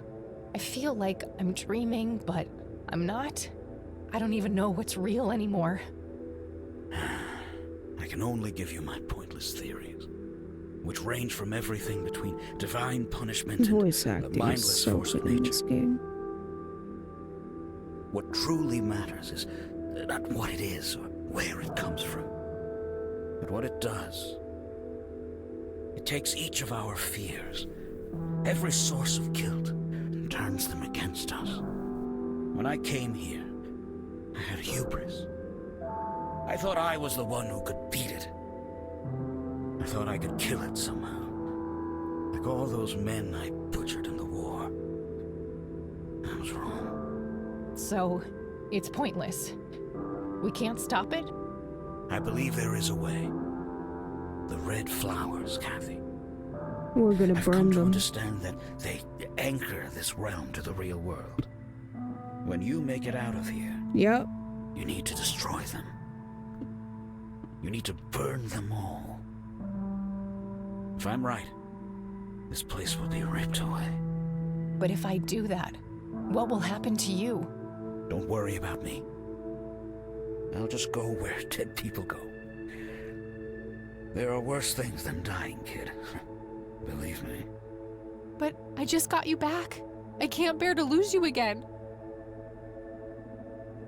I feel like I'm dreaming, but I'm not. I don't even know what's real anymore. I can only give you my pointless theories, which range from everything between divine punishment Voice and acting mindless is so force of good in nature. this game. What truly matters is not what it is or where it comes from, but what it does. It takes each of our fears, every source of guilt, and turns them against us. When I came here, I had hubris. I thought I was the one who could beat it. I thought I could kill it somehow, like all those men I butchered in the war. I was wrong. So, it's pointless. We can't stop it? I believe there is a way. The red flowers, Kathy. We're gonna I've burn come to them. understand that they anchor this realm to the real world. When you make it out of here, Yep. you need to destroy them. You need to burn them all. If I'm right, this place will be ripped away. But if I do that, what will happen to you? Don't worry about me. I'll just go where dead people go. There are worse things than dying, kid. Believe me. But I just got you back. I can't bear to lose you again.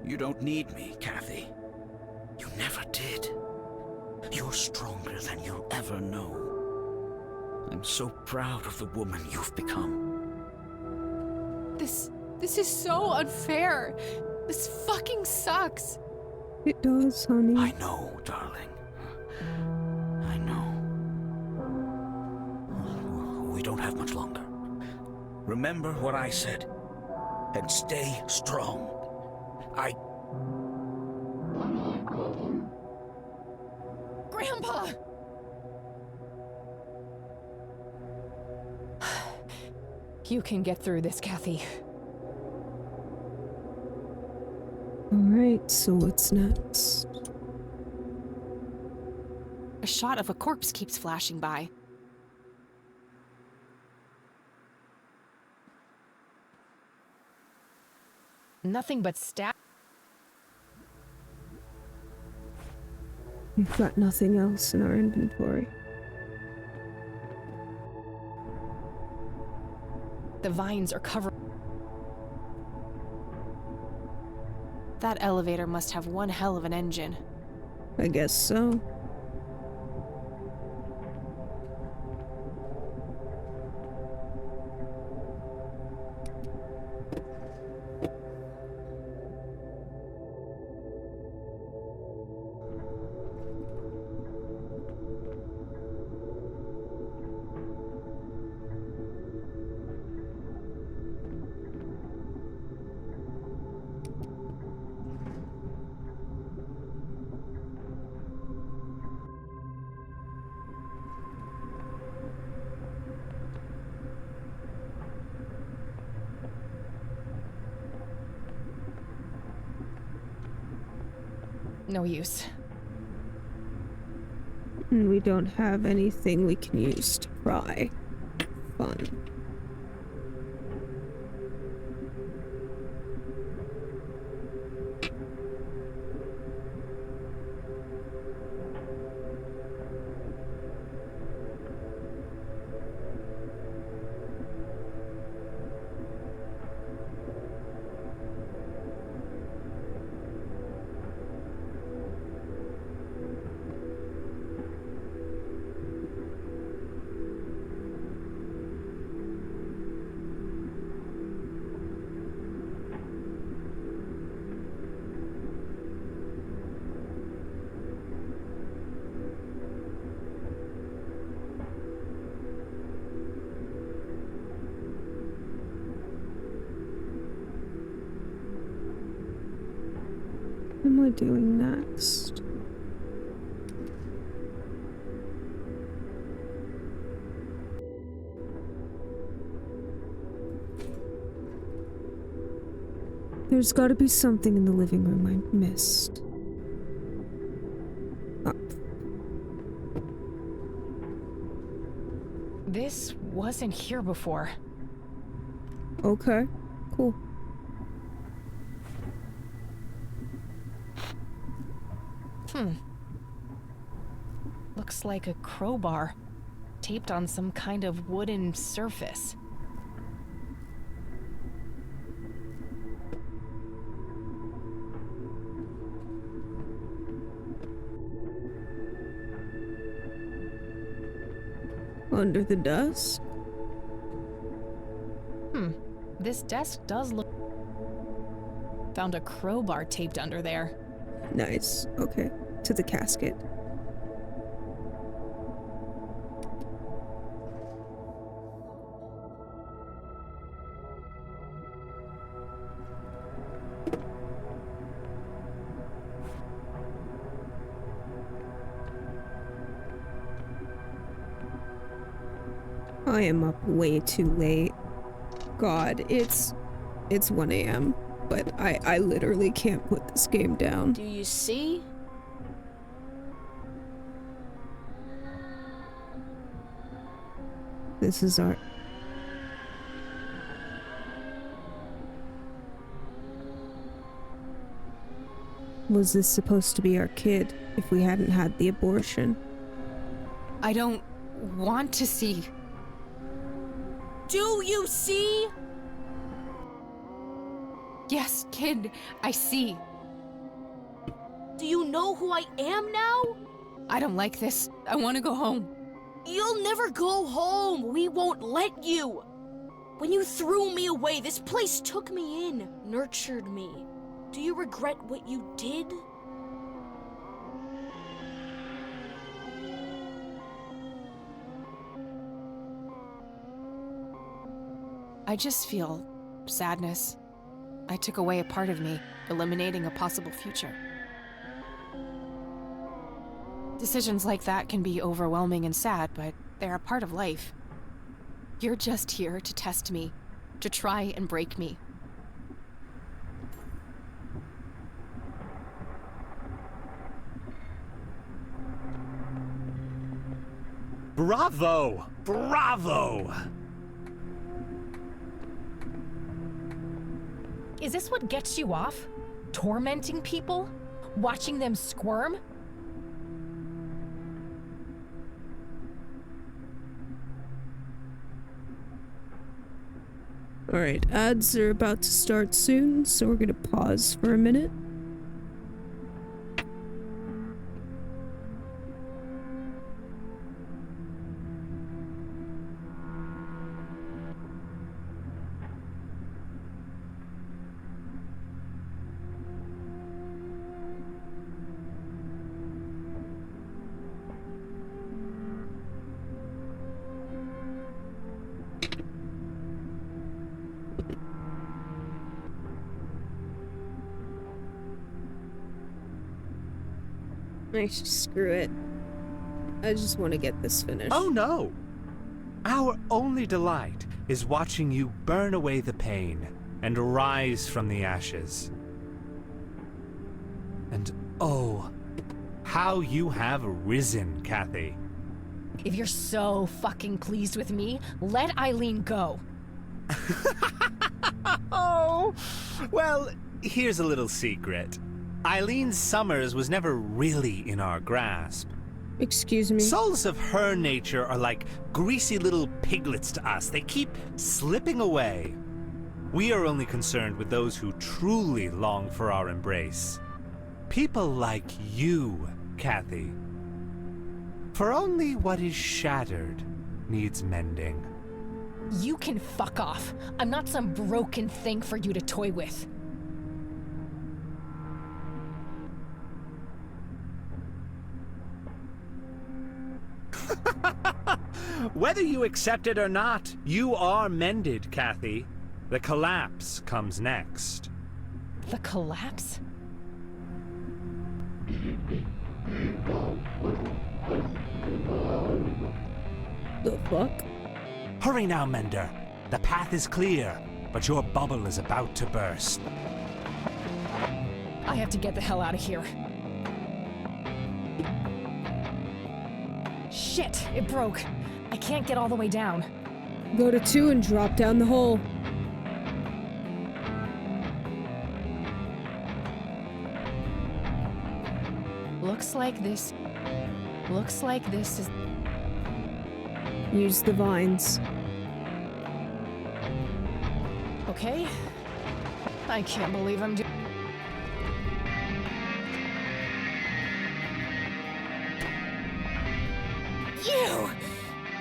You don't need me, Kathy. You never did. You're stronger than you'll ever know. I'm so proud of the woman you've become. This is so unfair. This fucking sucks. It does, honey. I know, darling. I know. We don't have much longer. Remember what I said, and stay strong. Grandpa! You can get through this, Kathy. Alright, so what's next? A shot of a corpse keeps flashing by. Nothing but stab. We've got nothing else in our inventory. The vines are covered. That elevator must have one hell of an engine. I guess so. No use. And we don't have anything we can use to pry. Fun. What am I doing next? There's gotta be something in the living room I missed. This wasn't here before. Okay, cool. Looks like a crowbar, taped on some kind of wooden surface. Under the desk? This desk does look... Found a crowbar taped under there. Nice. Okay. To the casket. I am up way too late. God, it's 1 a.m. But I literally can't put this game down. Do you see? This is our... Was this supposed to be our kid if we hadn't had the abortion? I don't want to see. Do you see? Yes, kid, I see. Do you know who I am now? I don't like this. I want to go home. You'll never go home. We won't let you. When you threw me away, this place took me in, nurtured me. Do you regret what you did? I just feel sadness. I took away a part of me, eliminating a possible future. Decisions like that can be overwhelming and sad, but they're a part of life. You're just here to test me, to try and break me. Bravo! Bravo! Is this what gets you off? Tormenting people? Watching them squirm? Alright, ads are about to start soon, so we're gonna pause for a minute. Screw it. I just want to get this finished. Oh no! Our only delight is watching you burn away the pain and rise from the ashes. And oh, How you have risen, Kathy. If you're so fucking pleased with me, let Eileen go. Oh, well, here's a little secret. Eileen Summers was never really in our grasp. Excuse me? Souls of her nature are like greasy little piglets to us. They keep slipping away. We are only concerned with those who truly long for our embrace. People like you, Kathy. For only what is shattered needs mending. You can fuck off. I'm not some broken thing for you to toy with. Whether you accept it or not, you are mended, Kathy. The collapse comes next. The collapse? The fuck? Hurry now, Mender. The path is clear, but your bubble is about to burst. I have to get the hell out of here. Shit, it broke. I can't get all the way down. Go to 2 and drop down the hole. Looks like this is... Use the vines. Okay. I can't believe I'm doing...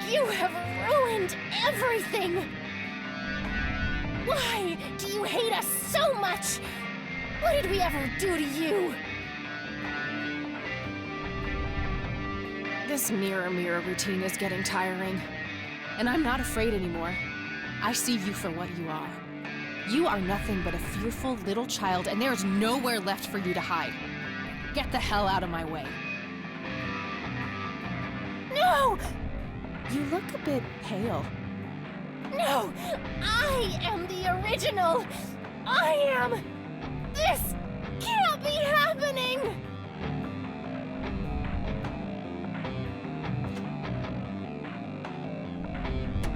You have ruined everything! Why do you hate us so much? What did we ever do to you? This mirror routine is getting tiring. And I'm not afraid anymore. I see you for what you are. You are nothing but a fearful little child, and there's nowhere left for you to hide. Get the hell out of my way. No! You look a bit pale. No! I am the original! I am... This can't be happening!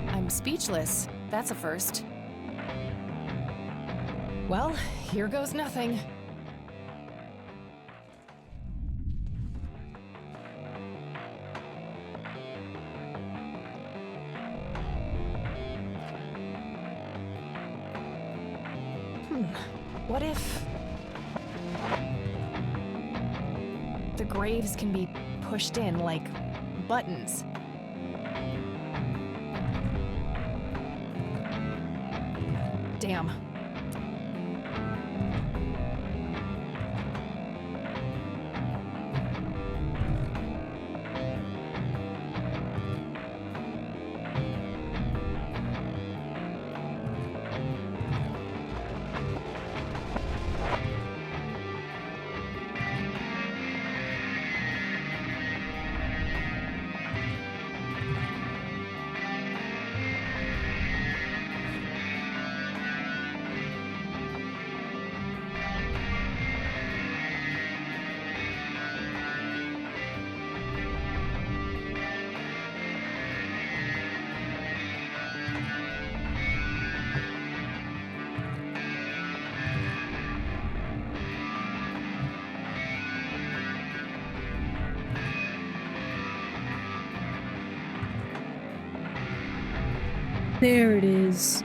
I'm speechless. That's a first. Well, here goes nothing. What if... the graves can be pushed in like buttons? Damn. There it is.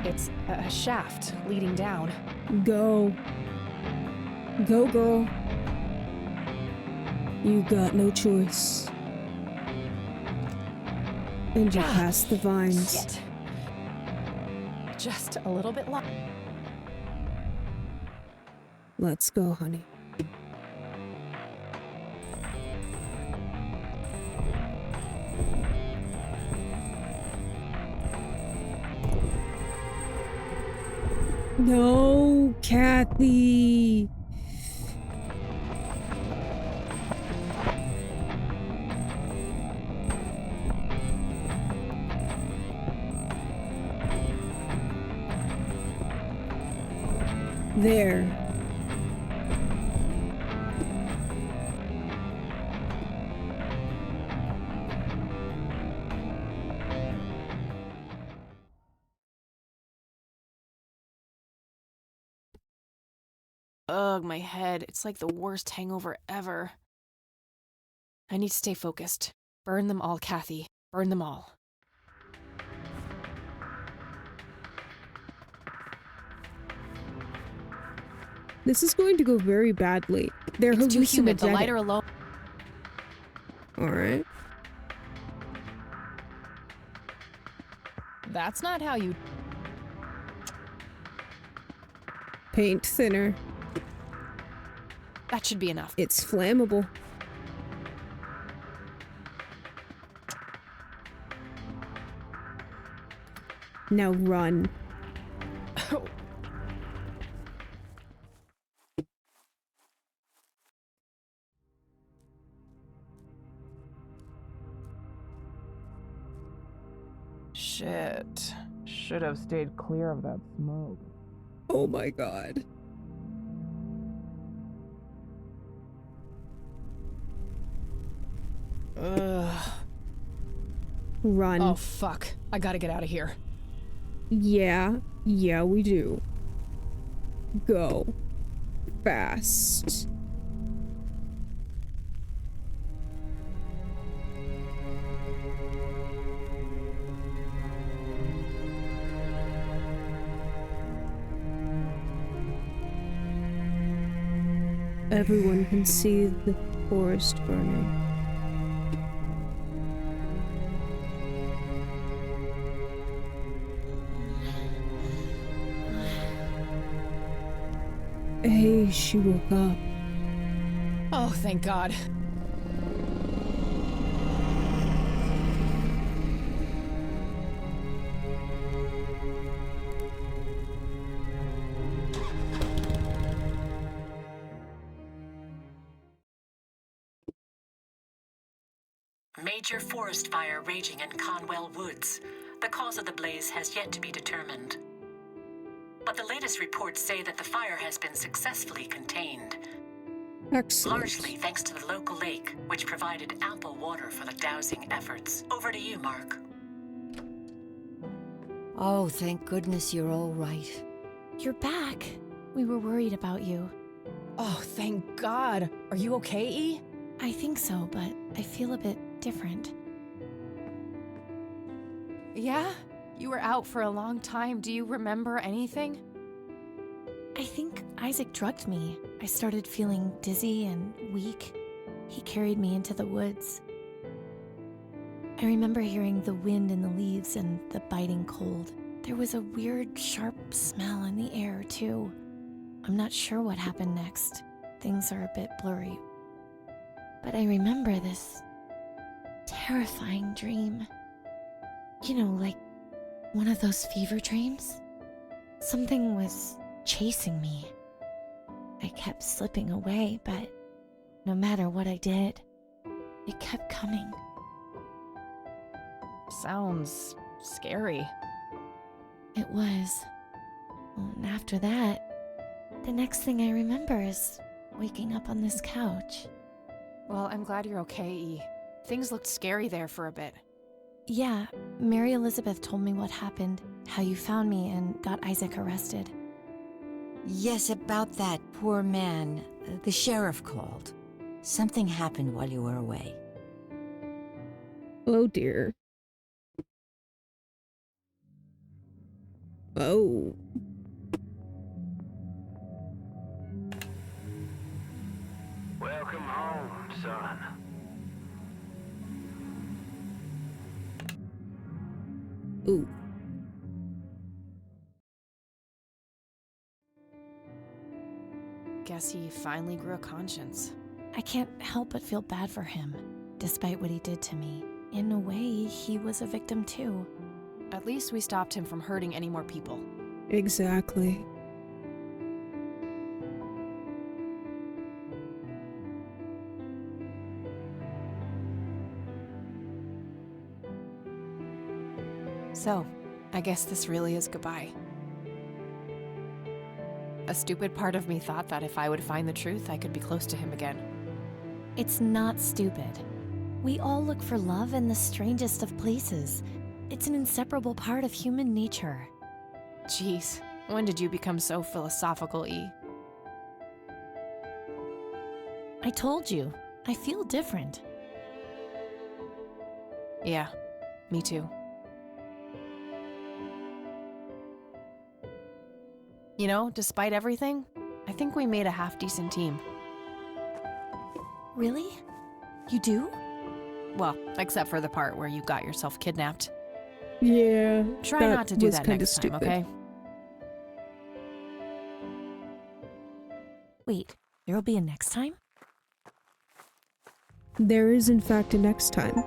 It's a shaft leading down. Go. Go, girl. You got no choice. And you passed the vines. Shit. Just a little bit long. Let's go, honey. No, Kathy. There. Ugh, my head. It's like the worst hangover ever. I need to stay focused. Burn them all, Kathy. Burn them all. This is going to go very badly. They're It's too humid. The hallucinogenic. lighter alone. Alright. That's not how you... Paint thinner. That should be enough. It's flammable. Now run. Shit. Should have stayed clear of that smoke. Oh my god. Ugh. Run. Oh, fuck. I gotta get out of here. Yeah, we do. Go. Fast. Everyone can see the forest burning. Hey, she woke up. Oh, thank God. Major forest fire raging in Conwell Woods. The cause of the blaze has yet to be determined. But the latest reports say that the fire has been successfully contained. Excellent. Largely thanks to the local lake, which provided ample water for the dousing efforts. Over to you, Mark. Oh, thank goodness you're all right. You're back. We were worried about you. Oh, thank God. Are you okay, E? I think so, but I feel a bit different. Yeah? You were out for a long time. Do you remember anything? I think Isaac drugged me. I started feeling dizzy and weak. He carried me into the woods. I remember hearing the wind in the leaves and the biting cold. There was a weird, sharp smell in the air, too. I'm not sure what happened next. Things are a bit blurry. But I remember this terrifying dream. You know, like one of those fever dreams? Something was chasing me. I kept slipping away, but no matter what I did, it kept coming. Sounds scary. It was. And after that, the next thing I remember is waking up on this couch. Well, I'm glad you're okay, E. Things looked scary there for a bit. Yeah, Mary Elizabeth told me what happened, how you found me and got Isaac arrested. Yes, about that poor man. The sheriff called. Something happened while you were away. Oh dear. Oh. Welcome home, son. Ooh. Guess he finally grew a conscience. I can't help but feel bad for him, despite what he did to me. In a way, he was a victim too. At least we stopped him from hurting any more people. Exactly. So, I guess this really is goodbye. A stupid part of me thought that if I would find the truth, I could be close to him again. It's not stupid. We all look for love in the strangest of places. It's an inseparable part of human nature. Jeez, when did you become so philosophical, E? I told you, I feel different. Yeah, me too. You know, despite everything, I think we made a half-decent team. Really? You do? Well, except for the part where you got yourself kidnapped. Yeah. Try not to do that kinda next time, okay? Wait, there'll be a next time? There is, in fact, a next time.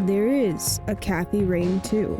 There is a Kathy Rain 2.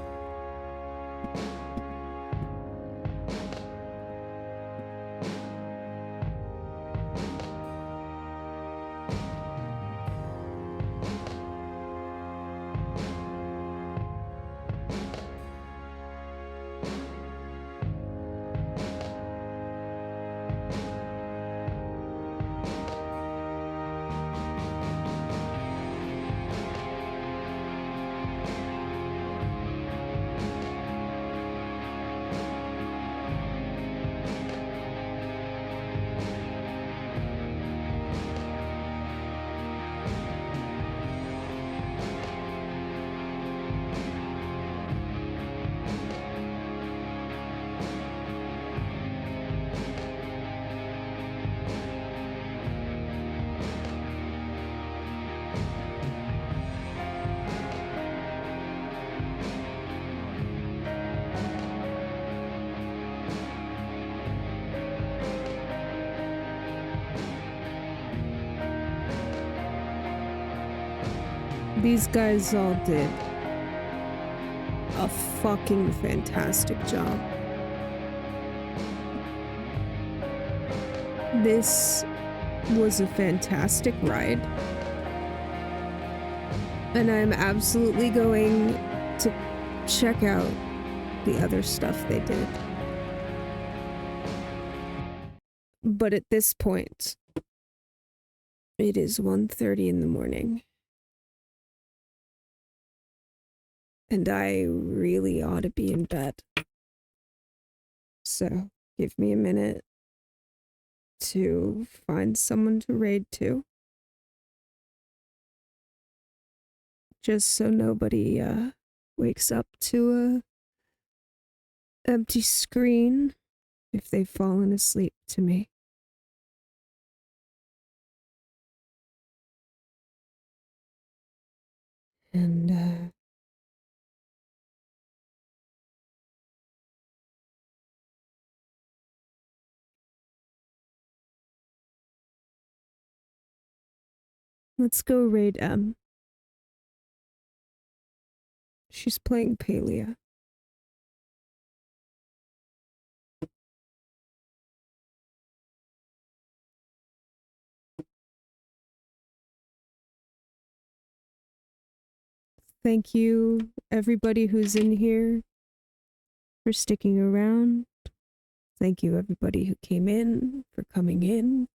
These guys all did a fucking fantastic job. This was a fantastic ride. And I'm absolutely going to check out the other stuff they did. But at this point, it is 1:30 in the morning. And I really ought to be in bed. So, give me a minute to find someone to raid to. Just so nobody wakes up to a empty screen if they've fallen asleep to me. And let's go raid M. She's playing Palia. Thank you, everybody who's in here, for sticking around. Thank you, everybody who came in, for coming in.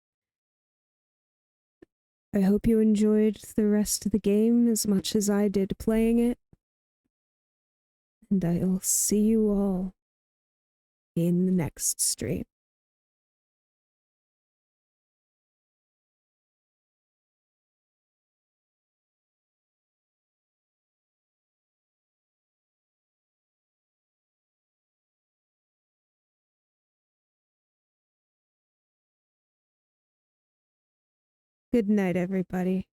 I hope you enjoyed the rest of the game as much as I did playing it. And I'll see you all in the next stream. Good night, everybody.